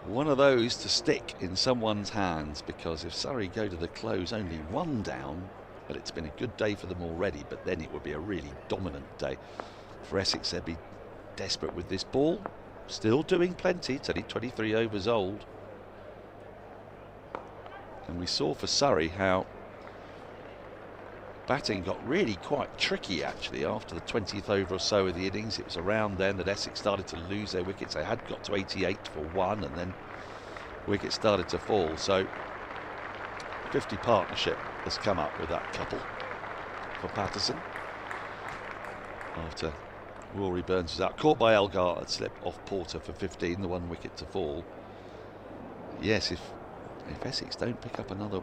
one of those to stick in someone's hands, because if Surrey go to the close only 1 down, but it's been a good day for them already, but then it would be a really dominant day. For Essex, they'd be desperate with this ball. Still doing plenty. It's only 23 overs old. And we saw for Surrey how batting got really quite tricky actually after the 20th over or so of the innings. It was around then that Essex started to lose their wickets. They had got to 88 for 1, and then wickets started to fall. So 50 partnership has come up with that couple for Patterson after Rory Burns was out. Caught by Elgar, had slipped off Porter for 15, the 1 wicket to fall. Yes, if Essex don't pick up another,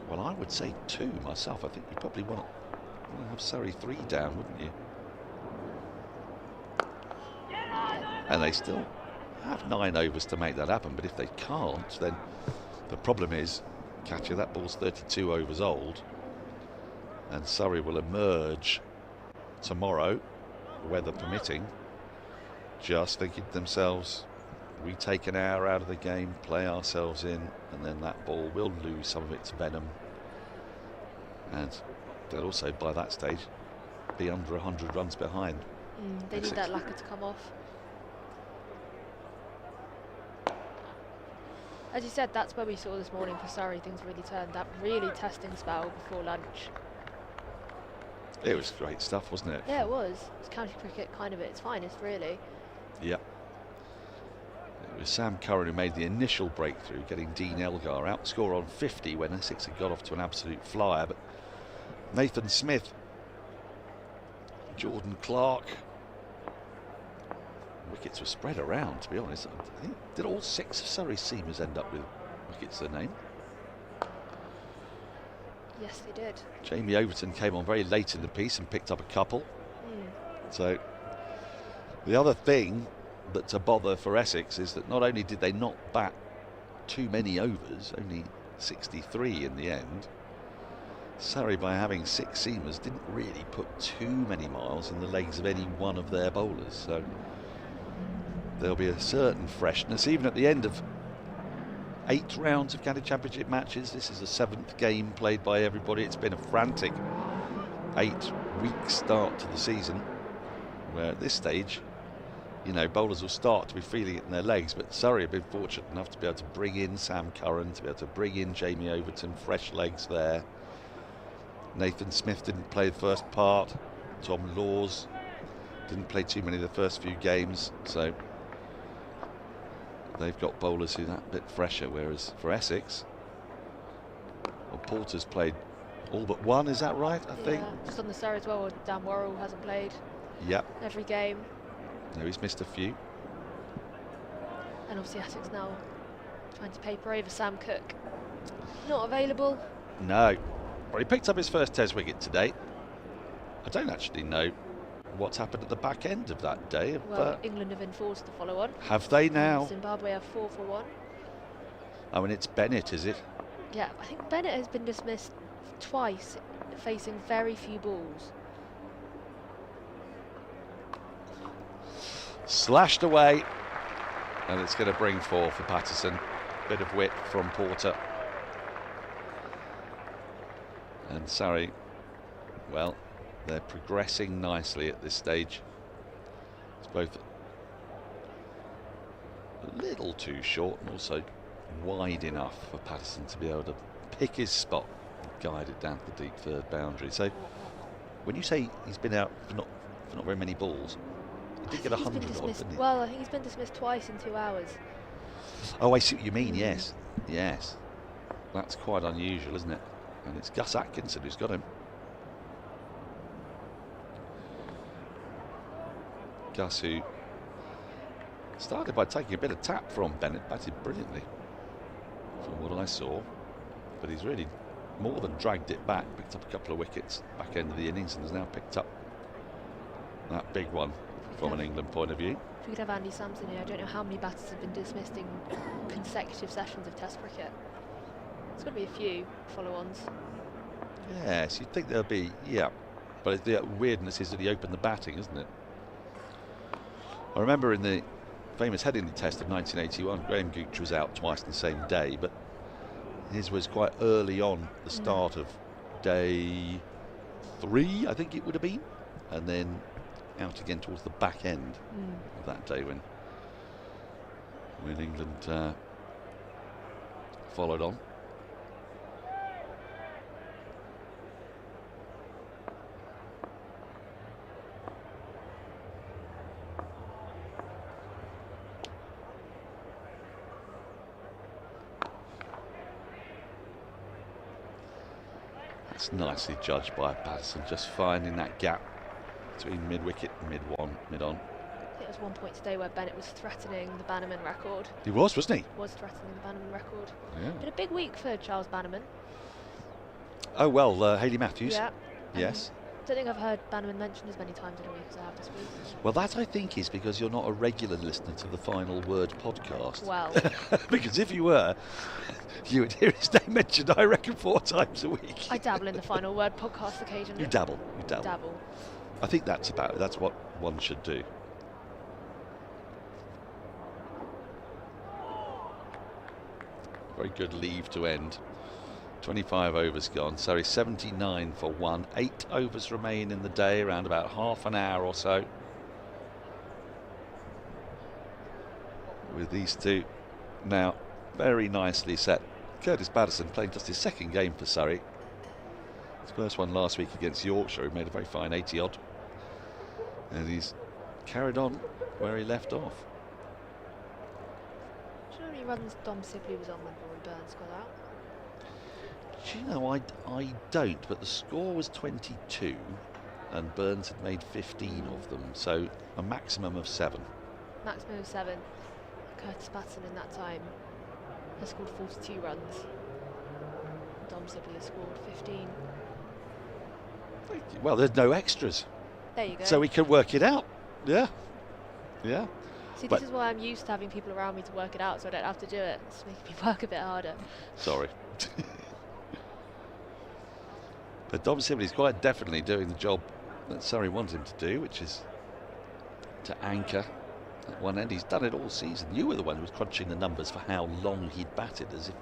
well, I would say 2 myself. I think you probably want to have Surrey 3 down, wouldn't you? And they still have 9 overs to make that happen, but if they can't, then the problem is, Katya, that ball's 32 overs old, and Surrey will emerge tomorrow, weather permitting, just thinking to themselves, we take an hour out of the game, play ourselves in, and then that ball will lose some of its venom, and they'll also by that stage be under 100 runs behind. They need that lacquer to come off. As you said, that's where we saw this morning for Surrey, things really turned. That really testing spell before lunch. It was great stuff, wasn't it? Yeah, it was. It's county cricket kind of at its finest, really. Yeah. It was Sam Curran who made the initial breakthrough, getting Dean Elgar out. Score on 50 when Essex had got off to an absolute flyer. But Nathan Smith, Jordan Clark, wickets were spread around, to be honest. I think, did all 6 of Surrey's seamers end up with wickets to their name? Yes, they did. Jamie Overton came on very late in the piece and picked up a couple. So the other thing that's a bother for Essex is that not only did they not bat too many overs, only 63 in the end, Surrey, by having 6 seamers, didn't really put too many miles in the legs of any one of their bowlers. So there'll be a certain freshness, even at the end of 8 rounds of county championship matches. This is the 7th game played by everybody. It's been a frantic 8-week start to the season, where at this stage you know, bowlers will start to be feeling it in their legs, but Surrey have been fortunate enough to be able to bring in Sam Curran, to be able to bring in Jamie Overton, fresh legs there. Nathan Smith didn't play the first part. Tom Laws didn't play too many of the first few games, so they've got bowlers who are that bit fresher, whereas for Essex, well, Porter's played all but one, is that right, I think? Just on the Surrey as well, Dan Worrell hasn't played every game. No, he's missed a few. And obviously Essex now trying to paper over Sam Cook. Not available. No. Well, he picked up his first Test wicket today. I don't actually know what's happened at the back end of that day. Well, England have enforced the follow-on. Have they now? Zimbabwe have 4 for 1. Oh, and it's Bennett, is it? Yeah, I think Bennett has been dismissed twice, facing very few balls. Slashed away, and it's going to bring 4 for Patterson. Bit of wit from Porter. And Surrey, well, they're progressing nicely at this stage. It's both a little too short and also wide enough for Patterson to be able to pick his spot and guide it down to the deep third boundary. So when you say he's been out for not very many balls, he did get 100 odd, didn't he? Well, I think he's been dismissed twice in 2 hours. Oh, I see what you mean, yes. Yes. That's quite unusual, isn't it? And it's Gus Atkinson who's got him. Gus, who started by taking a bit of tap from Bennett, batted brilliantly from what I saw, but he's really more than dragged it back, picked up a couple of wickets back end of the innings, and has now picked up that big one from an England point of view. If we could have Andy Sampson here, I don't know how many batters have been dismissed in consecutive sessions of Test cricket. There's got to be a few follow-ons. Yes, you'd think there'll be, but the weirdness is that he opened the batting, isn't it? I remember in the famous Headingley Test of 1981, Graham Gooch was out twice in the same day, but his was quite early on, the start of day 3, I think it would have been, and then out again towards the back end of that day when England followed on. That's nicely judged by Patterson, just finding that gap between mid-wicket and mid-on. I think there was one point today where Bennett was threatening the Bannerman record. He was, wasn't he? Was threatening the Bannerman record. Yeah. Been a big week for Charles Bannerman. Oh, well, Hayley Matthews. Yeah. Yes. I don't think I've heard Bannerman mentioned as many times in a week as I have this week. Well, that I think is because you're not a regular listener to the Final Word podcast. Well. Because if you were, you would hear his name mentioned, I reckon, 4 times a week. I dabble in the Final Word podcast occasionally. You dabble. Dabble. I think that's about it. That's what one should do. Very good leave to end. 25 overs gone. Sorry, 79 for 1. 8 overs remain in the day, around about half an hour or so. With these two now very nicely set. Curtis Patterson playing just his second game for Surrey. His first one last week against Yorkshire. He made a very fine 80 odd. And he's carried on where he left off. Do you know how many runs Dom Sibley was on when Rory Burns got out? Do you know, I don't, but the score was 22 and Burns had made 15 of them, so a maximum of 7. Maximum of 7. Curtis Patterson in that time has scored 42 runs. Dom Sibley has scored 15. Well, there's no extras. There you go. So we can work it out. Yeah. See, this is why I'm used to having people around me to work it out, so I don't have to do it. It's making me work a bit harder. Sorry. But Dom Sibley's quite definitely doing the job that Surrey wants him to do, which is to anchor at one end. He's done it all season. You were the one who was crunching the numbers for how long he'd batted, as if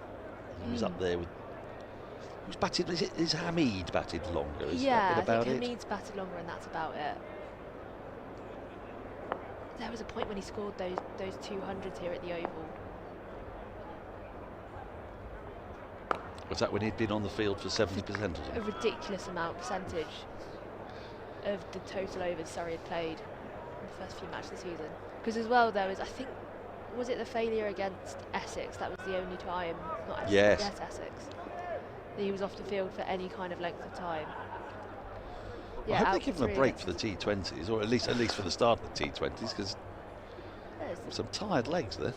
he was up there with... Who's batted? Is Hamid batted longer? Is that bit about I think it? Hamid's batted longer and that's about it. there was a point when he scored those 200s here at the Oval. Was that when he'd been on the field for 70% or something? A ridiculous percentage of the total overs Surrey had played in the first few matches of the season. Because as well there was, I think, was it the failure against Essex? That was the only time, not Essex, yes, Essex, that he was off the field for any kind of length of time. I hope they give him a break for the T20s, or at least for the start of the T20s, because there's some tired legs there.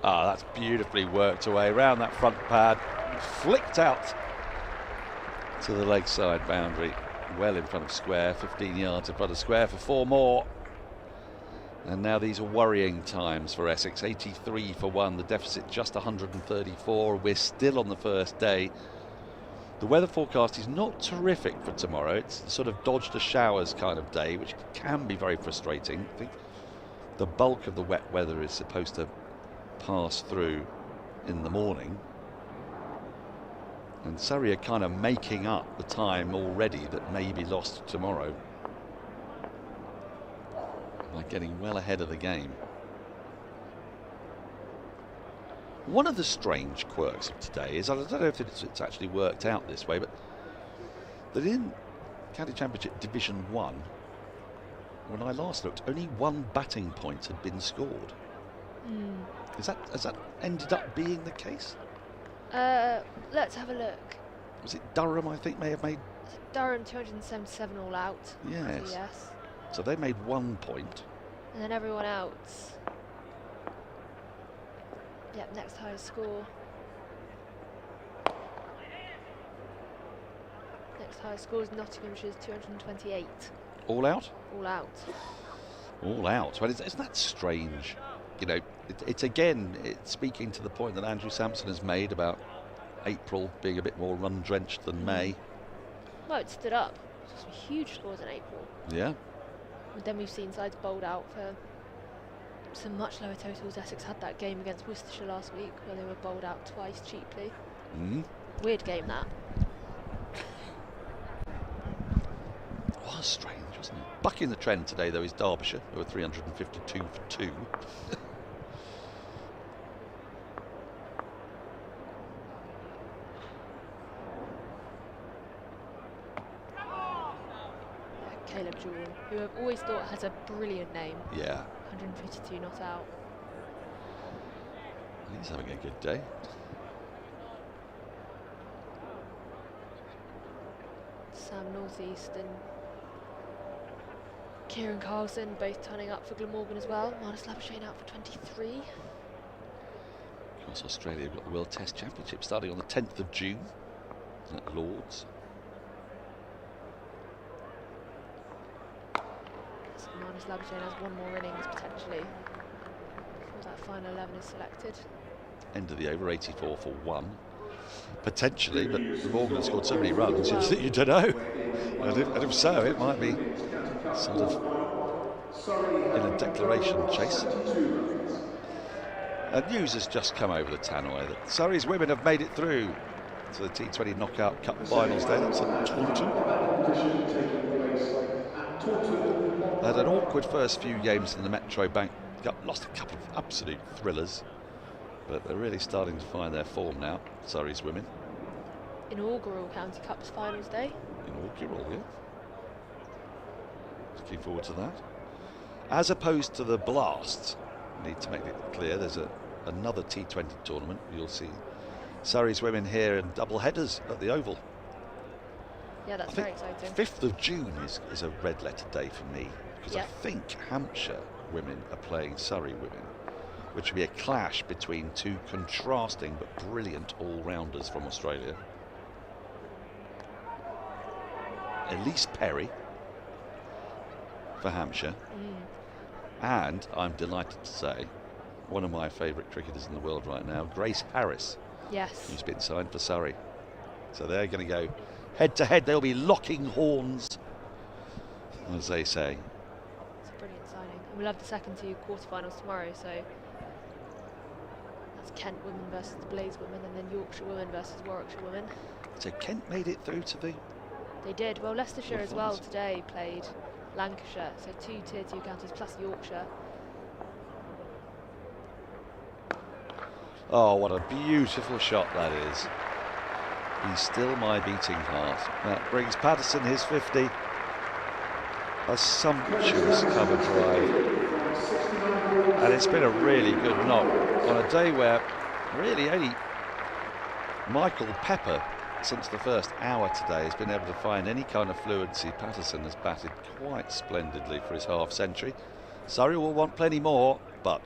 Ah, that's beautifully worked away around that front pad, flicked out to the leg side boundary, well in front of square, 15 yards in front of square for 4 more. And now these are worrying times for Essex. 83 for 1, the deficit just 134. We're still on the first day. The weather forecast is not terrific for tomorrow. It's sort of dodge the showers kind of day, which can be very frustrating. I think the bulk of the wet weather is supposed to pass through in the morning. And Surrey are kind of making up the time already that may be lost tomorrow by getting well ahead of the game. One of the strange quirks of today is, I don't know if it's actually worked out this way, but that in County Championship Division 1, when I last looked, only 1 batting point had been scored. Has that ended up being the case? Let's have a look. Was it Durham, I think, may have made? Durham 277 all out. Yes. Yes. So they made 1 point. And then everyone else. Yep, next highest score. Next highest score is Nottinghamshire's 228. All out? All out. All out. Well, isn't that strange? You know, it's again, it's speaking to the point that Andrew Sampson has made about April being a bit more run-drenched than May. Well, it stood up. Some huge scores in April. Yeah. And then we've seen sides bowled out for some much lower totals. Essex had that game against Worcestershire last week where they were bowled out twice cheaply. Weird game, that. It was strange, wasn't it? Bucking the trend today, though, is Derbyshire, who were 352 for 2. Caleb Jewell, who I've always thought has a brilliant name. Yeah. 152 not out. He's having a good day. Sam Northeast and Kieran Carlson both turning up for Glamorgan as well. Marnus Labuschagne out for 23. Of course, Australia have got the World Test Championship starting on the 10th of June at Lord's. So Marnus Labuschagne has 1 more innings potentially before that final 11 is selected. End of the over, 84 for 1. Potentially, but Morgan has scored so many runs, you don't know. And if so, it might be sort of in a declaration chase. News has just come over the tannoy that Surrey's women have made it through to the T20 Knockout Cup finals day. That's at Taunton. They had an awkward first few games in the Metro Bank Cup, lost a couple of absolute thrillers, but they're really starting to find their form now, Surrey's women. Inaugural County Cups finals day. Inaugural, yeah. Looking forward to that. As opposed to the Blast, need to make it clear, there's another T20 tournament. You'll see Surrey's women here in double headers at the Oval. Yeah, that's very exciting. 5th of June is a red letter day for me, because I think Hampshire women are playing Surrey women, which will be a clash between 2 contrasting but brilliant all-rounders from Australia. Elise Perry for Hampshire, and I'm delighted to say one of my favourite cricketers in the world right now, Grace Harris, who's been signed for Surrey. So they're going to go head to head. They'll be locking horns, as they say. It's a brilliant signing. And we'll have the second 2 quarterfinals tomorrow, so that's Kent women versus the Blaze women, and then Yorkshire women versus Warwickshire women. So Kent made it through to the They did. Well, Leicestershire Good as well performance. today played Lancashire, so 2 Tier 2 counties plus Yorkshire. Oh, what a beautiful shot that is. He's still my beating heart. That brings Patterson his 50. A sumptuous cover drive. And it's been a really good knock on a day where really only Michael Pepper, since the first hour today, has been able to find any kind of fluency. Patterson has batted quite splendidly for his half century. Surrey will want plenty more, but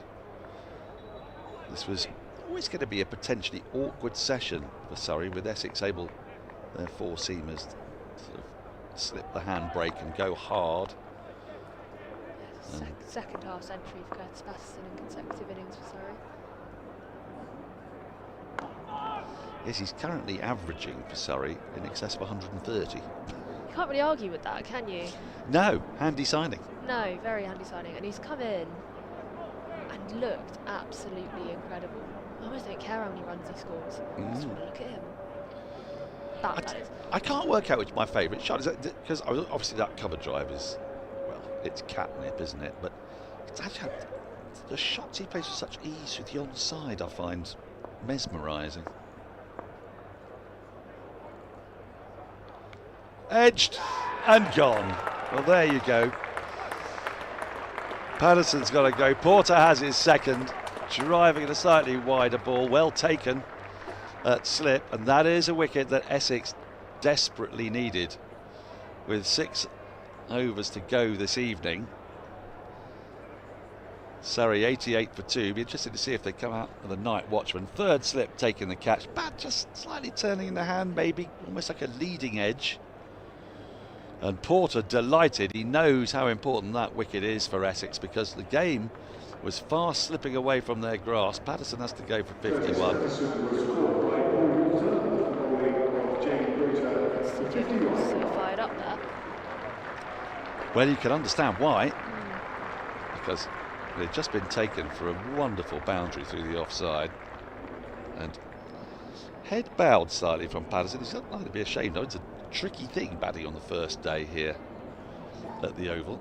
this was always going to be a potentially awkward session for Surrey, with Essex able, their four seamers, to sort of slip the handbrake and go hard. Second half century for Curtis Patterson in consecutive innings for Surrey. Yes, he's currently averaging for Surrey in excess of 130. You can't really argue with that, can you? No, handy signing. No, very handy signing, and he's come in and looked absolutely incredible. I almost don't care how many runs he scores. I just want to look at him. That is. I can't work out which my favourite shot is, because obviously that cover drive is, well, it's catnip, isn't it? But it's actually, the shots he plays with such ease with the onside I find mesmerising. Edged and gone. Well, there you go. Patterson's got to go. Porter has his second, driving at a slightly wider ball. Well taken at slip, and that is a wicket that Essex desperately needed with 6 overs to go this evening. Surrey 88 for 2. Be interested to see if they come out with a night watchman. Third slip taking the catch. Bat just slightly turning in the hand, maybe almost like a leading edge. And Porter delighted. He knows how important that wicket is for Essex, because the game was fast slipping away from their grasp. Patterson has to go for 51. So fired up there. Well, you can understand why. Because they'd just been taken for a wonderful boundary through the offside. And head bowed slightly from Patterson. He's not going to be ashamed of it. It's a tricky thing batting on the first day here at the Oval.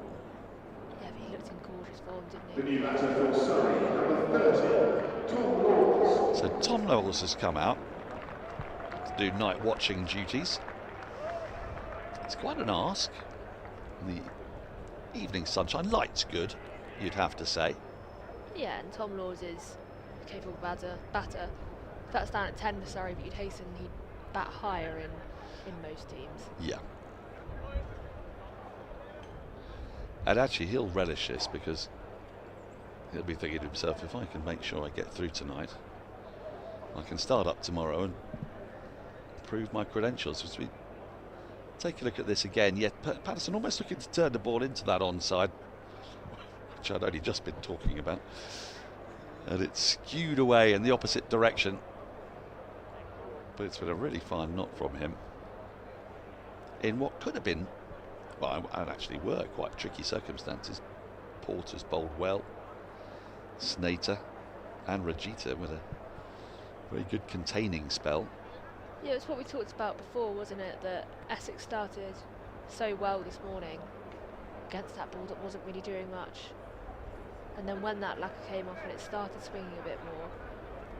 Yeah, but he looked in gorgeous form, didn't he? So Tom Knowles has come out to do night watching duties. It's quite an ask. The evening sunshine, light's good, you'd have to say. Yeah, and Tom Laws is a capable batter. That's down at 10 for Surrey, but you'd hasten he'd bat higher in most teams. Yeah. And actually he'll relish this, because he'll be thinking to himself, if I can make sure I get through tonight, I can start up tomorrow and prove my credentials. As we take a look at this again, yet Patterson almost looking to turn the ball into that onside, which I'd only just been talking about, and it's skewed away in the opposite direction. But it's been a really fine knock from him in what could have been, well, and actually were quite tricky circumstances. Porter's bowled well, Snater and Rajita with a very good containing spell. Yeah, it's what we talked about before, wasn't it? That Essex started so well this morning against that ball that wasn't really doing much. And then when that lacquer came off and it started swinging a bit more,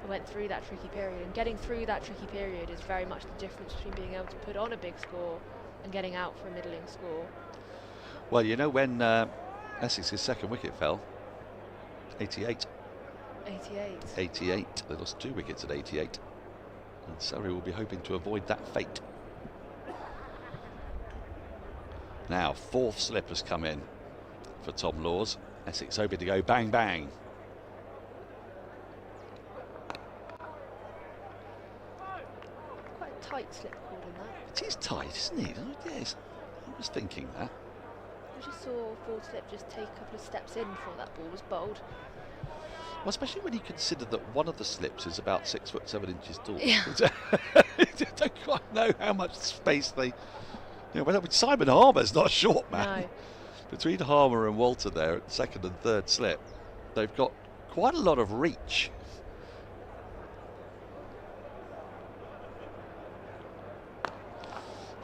it went through that tricky period. And getting through that tricky period is very much the difference between being able to put on a big score and getting out for a middling score. Well, you know, when Essex's second wicket fell, 88. 88. They lost 2 wickets at 88. And Surrey will be hoping to avoid that fate. Now, 4th slip has come in for Tom Laws. Essex hoping to go bang bang. Quite a tight slip called in that. It is tight, isn't it? Yes, I was thinking that. I just saw 4th slip just take a couple of steps in before that ball was bowled. Well, especially when you consider that one of the slips is about 6 foot 7 inches tall. Yeah. I don't quite know how much space they. You know, Simon Harmer's not a short man. No. Between Harmer and Walter there at 2nd and 3rd slip, they've got quite a lot of reach.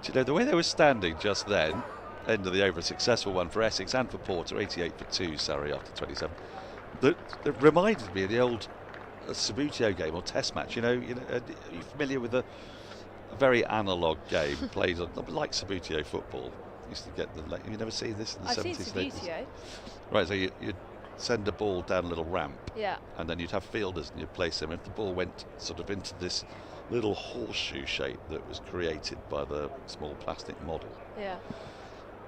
Do you know, the way they were standing just then, end of the over, a successful one for Essex and for Porter, 88 for 2, Surrey after 27. That reminded me of the old Sabutio game or test match. Are you familiar with a very analogue game played on, like Sabutio football? Used to get have you never seen this in the 70s? I've seen Sabutio. Right, so you'd send a ball down a little ramp, Yeah. and then you'd have fielders and you'd place them. If the ball went sort of into this little horseshoe shape that was created by the small plastic model, Yeah.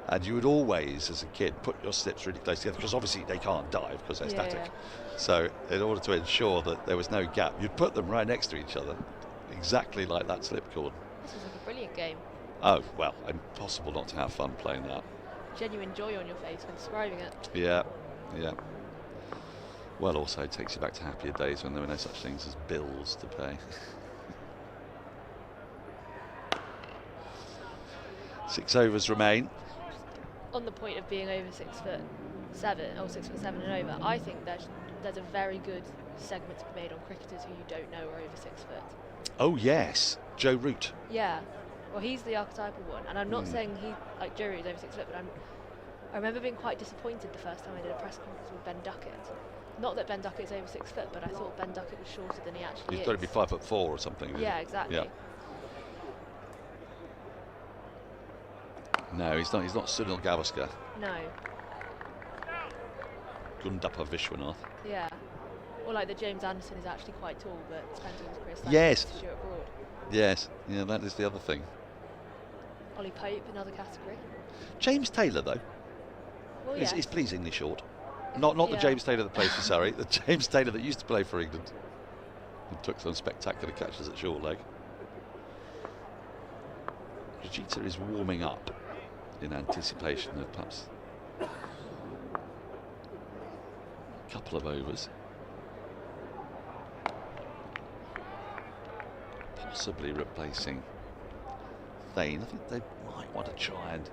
and you would always, as a kid, put your slips really close together, because obviously they can't dive because they're Yeah, static. yeah. So in order to ensure that there was no gap, you'd put them right next to each other, exactly like that slip cord. This was like a brilliant game. Oh, well, impossible not to have fun playing that. Genuine joy on your face when describing it. Yeah, yeah. Well, also it takes you back to happier days when there were no such things as bills to pay. 6 overs remain. On the point of being over 6'7" or 6'7" and over, I think there's a very good segment to be made on cricketers who you don't know are over 6 foot. Oh yes, Joe Root. Yeah. Well, he's the archetypal one, and I'm not saying he, like Joe Root, is over 6 foot, but I remember being quite disappointed the first time I did a press conference with Ben Duckett. Not that Ben Duckett's over 6 foot, but I thought Ben Duckett was shorter than he actually He's is. got to be 5'4" or something. Yeah, exactly. Yeah. No, he's not. He's not Sunil Gavaskar. No. Gundappa Vishwanath. Yeah. Or like the James Anderson is actually quite tall, but depends on his career status. Yes. Stuart Broad. Yes. Yeah, that is the other thing. Ollie Pope, another category. James Taylor, though, Well, is yes. pleasingly short. Not the Yeah. James Taylor that plays for Surrey, the James Taylor that used to play for England and took some spectacular catches at short leg. Rajita is warming up in anticipation of perhaps a couple of overs. Possibly replacing Thane. I think they might want to try and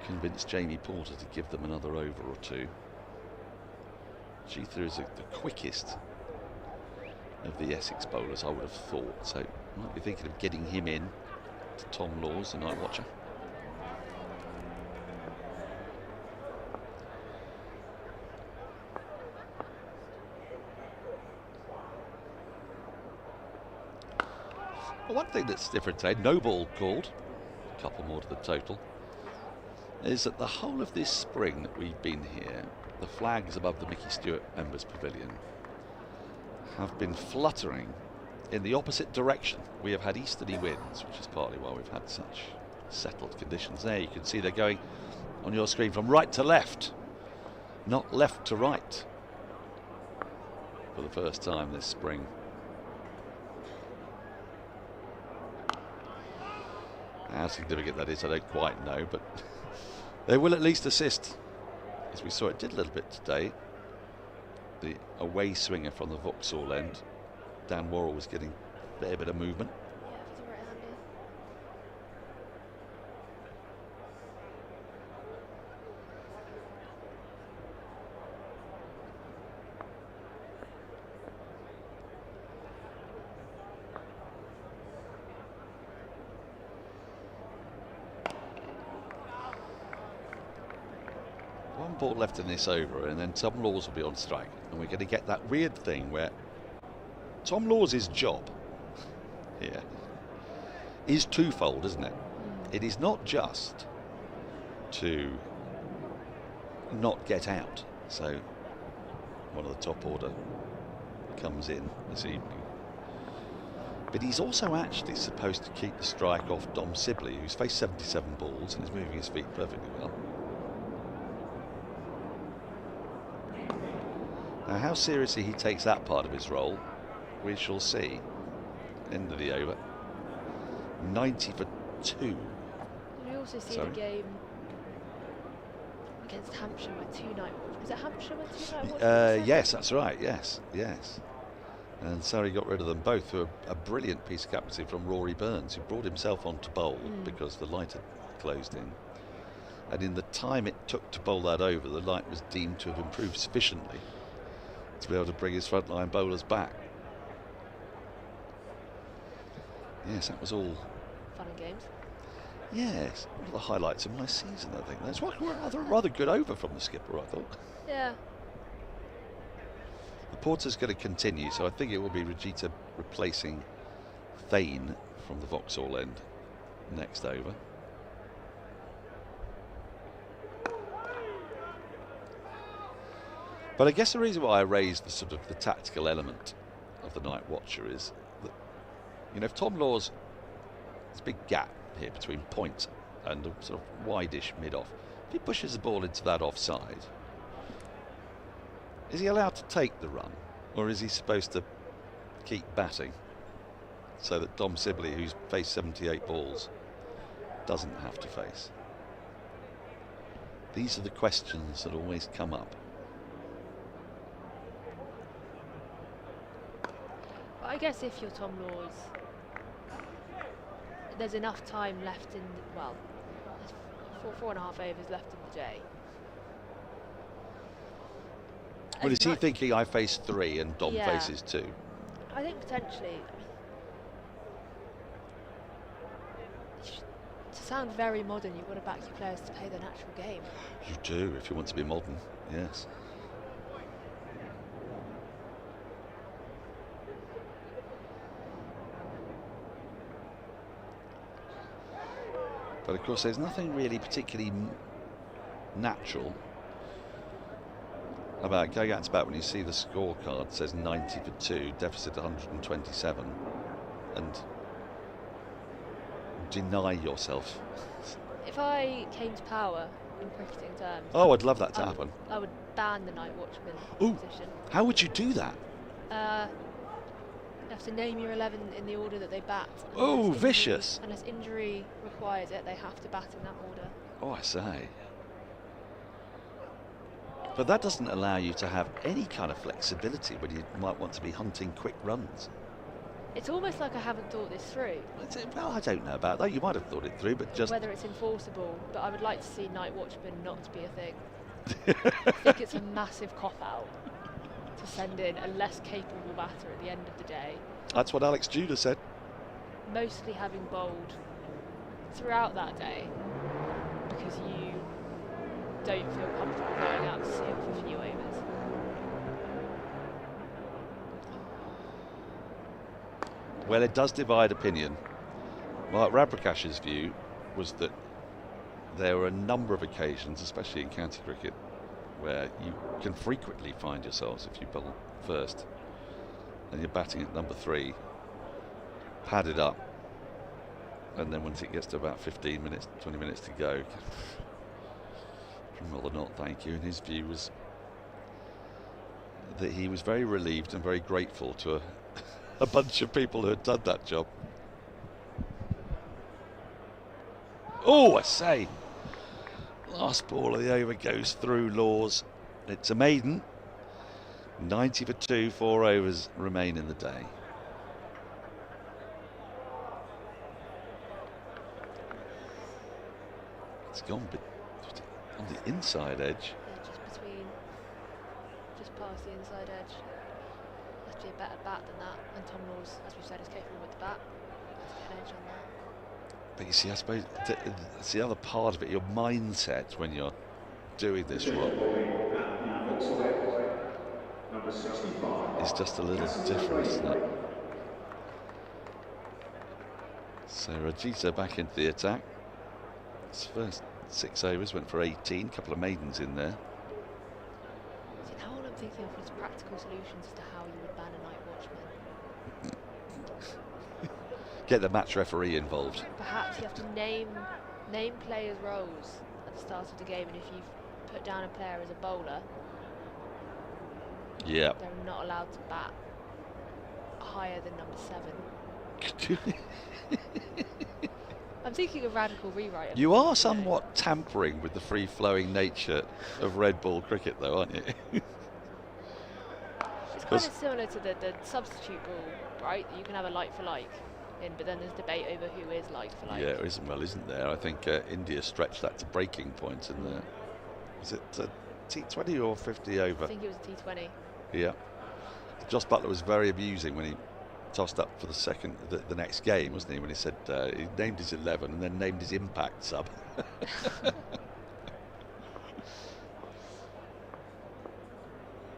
convince Jamie Porter to give them another over or two. Jeetha is the quickest of the Essex bowlers, I would have thought, so might be thinking of getting him in to Tom Laws, the night watcher. Well, one thing that's different today, no ball called, a couple more to the total, is that the whole of this spring that we've been here, the flags above the Mickey Stewart Members Pavilion have been fluttering in the opposite direction. We have had easterly winds, which is partly why we've had such settled conditions. There you can see they're going on your screen from right to left, not left to right, for the first time this spring. How significant that is, I don't quite know, but they will at least assist. As we saw, it did a little bit today. The away swinger from the Vauxhall end, Dan Worrell, was getting a fair bit of movement. Yeah, for the right-hander. One ball left in this over, and then Tom Laws will be on strike, and we're going to get that weird thing where Tom Laws' job here is twofold, isn't it? It is not just to not get out, so one of the top order comes in this evening, but he's also actually supposed to keep the strike off Dom Sibley, who's faced 77 balls and is moving his feet perfectly well. Now, how seriously he takes that part of his role, we shall see. End of the over. 90 for 2. We also see Sorry? the game against Hampshire where 2 night watch. Was it Hampshire where 2 night watch? Yes, that's right. Yes. And Surrey got rid of them both through a brilliant piece of captaincy from Rory Burns, who brought himself on to bowl because the light had closed in. And in the time it took to bowl that over, the light was deemed to have improved sufficiently to be able to bring his frontline bowlers back. Yes, that was all Fun and games. Yes, one of the highlights of my season, I think. That's a rather good over from the skipper, I thought. Yeah. The Porter's going to continue, so I think it will be Regita replacing Thane from the Vauxhall end next over. But I guess the reason why I raised the sort of the tactical element of the night watcher is that, you know, if Tom Law's, there's a big gap here between point and a sort of wide-ish mid-off. If he pushes the ball into that offside, is he allowed to take the run, or is he supposed to keep batting so that Dom Sibley, who's faced 78 balls, doesn't have to face? These are the questions that always come up. I guess if you're Tom Laws, there's enough time left in, well, there's 4.5 overs left in the day. Well, is he thinking I face 3 and Dom faces 2? I think potentially. To sound very modern, you've got to back your players to play the natural game. You do, if you want to be modern, yes. But of course, there's nothing really particularly natural about going out to bat when you see the scorecard says 90 for 2, deficit 127, and deny yourself. If I came to power in cricketing terms, Oh, I'd love that to happen. I would ban the night watchman position. How would you do that? You have to name your 11 in the order that they bat. Oh, vicious. Unless injury requires it, they have to bat in that order. Oh, I say. But that doesn't allow you to have any kind of flexibility when you might want to be hunting quick runs. It's almost like I haven't thought this through. Well, I don't know about that. You might have thought it through, but just... Whether it's enforceable, but I would like to see night watchman not to be a thing. I think it's a massive cop-out to send in a less capable batter at the end of the day. That's what Alex Tudor said. Mostly having bowled throughout that day because you don't feel comfortable going out to see him for a few overs. Well, it does divide opinion. Mark Ramprakash's view was that there were a number of occasions, especially in county cricket, where you can frequently find yourselves, if you bowl first and you're batting at number 3, padded up, and then once it gets to about 15 minutes, 20 minutes to go, rather not, thank you. And his view was that he was very relieved and very grateful to a bunch of people who had done that job. Oh, I say, last ball of the over goes through Laws. It's a maiden. 90 for 2, 4 overs remain in the day. It's gone on the inside edge. Yeah, just past the inside edge. Must be a better bat than that. And Tom Laws, as we've said, is capable with the bat. Let's get an edge on that. But you see, I suppose that's the other part of it, your mindset when you're doing this role is just a little different, isn't it? So Rajita back into the attack. His first 6 overs went for 18, a couple of maidens in there. See, now all I'm thinking of is practical solutions as to how you would ban a night watchman. Get the match referee involved. Perhaps you have to name players' roles at the start of the game, and if you've put down a player as a bowler, yeah, they're not allowed to bat higher than number 7. I'm thinking of radical rewrite. You are somewhat tampering with the free-flowing nature of red ball cricket, though, aren't you? It's kind of similar to the substitute rule, right? You can have a like for like in, but then there's debate over who is like for like. Yeah, isn't there? I think India stretched that to breaking point in there. Was it T20 or 50 over? I think it was a T20. Yeah. Joss Butler was very amusing when he tossed up for the next game, wasn't he? When he said he named his 11 and then named his impact sub.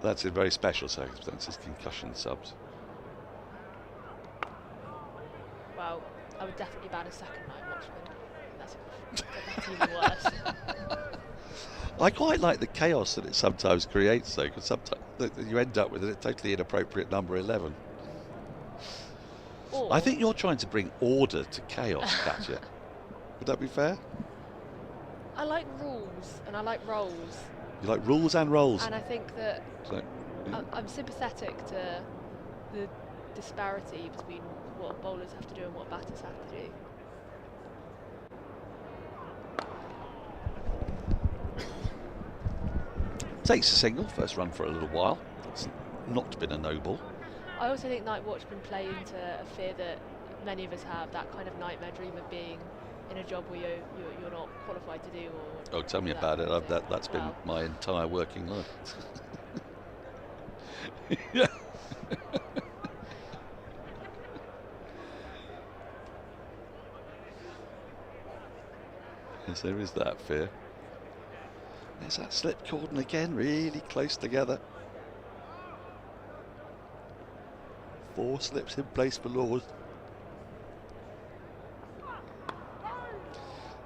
That's in very special circumstances, concussion subs. Well, I would definitely ban a second night watchman. That's even worse. I quite like the chaos that it sometimes creates, though, because sometimes you end up with a totally inappropriate number 11. Or I think you're trying to bring order to chaos, Katya. Would that be fair? I like rules and I like roles. You like rules and roles. And I think that So, I'm sympathetic to the disparity between what bowlers have to do and what batters have to do. takes a single, first run for a little while. It's not been a no ball. I also think night watchmen play into a fear that many of us have, that kind of nightmare dream of being in a job where you're not qualified to do. Or oh, tell me about it. That's been my entire working life. Yeah. Yes, there is that fear. There's that slip cordon again, really close together. 4 slips in place for Lord.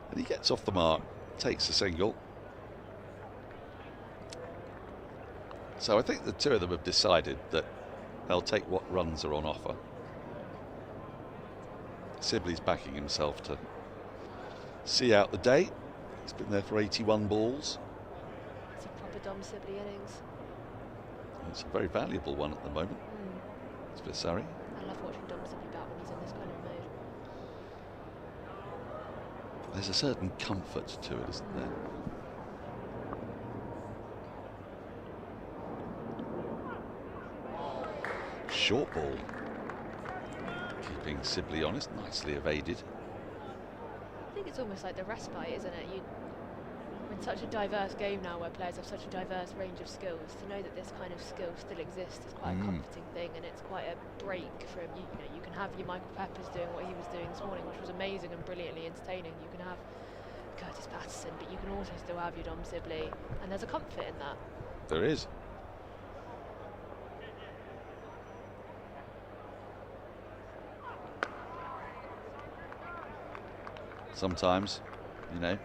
And he gets off the mark, takes a single. So I think the two of them have decided that they'll take what runs are on offer. Sibley's backing himself to see out the day. He's been there for 81 balls. it's a proper Dom Sibley innings. It's a very valuable one at the moment. It's for Surrey. I love watching Dom Sibley bat when he's in this kind of mood. There's a certain comfort to it, isn't there? Short ball. Keeping Sibley honest, nicely evaded. I think it's almost like the respite, isn't it? We're in such a diverse game now where players have such a diverse range of skills. To know that this kind of skill still exists is quite a comforting thing, and it's quite a break from, you know, you can have your Michael Peppers doing what he was doing this morning, which was amazing and brilliantly entertaining. You can have Curtis Patterson, but you can also still have your Dom Sibley, and there's a comfort in that. There is. Sometimes, you know,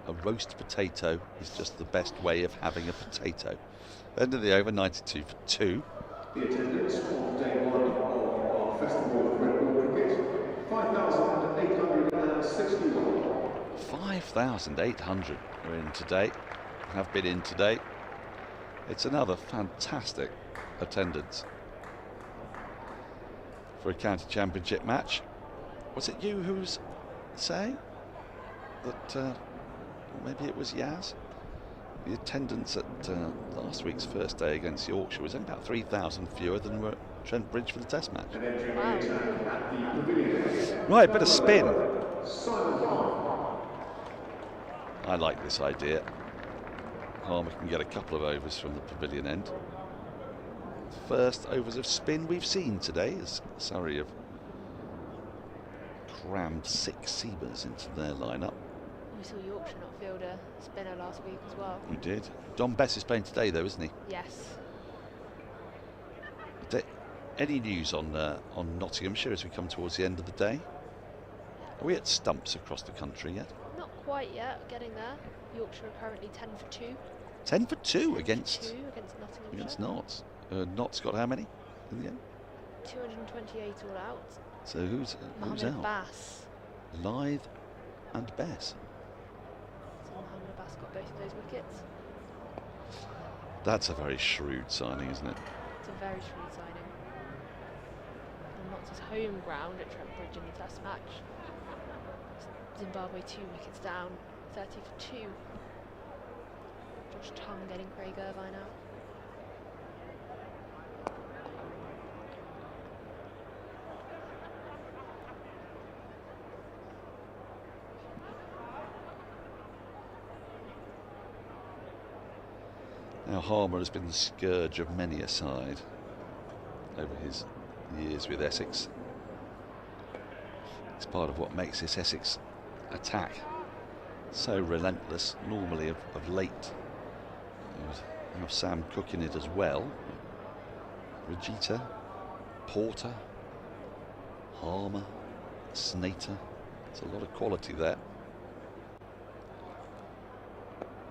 a roast potato is just the best way of having a potato. End of the over, 92 for 2. The attendance on day 1 of our Festival of Red Ball Cricket, 5,861. 5,800 are in today, have been in today. It's another fantastic attendance for a county championship match. Was it you who's saying that maybe it was Yas? The attendance at last week's first day against Yorkshire was only about 3,000 fewer than were at Trent Bridge for the Test match. Right, bit of spin. I like this idea. Harmer can get a couple of overs from the pavilion end. First overs of spin we've seen today as Surrey have crammed 6 seamers into their lineup. We saw Yorkshire not field a spinner last week as well. We did. Don Bess is playing today though, isn't he? Yes. Any news on Nottinghamshire as we come towards the end of the day? Are we at stumps across the country yet? Not quite yet, getting there. Yorkshire are currently 10 for 2. 10 for 2 against Nottinghamshire. against Notts. Notts got how many in the end? 228 all out. So who's Mohammed out? Abbas. Lythe and Bess. So Mohammed Abbas got both of those wickets. That's a very shrewd signing, isn't it? It's a very shrewd signing. And Notts' home ground at Trent Bridge in the Test match. Zimbabwe 2 wickets down, 30 for 2. Josh Tongue getting Craig Irvine out. Now Harmer has been the scourge of many a side over his years with Essex. It's part of what makes this Essex attack so relentless. Normally of late you have Sam Cook in it as well. Rajita, Porter, Harmer, Snater. It's a lot of quality there.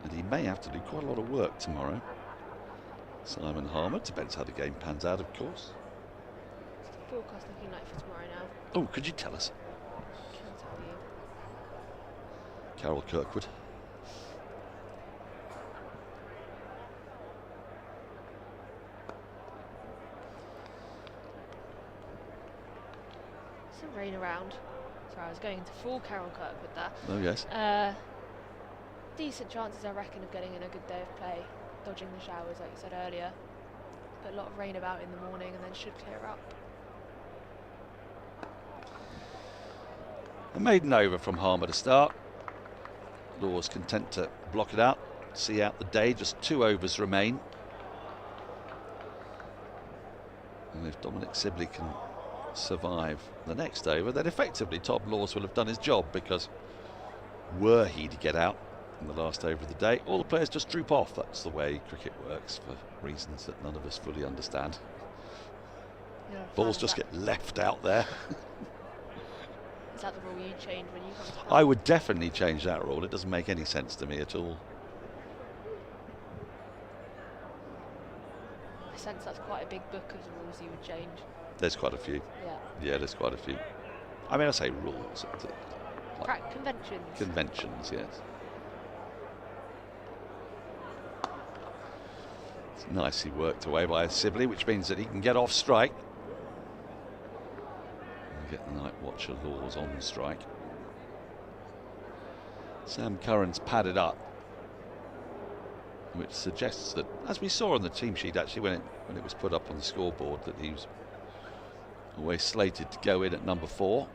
And he may have to do quite a lot of work tomorrow. Simon Harmer, depends how the game pans out, of course. What's the forecast looking like for tomorrow now? Oh, could you tell us? Can't tell you. Carol Kirkwood. Some rain around. Sorry, I was going into full Carol Kirkwood there. Oh, yes. Decent chances, I reckon, of getting in a good day of play. Dodging the showers, like you said earlier. But a lot of rain about in the morning and then should clear up. A maiden over from Harmer to start. Laws content to block it out, see out the day. Just 2 overs remain. And if Dominic Sibley can survive the next over, then effectively Tom Laws will have done his job, because were he to get out in the last over of the day, all the players just droop off. That's the way cricket works, for reasons that none of us fully understand. Yeah, Balls just get left out there. Is that the rule you change when you come to bat? I would definitely change that rule. It doesn't make any sense to me at all. I sense that's quite a big book of the rules you would change. There's quite a few. Yeah. Yeah, there's quite a few. I mean, I say rules. Conventions. Conventions, yes. It's nicely worked away by Sibley, which means that he can get off strike. And get the night watcher Laws on strike. Sam Curran's padded up, which suggests that, as we saw on the team sheet actually when it was put up on the scoreboard, that he was always slated to go in at number 4.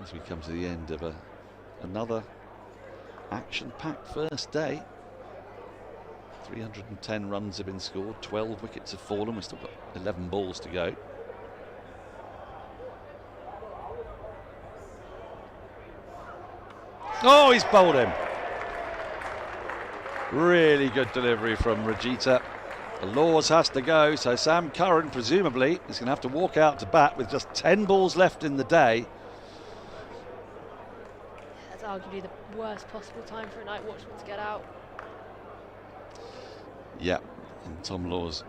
As we come to the end of another action-packed first day. 310 runs have been scored, 12 wickets have fallen, we've still got 11 balls to go. Oh, he's bowled him. Really good delivery from Rajita. The Laws has to go, so Sam Curran presumably is going to have to walk out to bat with just 10 balls left in the day. That's arguably the worst possible time for a night watchman to get out. Yeah, and Tom Laws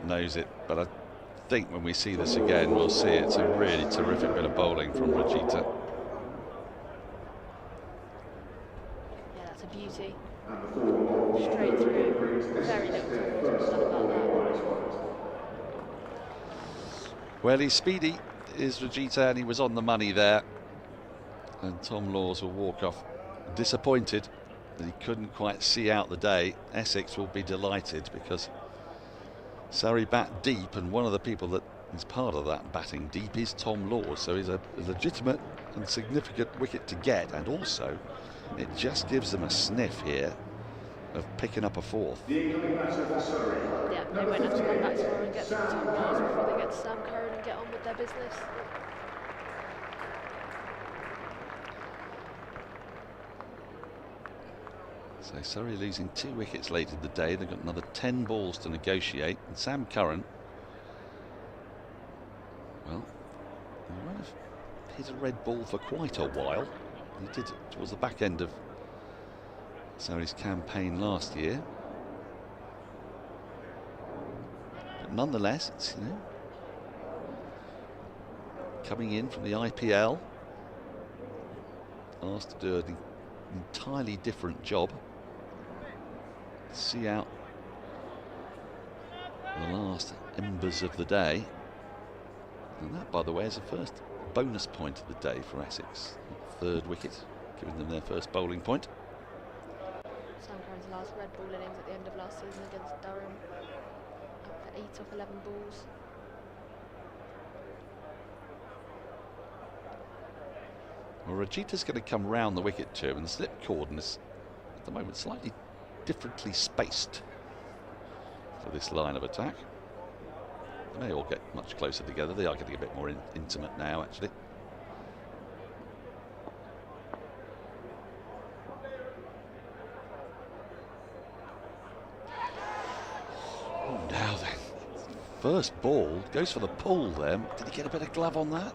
knows it, but I think when we see this again, we'll see it's a really terrific bit of bowling from Rajita. Yeah, that's a beauty. Straight through. Very little to be done about that. Well, he's speedy, is Rajita, and he was on the money there. And Tom Laws will walk off disappointed that he couldn't quite see out the day. Essex will be delighted because Surrey bat deep, and one of the people that is part of that batting deep is Tom Laws, so he's a legitimate and significant wicket to get, and also it just gives them a sniff here of picking up a 4th. Yeah, they won't have to come back tomorrow and get some Tom Laws before they get to Sam Curran and get on with their business. So Surrey losing 2 wickets late in the day. They've got another 10 balls to negotiate, and Sam Curran, well, he might have hit a red ball for quite a while. He did it towards the back end of Surrey's campaign last year. But nonetheless, it's, you know, coming in from the IPL, asked to do an entirely different job. See out the last embers of the day, and that, by the way, is the first bonus point of the day for Essex. 3rd wicket, giving them their first bowling point. Sam Curran's last red ball innings at the end of last season against Durham, up for 8 off 11 balls. Well, Rajita's going to come round the wicket to him, and the slip cordon is at the moment slightly differently spaced for this line of attack. They may all get much closer together. They are getting a bit more intimate now, actually. Oh, now then. First ball goes for the pull there. Did he get a bit of glove on that?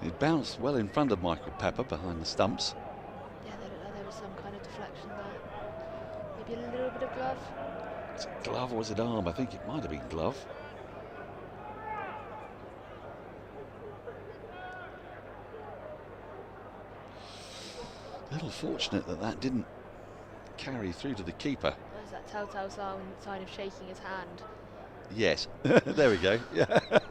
He bounced well in front of Michael Pepper behind the stumps. Yeah, there was some kind of deflection there. Maybe a little bit of glove. Was it glove or was it arm? I think it might have been glove. A little fortunate that that didn't carry through to the keeper. There's that telltale sign of shaking his hand. Yes, there we go. Yeah. Well,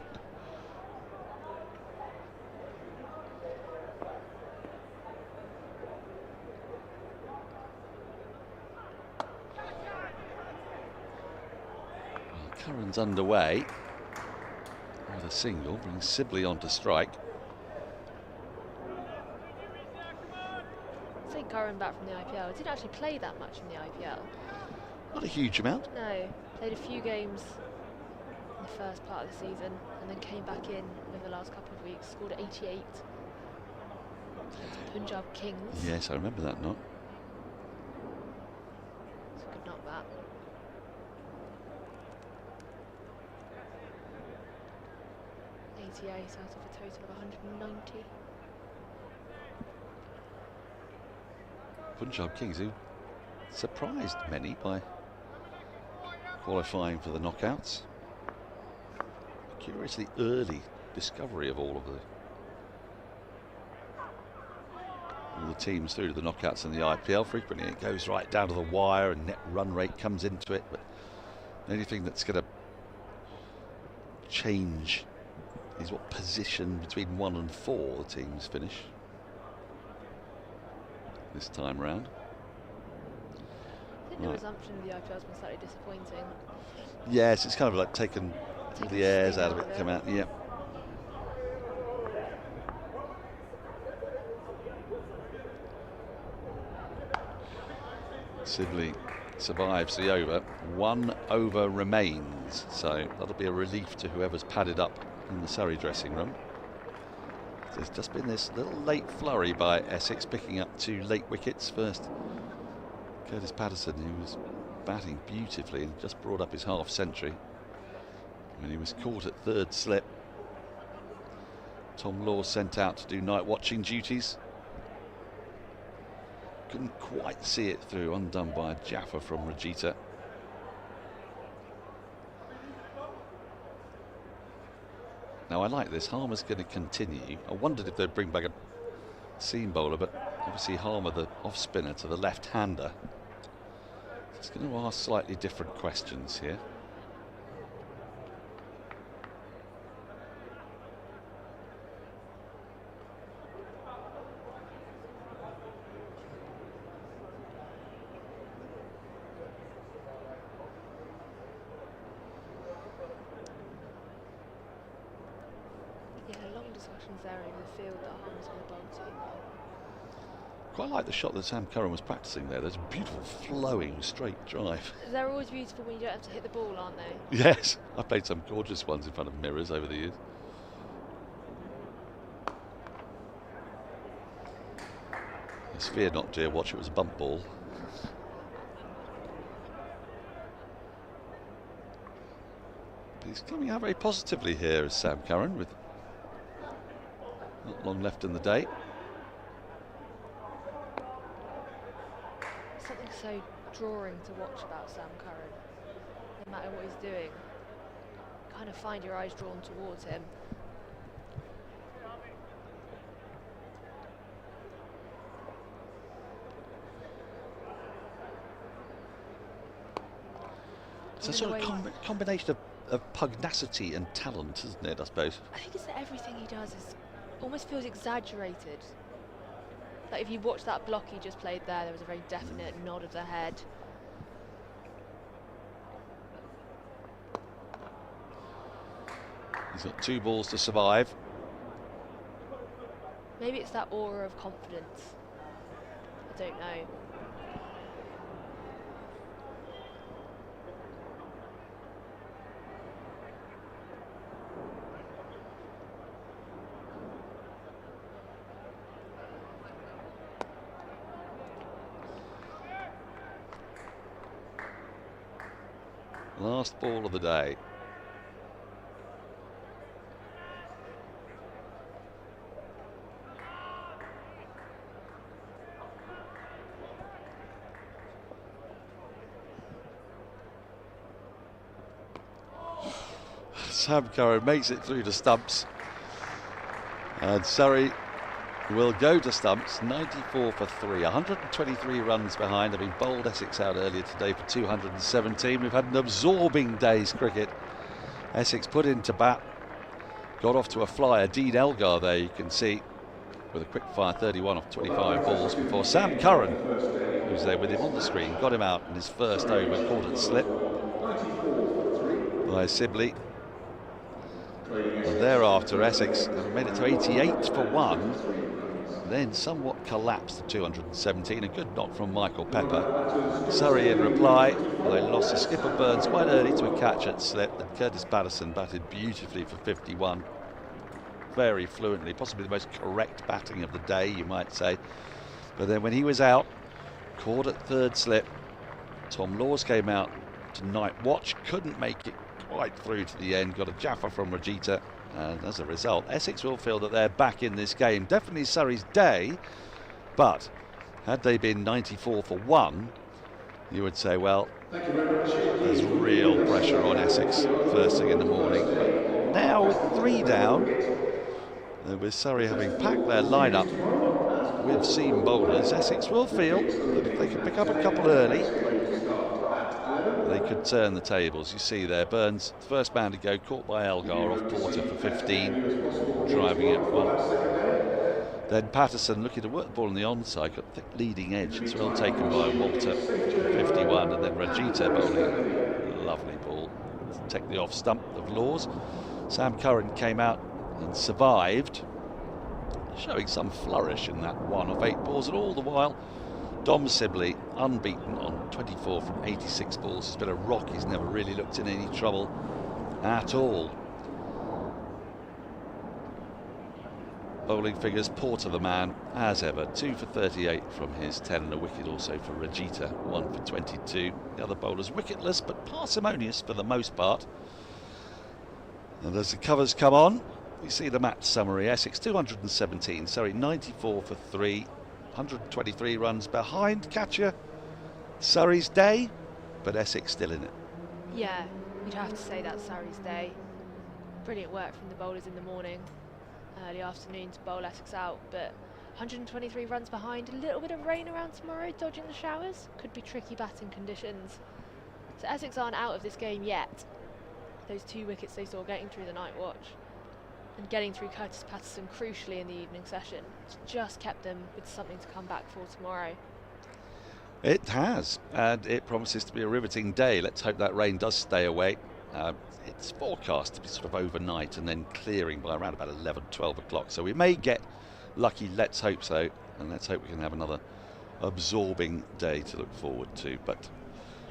Curran's underway with a single, brings Sibley onto strike. I think Curran back from the IPL. Didn't actually play that much in the IPL. Not a huge amount. No, played a few games in the first part of the season and then came back in over the last couple of weeks, scored 88. Punjab Kings. Yes, I remember that knock. It's a good knock, that. ATA out of a total of 190. Punjab Kings, who surprised many by qualifying for the knockouts. Curiously early discovery of all the teams through to the knockouts in the IPL. Frequently it goes right down to the wire and net run rate comes into it, but the only thing that's going to change is what position between 1 and 4 the teams finish this time round. I think the resumption of the IPL has been slightly disappointing. Yes, it's kind of like taking the airs out of it, come out, yeah. Sibley survives the over. 1 over remains, so that'll be a relief to whoever's padded up in the Surrey dressing room. There's just been this little late flurry by Essex, picking up 2 late wickets. First, Curtis Patterson, who was batting beautifully and just brought up his half century when he was caught at third slip. Tom Law sent out to do night watching duties. Couldn't quite see it through, undone by a Jaffa from Rajita. Now I like this. Harmer's going to continue. I wondered if they'd bring back a seam bowler, but obviously Harmer, the off spinner to the left-hander, is going to ask slightly different questions here. There over the field that Harmer's going to bowl to. Quite like the shot that Sam Curran was practicing there. There's a beautiful flowing straight drive. They're always beautiful when you don't have to hit the ball, aren't they? Yes, I've played some gorgeous ones in front of mirrors over the years. Yes, fear not, dear watch, it was a bump ball. But he's coming out very positively here as Sam Curran, with not long left in the day. Something so drawing to watch about Sam Curran. No matter what he's doing, kind of find your eyes drawn towards him. It's a sort of combination of pugnacity and talent, isn't it, I suppose? I think it's that everything he does is almost feels exaggerated. Like if you watch that block he just played there was a very definite nod of the head. He's got 2 balls to survive. Maybe it's that aura of confidence. I don't know. Last ball of the day. Sam Curran makes it through the stumps, and Surrey will go to stumps. 94 for 3, 123 runs behind, having bowled Essex out earlier today for 217. We've had an absorbing day's cricket. Essex put into bat, got off to a flyer. Dean Elgar there, you can see, with a quick fire 31 off 25 balls before Sam Curran, who's there with him on the screen, got him out in his first over, caught it slip by Sibley. And thereafter, Essex made it to 88 for 1, then somewhat collapsed to 217. A good knock from Michael Pepper. Surrey in reply, they lost to Skipper Burns quite early to a catch at slip. And Curtis Patterson batted beautifully for 51, very fluently, possibly the most correct batting of the day, you might say. But then when he was out, caught at third slip, Tom Laws came out to night watch, couldn't make it quite through to the end, got a jaffa from Rajita, and as a result Essex will feel that they're back in this game. Definitely Surrey's day, but had they been 94 for 1, you would say, well, there's real pressure on Essex first thing in the morning. But now with 3 down, with Surrey having packed their lineup with seam bowlers, Essex will feel that if they can pick up a couple early, they could turn the tables. You see there, Burns, first man to go, caught by Elgar off Porter for 15, driving it 1. Then Patterson looking to work the ball on the onside, got a thick leading edge. It's well taken by Walter for 51, and then Rajita bowling a lovely ball to take the off stump of Laws. Sam Curran came out and survived, showing some flourish in that 1 of 8 balls, and all the while Dom Sibley unbeaten on 24 from 86 balls. He's been a rock. He's never really looked in any trouble at all. Bowling figures, Porter the man as ever, 2 for 38 from his 10 and a wicket also for Rajita, 1 for 22. The other bowlers wicketless but parsimonious for the most part. And as the covers come on, you see the match summary. Essex 217, Surrey 94 for 3. 123 runs behind. Katya, Surrey's day, but Essex still in it. Yeah, you'd have to say that's Surrey's day. Brilliant work from the bowlers in the morning, early afternoon to bowl Essex out, but 123 runs behind. A little bit of rain around tomorrow, dodging the showers. Could be tricky batting conditions. So Essex aren't out of this game yet. Those 2 wickets they saw getting through the night watch and getting through Curtis Patterson crucially in the evening session, it's just kept them with something to come back for tomorrow. It has, and it promises to be a riveting day. Let's hope that rain does stay away. It's forecast to be sort of overnight and then clearing by around about 11, 12 o'clock. So we may get lucky, let's hope so, and let's hope we can have another absorbing day to look forward to. But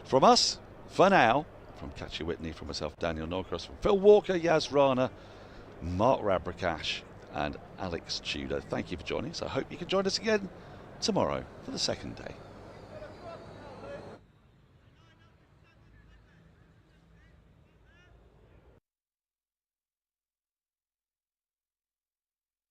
from us, for now, from Katya Witney, from myself, Daniel Norcross, from Phil Walker, Yas Rana, Mark Ramprakash and Alex Tudor, thank you for joining us. I hope you can join us again tomorrow for the second day.